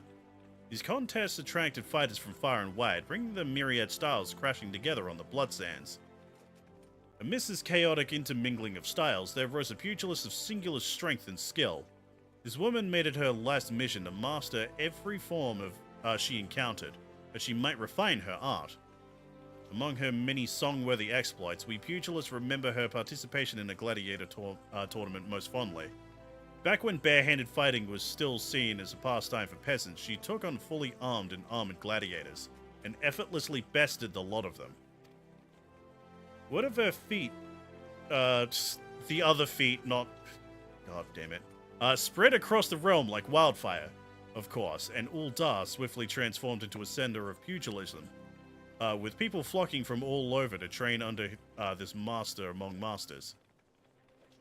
These contests attracted fighters from far and wide, bringing the myriad styles crashing together on the blood sands. Amidst this chaotic intermingling of styles, there rose a pugilist of singular strength and skill. This woman made it her life's mission to master every form of she encountered, that she might refine her art. Among her many song-worthy exploits, we pugilists remember her participation in a gladiator tournament most fondly. Back when bare-handed fighting was still seen as a pastime for peasants, she took on fully armed and armored gladiators, and effortlessly bested the lot of them. One of her feet, the other feet, not... God damn it. Spread across the realm like wildfire, of course, and Uldar swiftly transformed into a center of pugilism, with people flocking from all over to train under this master among masters.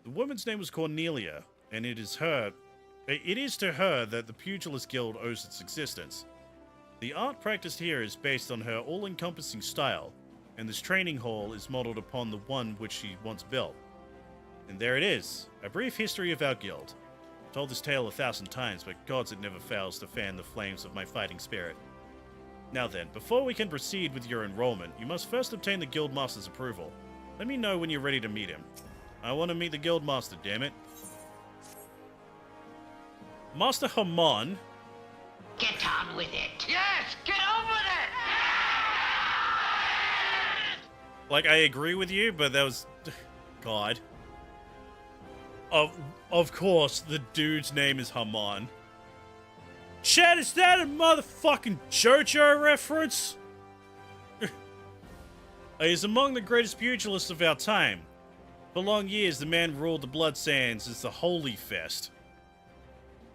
The woman's name was Cornelia, and it is to her that the Pugilist Guild owes its existence. The art practiced here is based on her all-encompassing style, and this training hall is modeled upon the one which she once built. And there it is, a brief history of our guild. I've told this tale 1,000 times, but gods, it never fails to fan the flames of my fighting spirit. Now then, before we can proceed with your enrollment, you must first obtain the Guildmaster's approval. Let me know when you're ready to meet him. I want to meet the Guildmaster, damn it. Master Hamon. Get on with it. Yes, get on with it! Like, I agree with you, but that was... God. Of course, the dude's name is Hamon. Chad, is that a motherfucking JoJo reference? He is among the greatest pugilists of our time. For long years, the man ruled the Blood Sands as the Holy Fest.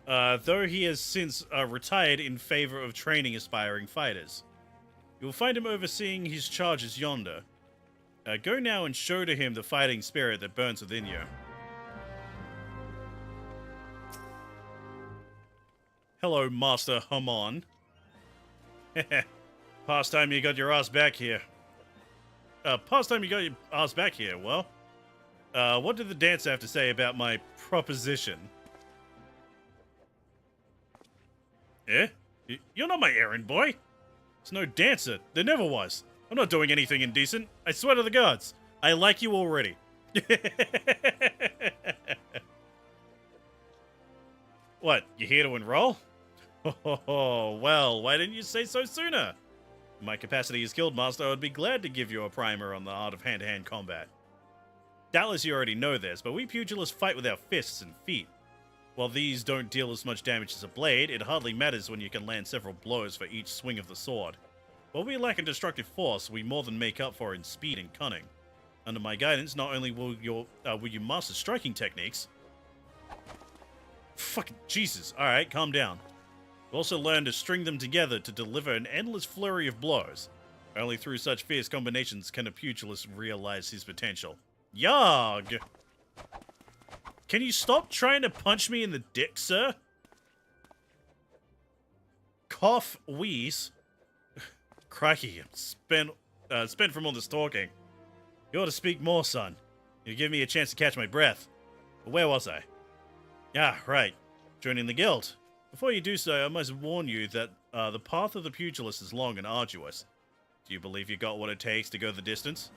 Though he has since retired in favor of training aspiring fighters. You will find him overseeing his charges yonder. Go now and show to him the fighting spirit that burns within you. Hello, Master Hamon. Past time you got your ass back here. Well, what did the dancer have to say about my proposition? Eh? You're not my errand boy. It's no dancer. There never was. I'm not doing anything indecent. I swear to the gods. I like you already. What, you here to enroll? Oh, well, why didn't you say so sooner? In my capacity as Guildmaster, I would be glad to give you a primer on the art of hand-to-hand combat. Doubtless you already know this, but we pugilists fight with our fists and feet. While these don't deal as much damage as a blade, it hardly matters when you can land several blows for each swing of the sword. While we lack in destructive force, we more than make up for in speed and cunning. Under my guidance, not only will you master striking techniques... Fucking Jesus. Alright, calm down. You'll also learn to string them together to deliver an endless flurry of blows. Only through such fierce combinations can a pugilist realize his potential. Yarg! Can you stop trying to punch me in the dick, sir? Cough, wheeze. Crikey, I'm spent from all this talking. You ought to speak more, son. You give me a chance to catch my breath. But where was I? Ah, right. Joining the guild. Before you do so, I must warn you that the path of the pugilist is long and arduous. Do you believe you got what it takes to go the distance?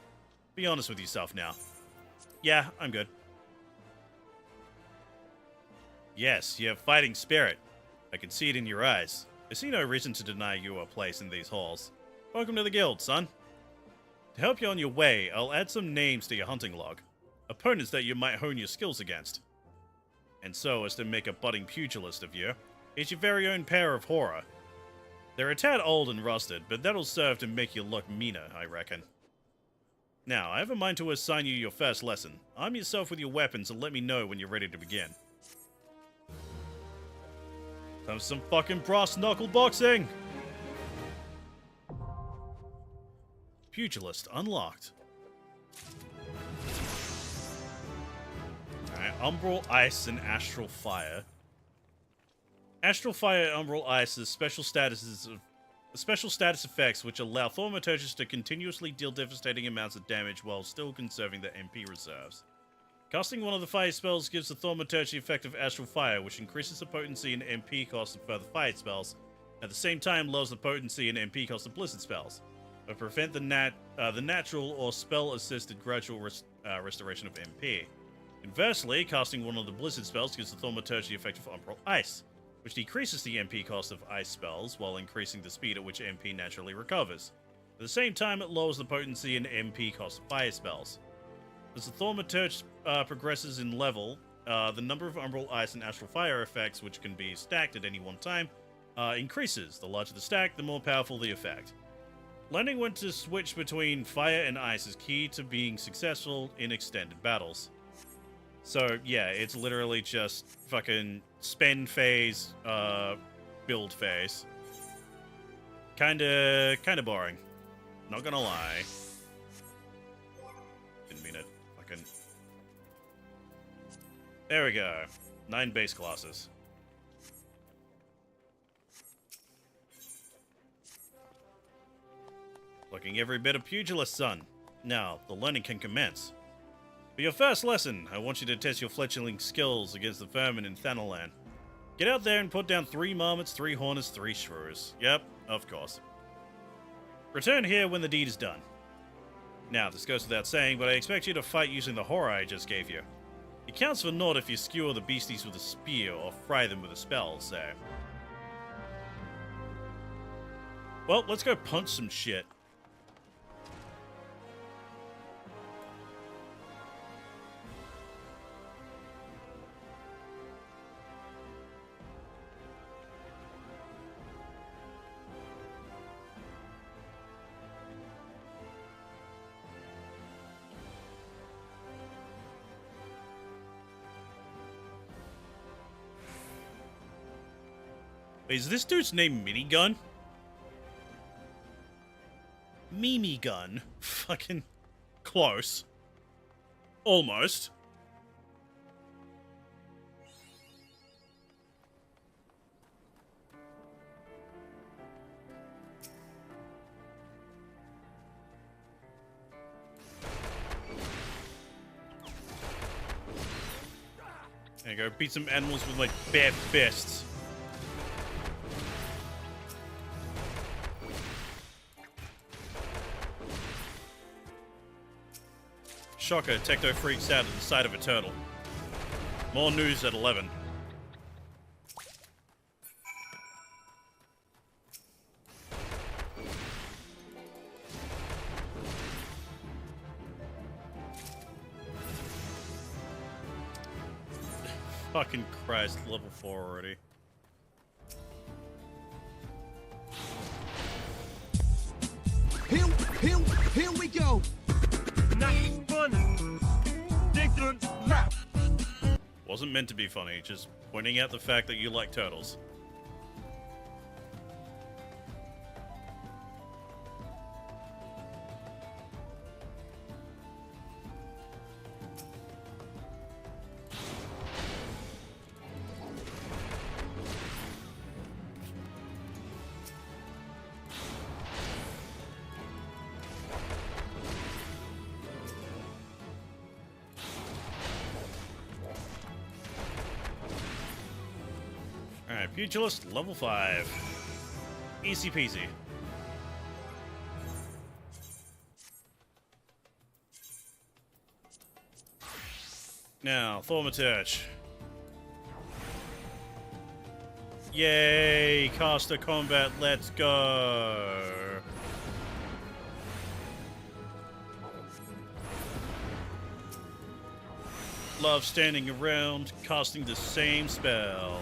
Be honest with yourself now. Yeah, I'm good. Yes, you have fighting spirit. I can see it in your eyes. I see no reason to deny you a place in these halls. Welcome to the guild, son. To help you on your way, I'll add some names to your hunting log. Opponents that you might hone your skills against. And so as to make a budding pugilist of you, it's your very own pair of horror. They're a tad old and rusted, but that'll serve to make you look meaner, I reckon. Now, I have a mind to assign you your first lesson. Arm yourself with your weapons and let me know when you're ready to begin. Time for some fucking brass knuckle boxing! Pugilist unlocked. Alright, Umbral Ice and Astral Fire. Astral Fire and Umbral Ice is special status effects which allow Thaumaturges to continuously deal devastating amounts of damage while still conserving their MP reserves. Casting one of the fire spells gives the Thaumaturge the effect of Astral Fire, which increases the potency and MP cost of further fire spells, at the same time lowers the potency and MP cost of blizzard spells, but prevent the natural or spell-assisted gradual restoration of MP. Inversely, casting one of the blizzard spells gives the Thaumaturge the effect of Umbral Ice, which decreases the MP cost of ice spells while increasing the speed at which MP naturally recovers. At the same time, it lowers the potency and MP cost of fire spells. As the Thaumaturge progresses in level, the number of Umbral Ice and Astral Fire effects, which can be stacked at any one time, increases. The larger the stack, the more powerful the effect. Learning when to switch between fire and ice is key to being successful in extended battles. So, yeah, it's literally just fucking spend phase, build phase. Kinda boring. Not gonna lie. Didn't mean it. Fucking... There we go. 9 base classes. Looking every bit of pugilist, son. Now, the learning can commence. For your first lesson, I want you to test your fledgling skills against the vermin in Thanalan. Get out there and put down 3 marmots, 3 hornets, 3 shrews. Yep, of course. Return here when the deed is done. Now, this goes without saying, but I expect you to fight using the horror I just gave you. It counts for naught if you skewer the beasties with a spear or fry them with a spell, so... Well, let's go punch some shit. Wait, is this dude's name Minigun? Mimi Gun. Fucking close. Almost. There you go, beat some animals with my bare fists. shocker, Tecto freaks out at the sight of a turtle. More news at 11. Fucking Christ, level 4 already. Here we go. Nothing funny. Dickens rap. Wasn't meant to be funny, just pointing out the fact that you like turtles. Alright, Pugilist, level 5. Easy peasy. Now, Thaumaturge. Yay! Caster combat, let's go! Love standing around, casting the same spell.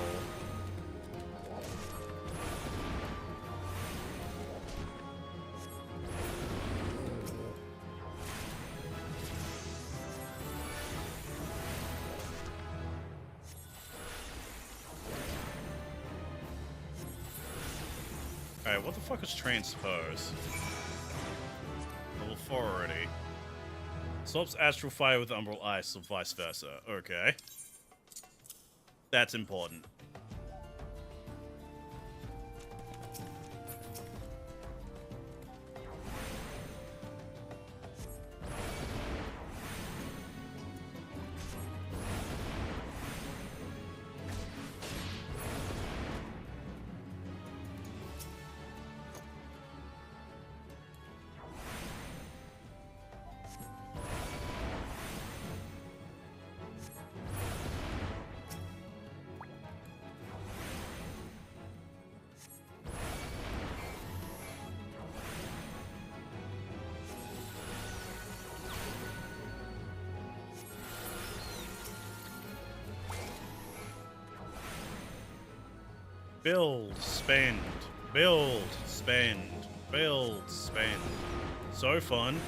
Alright, what the fuck is transpose? Level 4 already. Swaps astral fire with umbral ice or vice versa. Okay. That's important. Build, spend, build, spend, build, spend. So fun.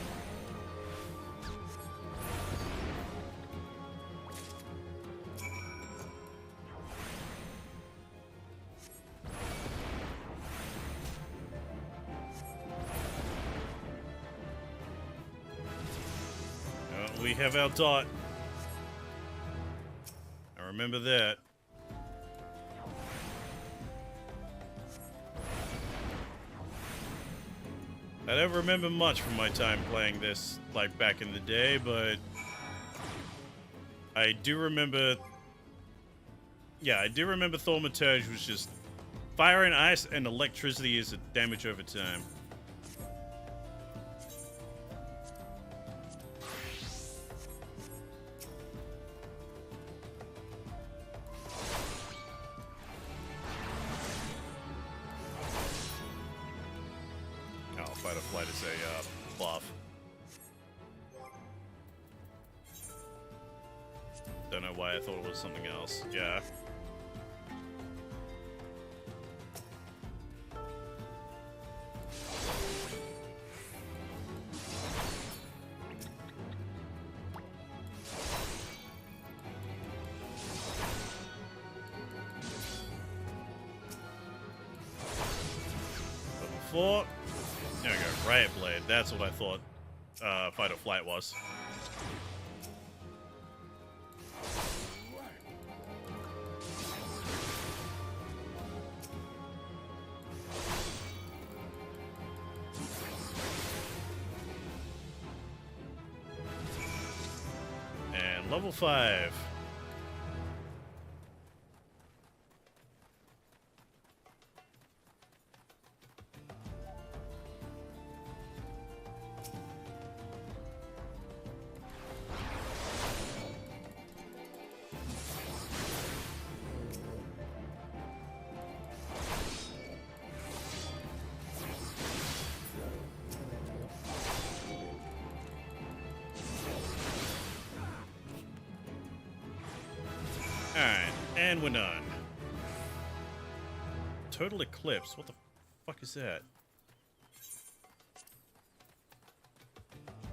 We have our dot. I remember that. I don't remember much from my time playing this, like, back in the day, but I do remember... Yeah, I do remember Thaumaturge was just fire and ice and electricity is a damage over time. Fight or flight is a buff. Don't know why I thought it was something else. Yeah. Level 4. There we go, Riot Blade. That's what I thought Fight or Flight was. And level 5. Alright, and we're done. Total Eclipse. What the fuck is that?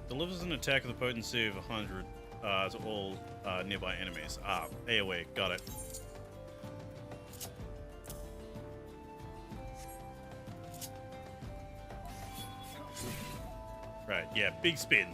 Delivers an attack of the potency of 100 to all nearby enemies. Ah, AoE. Got it. Right, yeah, big spin.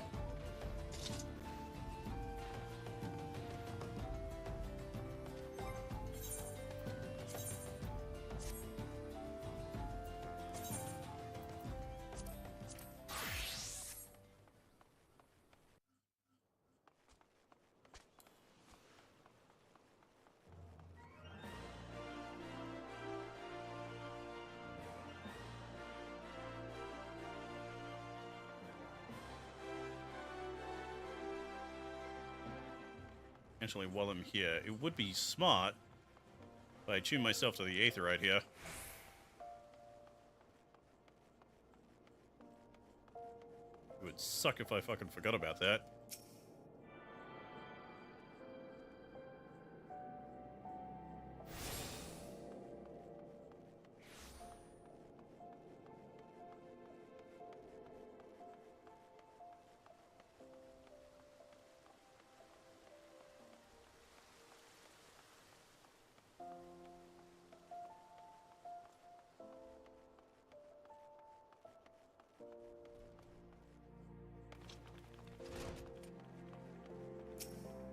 Actually, while I'm here, it would be smart if I tune myself to the Aether right here. It would suck if I fucking forgot about that.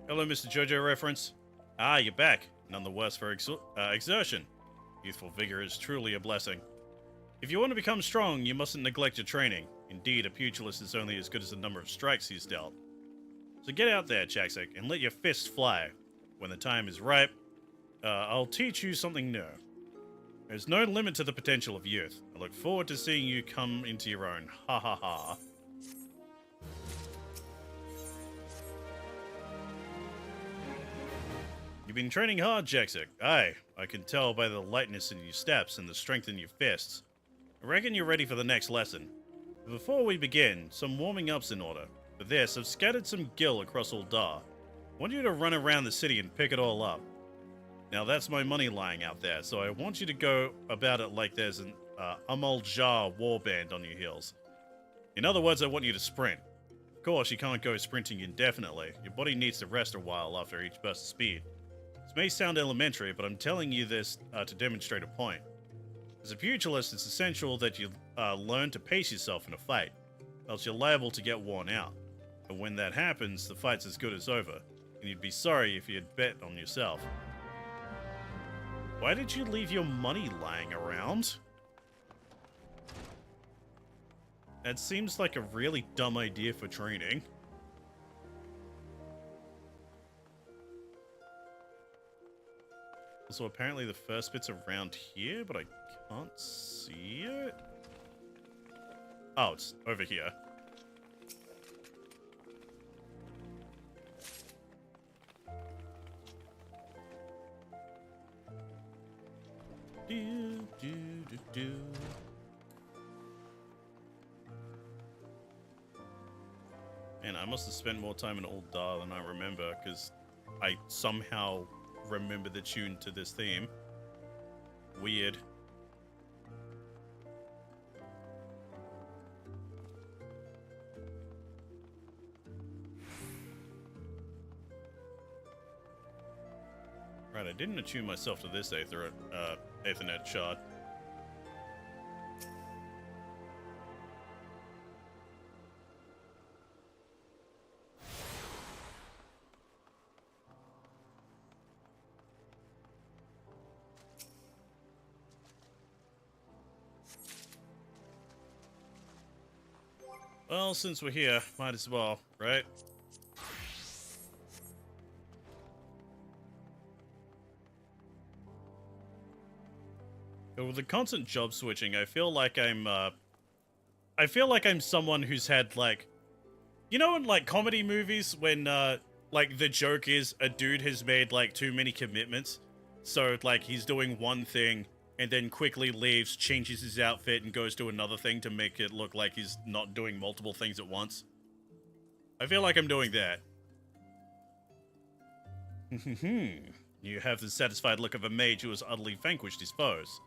Hello, Mr. JoJo reference. Ah, you're back. None the worse for exertion. Youthful vigor is truly a blessing. If you want to become strong, you mustn't neglect your training. Indeed, a pugilist is only as good as the number of strikes he's dealt. So get out there, Jaksik, and let your fists fly. When the time is ripe, I'll teach you something new. There's no limit to the potential of youth. I look forward to seeing you come into your own. Ha ha ha. You've been training hard, Jaksik. Aye, I can tell by the lightness in your steps and the strength in your fists. I reckon you're ready for the next lesson. But before we begin, some warming up's in order. For this, I've scattered some gil across Uldar. I want you to run around the city and pick it all up. Now that's my money lying out there, so I want you to go about it like there's an Amal Jar warband on your heels. In other words, I want you to sprint. Of course, you can't go sprinting indefinitely. Your body needs to rest a while after each burst of speed. This may sound elementary, but I'm telling you this to demonstrate a point. As a pugilist, it's essential that you learn to pace yourself in a fight, else you're liable to get worn out. And when that happens, the fight's as good as over, and you'd be sorry if you had bet on yourself. Why did you leave your money lying around? That seems like a really dumb idea for training. Also, apparently the first bit's around here, but I can't see it. Oh, it's over here. Do, do, do, do. Man, I must have spent more time in Uldar than I remember, because I somehow remember the tune to this theme. Weird. Right, I didn't attune myself to this Aethernet shard. Well, since we're here, might as well, right? But with the constant job switching, I feel like I'm someone who's had, like, you know, in like comedy movies when like the joke is a dude has made like too many commitments, so like he's doing one thing and then quickly leaves, changes his outfit, and goes to another thing to make it look like he's not doing multiple things at once. I feel like I'm doing that. You have the satisfied look of a mage who has utterly vanquished his foes.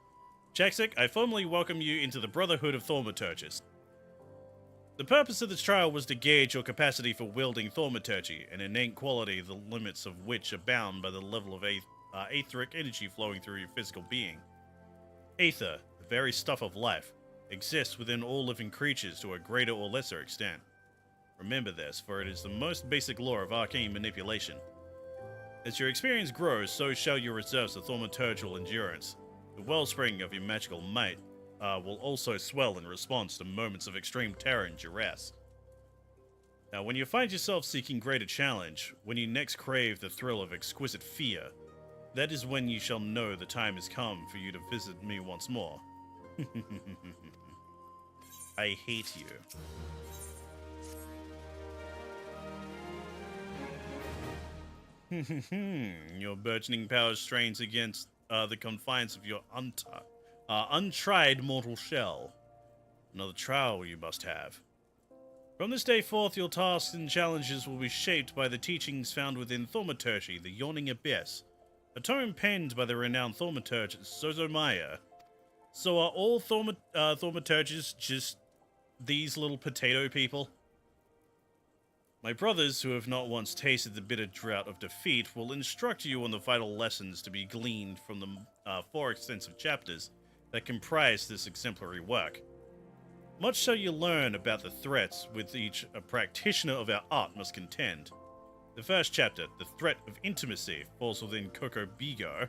Jaksek, I formally welcome you into the Brotherhood of Thaumaturges. The purpose of this trial was to gauge your capacity for wielding thaumaturgy, an innate quality the limits of which are bound by the level of etheric energy flowing through your physical being. Aether, the very stuff of life, exists within all living creatures to a greater or lesser extent. Remember this, for it is the most basic law of arcane manipulation. As your experience grows, so shall your reserves of thaumaturgical endurance. The wellspring of your magical might will also swell in response to moments of extreme terror and duress. Now, when you find yourself seeking greater challenge, when you next crave the thrill of exquisite fear, that is when you shall know the time has come for you to visit me once more. I hate you. Your burgeoning power strains against the confines of your untried mortal shell. Another trial you must have. From this day forth, your tasks and challenges will be shaped by the teachings found within Thaumaturgy, the Yawning Abyss, a tome penned by the renowned thaumaturge Sozomaya. So are all thaumaturges just these little potato people? My brothers, who have not once tasted the bitter drought of defeat, will instruct you on the vital lessons to be gleaned from the 4 extensive chapters that comprise this exemplary work. Much shall you learn about the threats with each a practitioner of our art must contend. The first chapter, The Threat of Intimacy, falls within Coco Bigo.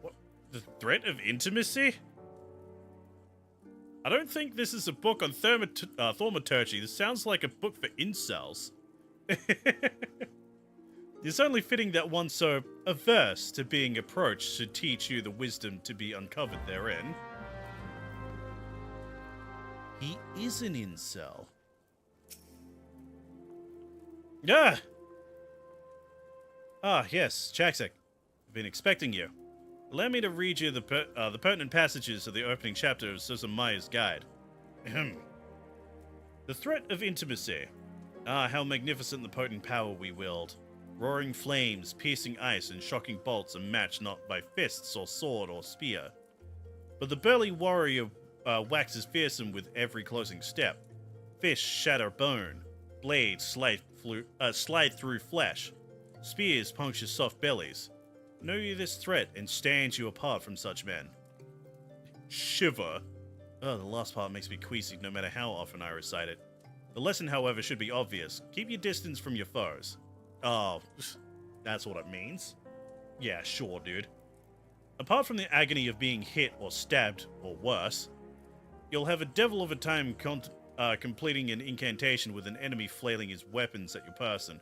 What? The Threat of Intimacy? I don't think this is a book on thaumaturgy. This sounds like a book for incels. It's only fitting that one so averse to being approached should teach you the wisdom to be uncovered therein. He is an incel. Ah! Ah, yes, Jaksek. I've been expecting you. Allow me to read you the pertinent passages of the opening chapter of Suzumaya's Guide. The Threat of Intimacy. Ah, how magnificent the potent power we wield. Roaring flames, piercing ice, and shocking bolts are matched not by fists or sword or spear. But the burly warrior waxes fearsome with every closing step. Fists shatter bone. Blades slide through flesh. Spears puncture soft bellies. Know you this threat, and stand you apart from such men. Shiver. Oh, the last part makes me queasy no matter how often I recite it. The lesson, however, should be obvious. Keep your distance from your foes. Oh, that's what it means? Yeah, sure, dude. Apart from the agony of being hit or stabbed, or worse, you'll have a devil of a time completing an incantation with an enemy flailing his weapons at your person.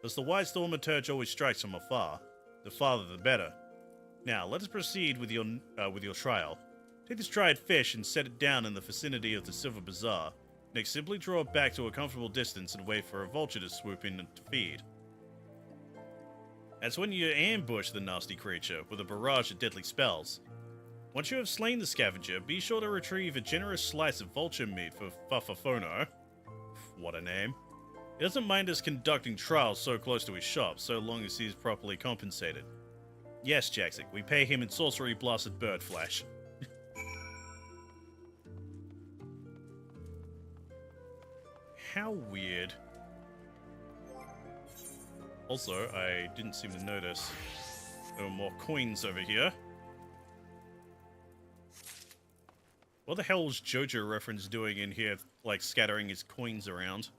As the wise thaumaturge always strikes from afar, the farther the better. Now, let us proceed with your trial. Take this dried fish and set it down in the vicinity of the Silver Bazaar. Next, simply draw it back to a comfortable distance and wait for a vulture to swoop in to feed. That's when you ambush the nasty creature with a barrage of deadly spells. Once you have slain the scavenger, be sure to retrieve a generous slice of vulture meat for Fafafono. What a name. He doesn't mind us conducting trials so close to his shop, so long as he is properly compensated. Yes, Jaksek, we pay him in sorcery blasted bird flesh. How weird. Also, I didn't seem to notice there were more coins over here. What the hell is JoJo reference doing in here, like scattering his coins around?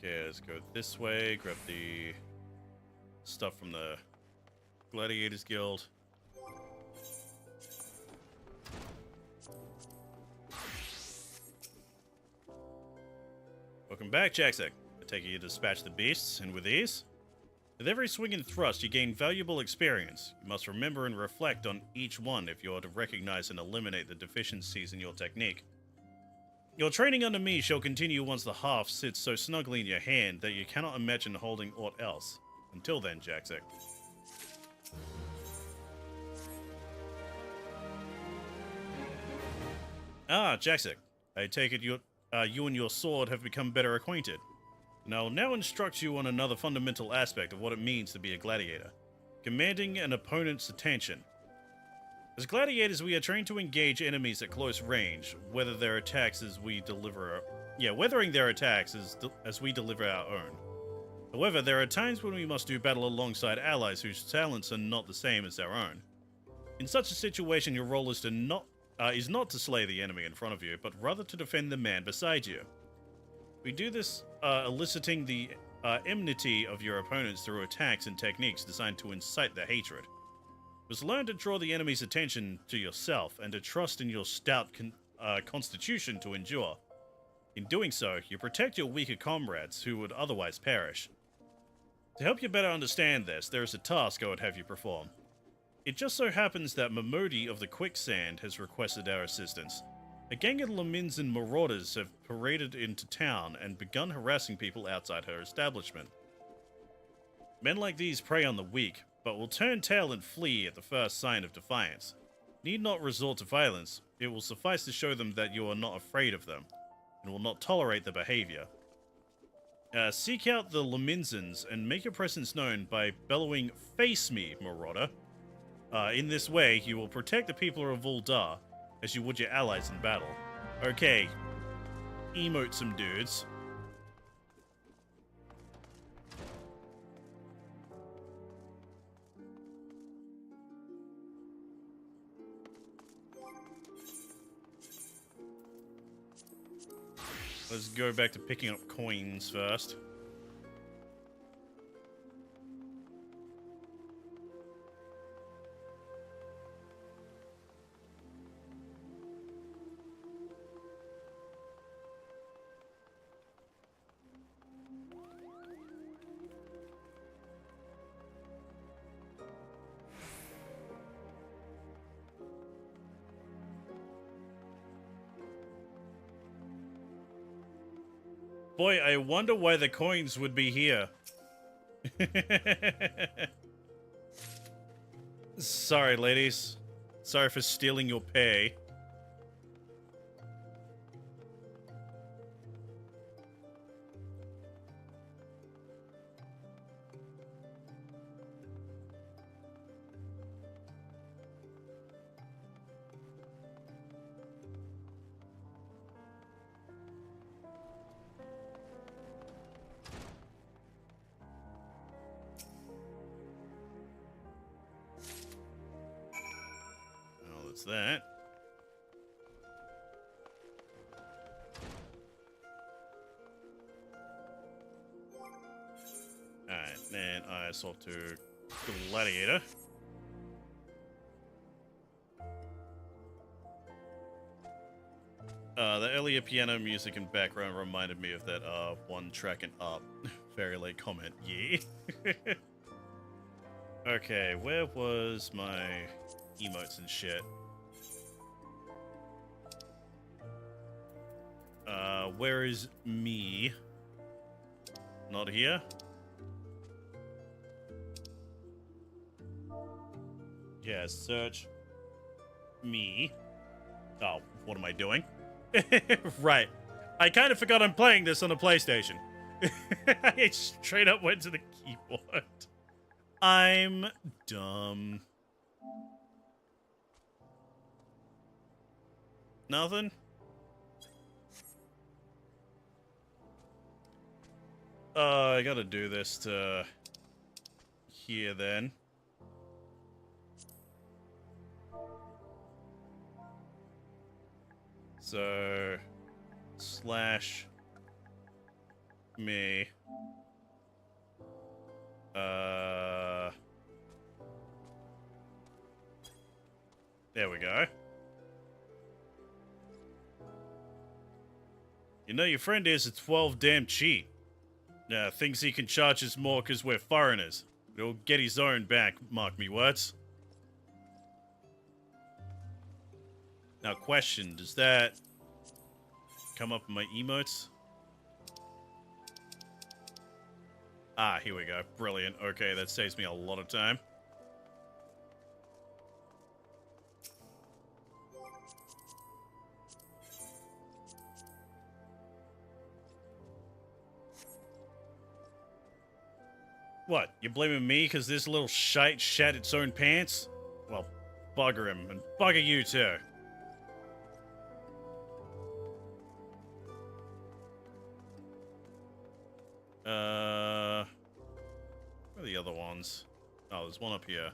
Okay, let's go this way, grab the stuff from the Gladiators Guild. Welcome back, Jaksek. I take it you dispatch the beasts, and with ease? With every swing and thrust, you gain valuable experience. You must remember and reflect on each one if you are to recognize and eliminate the deficiencies in your technique. Your training under me shall continue once the half sits so snugly in your hand that you cannot imagine holding aught else. Until then, Jaksek. Ah, Jaxik. I take it you and your sword have become better acquainted. And I'll now instruct you on another fundamental aspect of what it means to be a gladiator. Commanding an opponent's attention. As gladiators, we are trained to engage enemies at close range, weathering their attacks as we deliver our own. However, there are times when we must do battle alongside allies whose talents are not the same as our own. In such a situation, your role is not to slay the enemy in front of you, but rather to defend the man beside you. We do this eliciting the enmity of your opponents through attacks and techniques designed to incite their hatred. You must learn to draw the enemy's attention to yourself and to trust in your stout constitution to endure. In doing so, you protect your weaker comrades who would otherwise perish. To help you better understand this, there is a task I would have you perform. It just so happens that Mamodi of the Quicksand has requested our assistance. A gang of Laminzan marauders have paraded into town and begun harassing people outside her establishment. Men like these prey on the weak, but will turn tail and flee at the first sign of defiance. Need not resort to violence. It will suffice to show them that you are not afraid of them, and will not tolerate their behavior. Seek out the Laminzans and make your presence known by bellowing, "Face me, marauder." In this way, you will protect the people of Uldar, as you would your allies in battle. Okay, emote some dudes. Let's go back to picking up coins first. Boy, I wonder why the coins would be here. Sorry, ladies. Sorry for stealing your pay. That. Alright, then I swap to Gladiator. The earlier piano music and background reminded me of that one track in Up. Very late comment, yeah. Okay, where was my emotes and shit? Where is me? Not here? Yeah, search me. Oh, what am I doing? Right. I kind of forgot I'm playing this on a PlayStation. I straight up went to the keyboard. I'm dumb. Nothing? I gotta do this to here then. So slash me. There we go. You know your friend is a 12 damn cheat. Thinks he can charge us more because we're foreigners. But he'll get his own back, mark me words. Now question, does that come up in my emotes? Ah, here we go. Brilliant. Okay, that saves me a lot of time. What, you blaming me because this little shite shat its own pants? Well, bugger him, and bugger you too. Where are the other ones? Oh, there's one up here.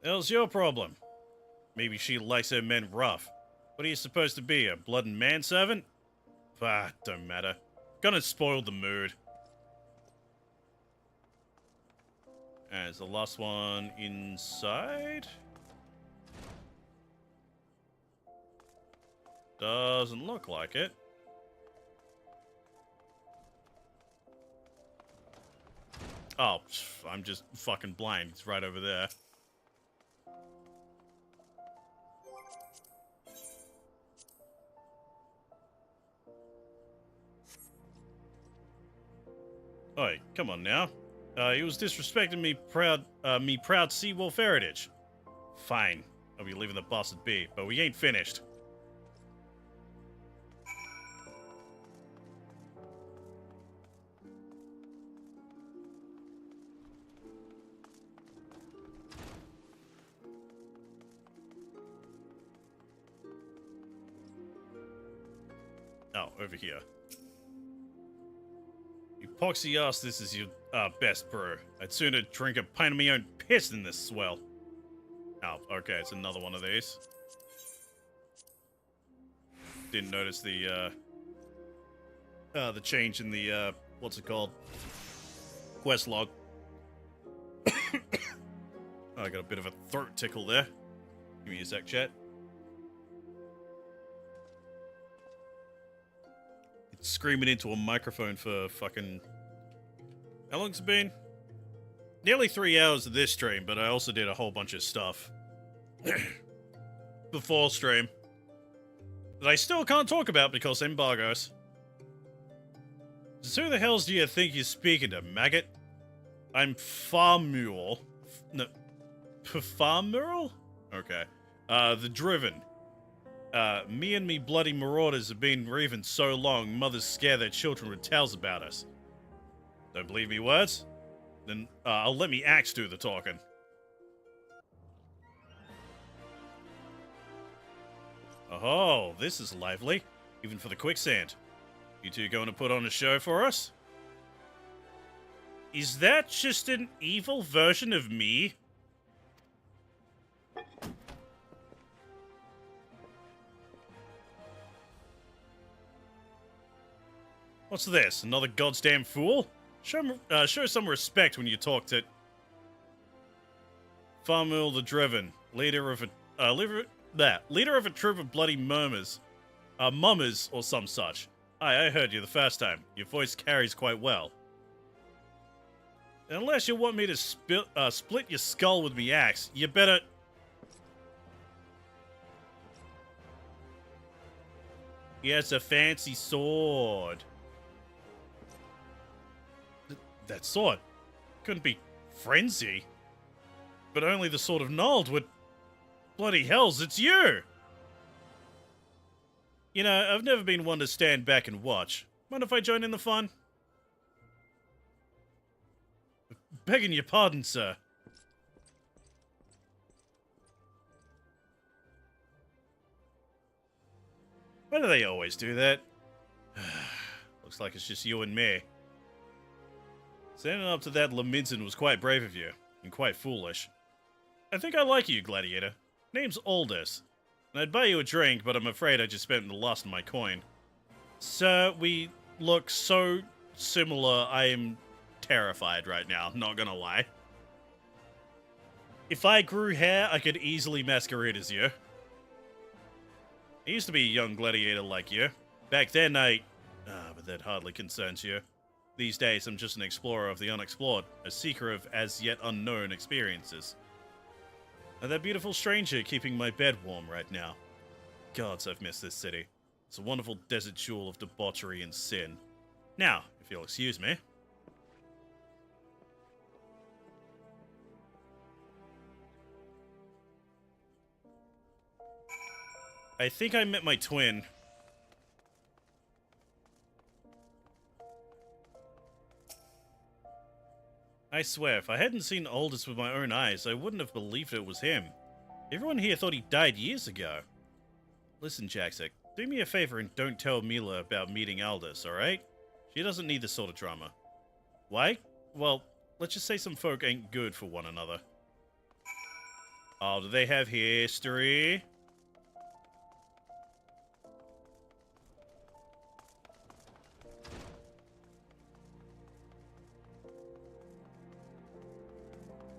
Hell's your problem? Maybe she likes her men rough. What are you supposed to be, a blood and manservant? Ah, don't matter. Gonna spoil the mood. And is the last one inside? Doesn't look like it. Oh, I'm just fucking blind. It's right over there. Oi, come on now. He was disrespecting me proud Seawolf heritage. Fine. I'll be leaving the bastard be, but we ain't finished. Oh, over here. Epoxy ass, this is your best brew. I'd sooner drink a pint of my own piss than this swell. Oh, okay, it's another one of these. Didn't notice the change in the, what's it called? Quest log. I got a bit of a throat tickle there. Give me a sec, chat. It's screaming into a microphone for fucking... How long's it been? Nearly 3 hours of this stream, but I also did a whole bunch of stuff before stream that I still can't talk about because embargoes. So who the hells do you think you're speaking to, maggot? I'm Farmule. No, Farmule? Okay. The Driven. Me and me bloody marauders have been reaving so long, mothers scare their children with tales about us. Don't believe me words? Then I'll let me axe do the talking. Oh, this is lively. Even for the quicksand. You two going to put on a show for us? Is that just an evil version of me? What's this? Another goddamn fool? Show some respect when you talk to Farmul the Driven, leader of a troop of bloody mummers or some such. I heard you the first time. Your voice carries quite well. Unless you want me to split your skull with me axe, you better... He has a fancy sword. That sword couldn't be frenzy, but only the sword of Nald would... Bloody hells, it's you! You know, I've never been one to stand back and watch. Mind if I join in the fun? Begging your pardon, sir. Why do they always do that? Looks like it's just you and me. Standing up to that Laminton was quite brave of you, and quite foolish. I think I like you, Gladiator. Name's Aldous. And I'd buy you a drink, but I'm afraid I just spent the last of my coin. Sir, we look so similar, I am terrified right now, not gonna lie. If I grew hair, I could easily masquerade as you. I used to be a young gladiator like you. Back then, but that hardly concerns you. These days, I'm just an explorer of the unexplored, a seeker of as-yet unknown experiences. And that beautiful stranger keeping my bed warm right now. Gods, I've missed this city. It's a wonderful desert jewel of debauchery and sin. Now, if you'll excuse me. I think I met my twin. I swear, if I hadn't seen Aldous with my own eyes, I wouldn't have believed it was him. Everyone here thought he died years ago. Listen, Jaxik, do me a favor and don't tell Mila about meeting Aldous, alright? She doesn't need this sort of drama. Why? Well, let's just say some folk ain't good for one another. Oh, do they have history?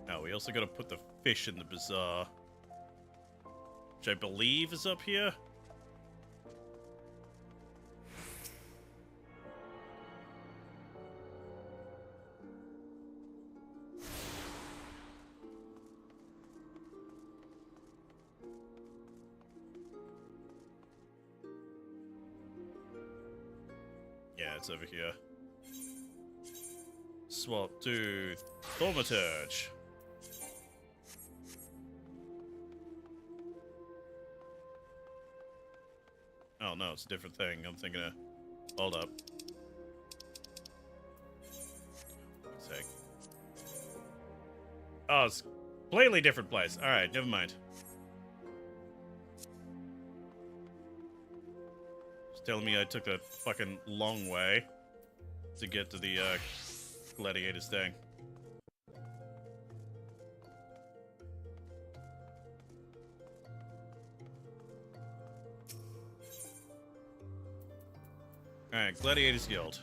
Oh, we also gotta put the fish in the bazaar. Which I believe is up here. Yeah, it's over here. Swap to Thaumaturge. Oh no, it's a different thing. I'm thinking of... Hold up. One sec. Oh, it's a completely different place. Alright, never mind. It's telling me I took a fucking long way to get to the gladiators thing. Alright, Gladiators Guild.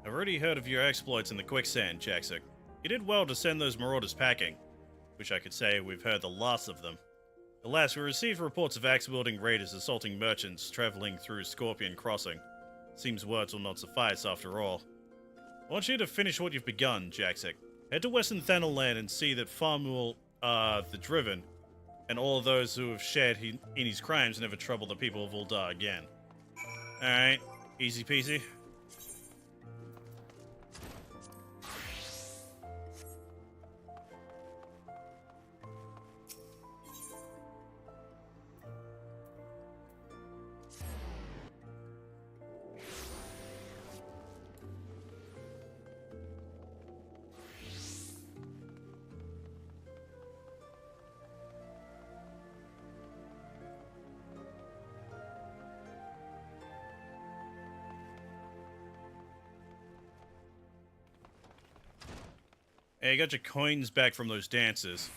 I've already heard of your exploits in the quicksand, Jaxik. You did well to send those marauders packing. Wish I could say we've heard the last of them. Alas, we received reports of axe-wielding raiders assaulting merchants traveling through Scorpion Crossing. Seems words will not suffice after all. I want you to finish what you've begun, Jaxik. Head to Western Thanalan and see that Farmul, the Driven, and all of those who have shared in his crimes never trouble the people of Uldar again. Alright, easy peasy. Hey, you got your coins back from those dances.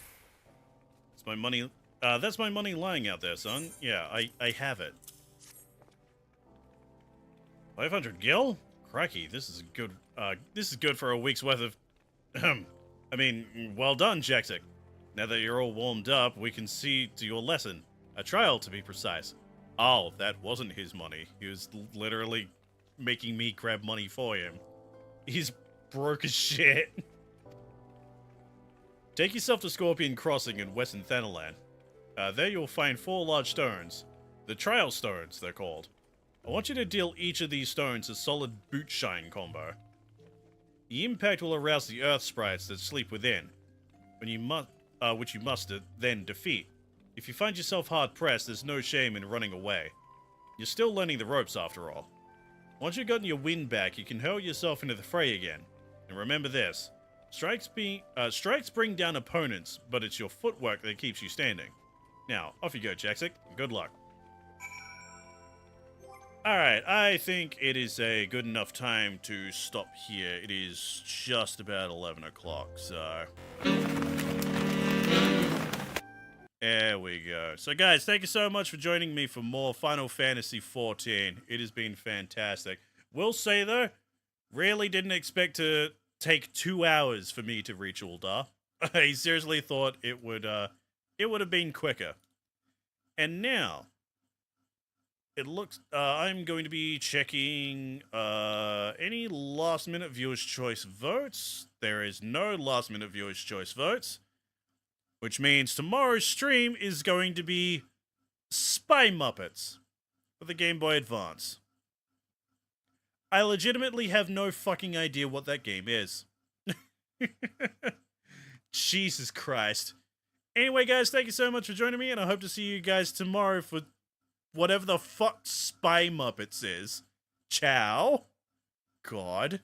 It's my money. That's my money lying out there, son. Yeah, I have it. 500 gil? Crikey, this is good. This is good for a week's worth of. I mean, well done, Jaxik. Now that you're all warmed up, we can see to your lesson. A trial, to be precise. Oh, that wasn't his money. He was literally making me grab money for him. He's broke as shit. Take yourself to Scorpion Crossing in Western Thanalan. There you'll find 4 large stones. The Trial Stones, they're called. I want you to deal each of these stones a solid boot shine combo. The impact will arouse the earth sprites that sleep within, which you must then defeat. If you find yourself hard-pressed, there's no shame in running away. You're still learning the ropes, after all. Once you've gotten your wind back, you can hurl yourself into the fray again. And remember this. Strikes bring down opponents, but it's your footwork that keeps you standing. Now, off you go, Jaxik. Good luck. Alright, I think it is a good enough time to stop here. It is just about 11 o'clock, so... There we go. So guys, thank you so much for joining me for more Final Fantasy XIV. It has been fantastic. Will say though, really didn't expect to take 2 hours for me to reach Uldar. I seriously thought it would have been quicker. And now, it looks, I'm going to be checking any last minute viewer's choice votes. There is no last minute viewer's choice votes. Which means tomorrow's stream is going to be Spy Muppets. for the Game Boy Advance. I legitimately have no fucking idea what that game is. Jesus Christ. Anyway, guys, thank you so much for joining me, and I hope to see you guys tomorrow for whatever the fuck Spy Muppets is. Ciao. God.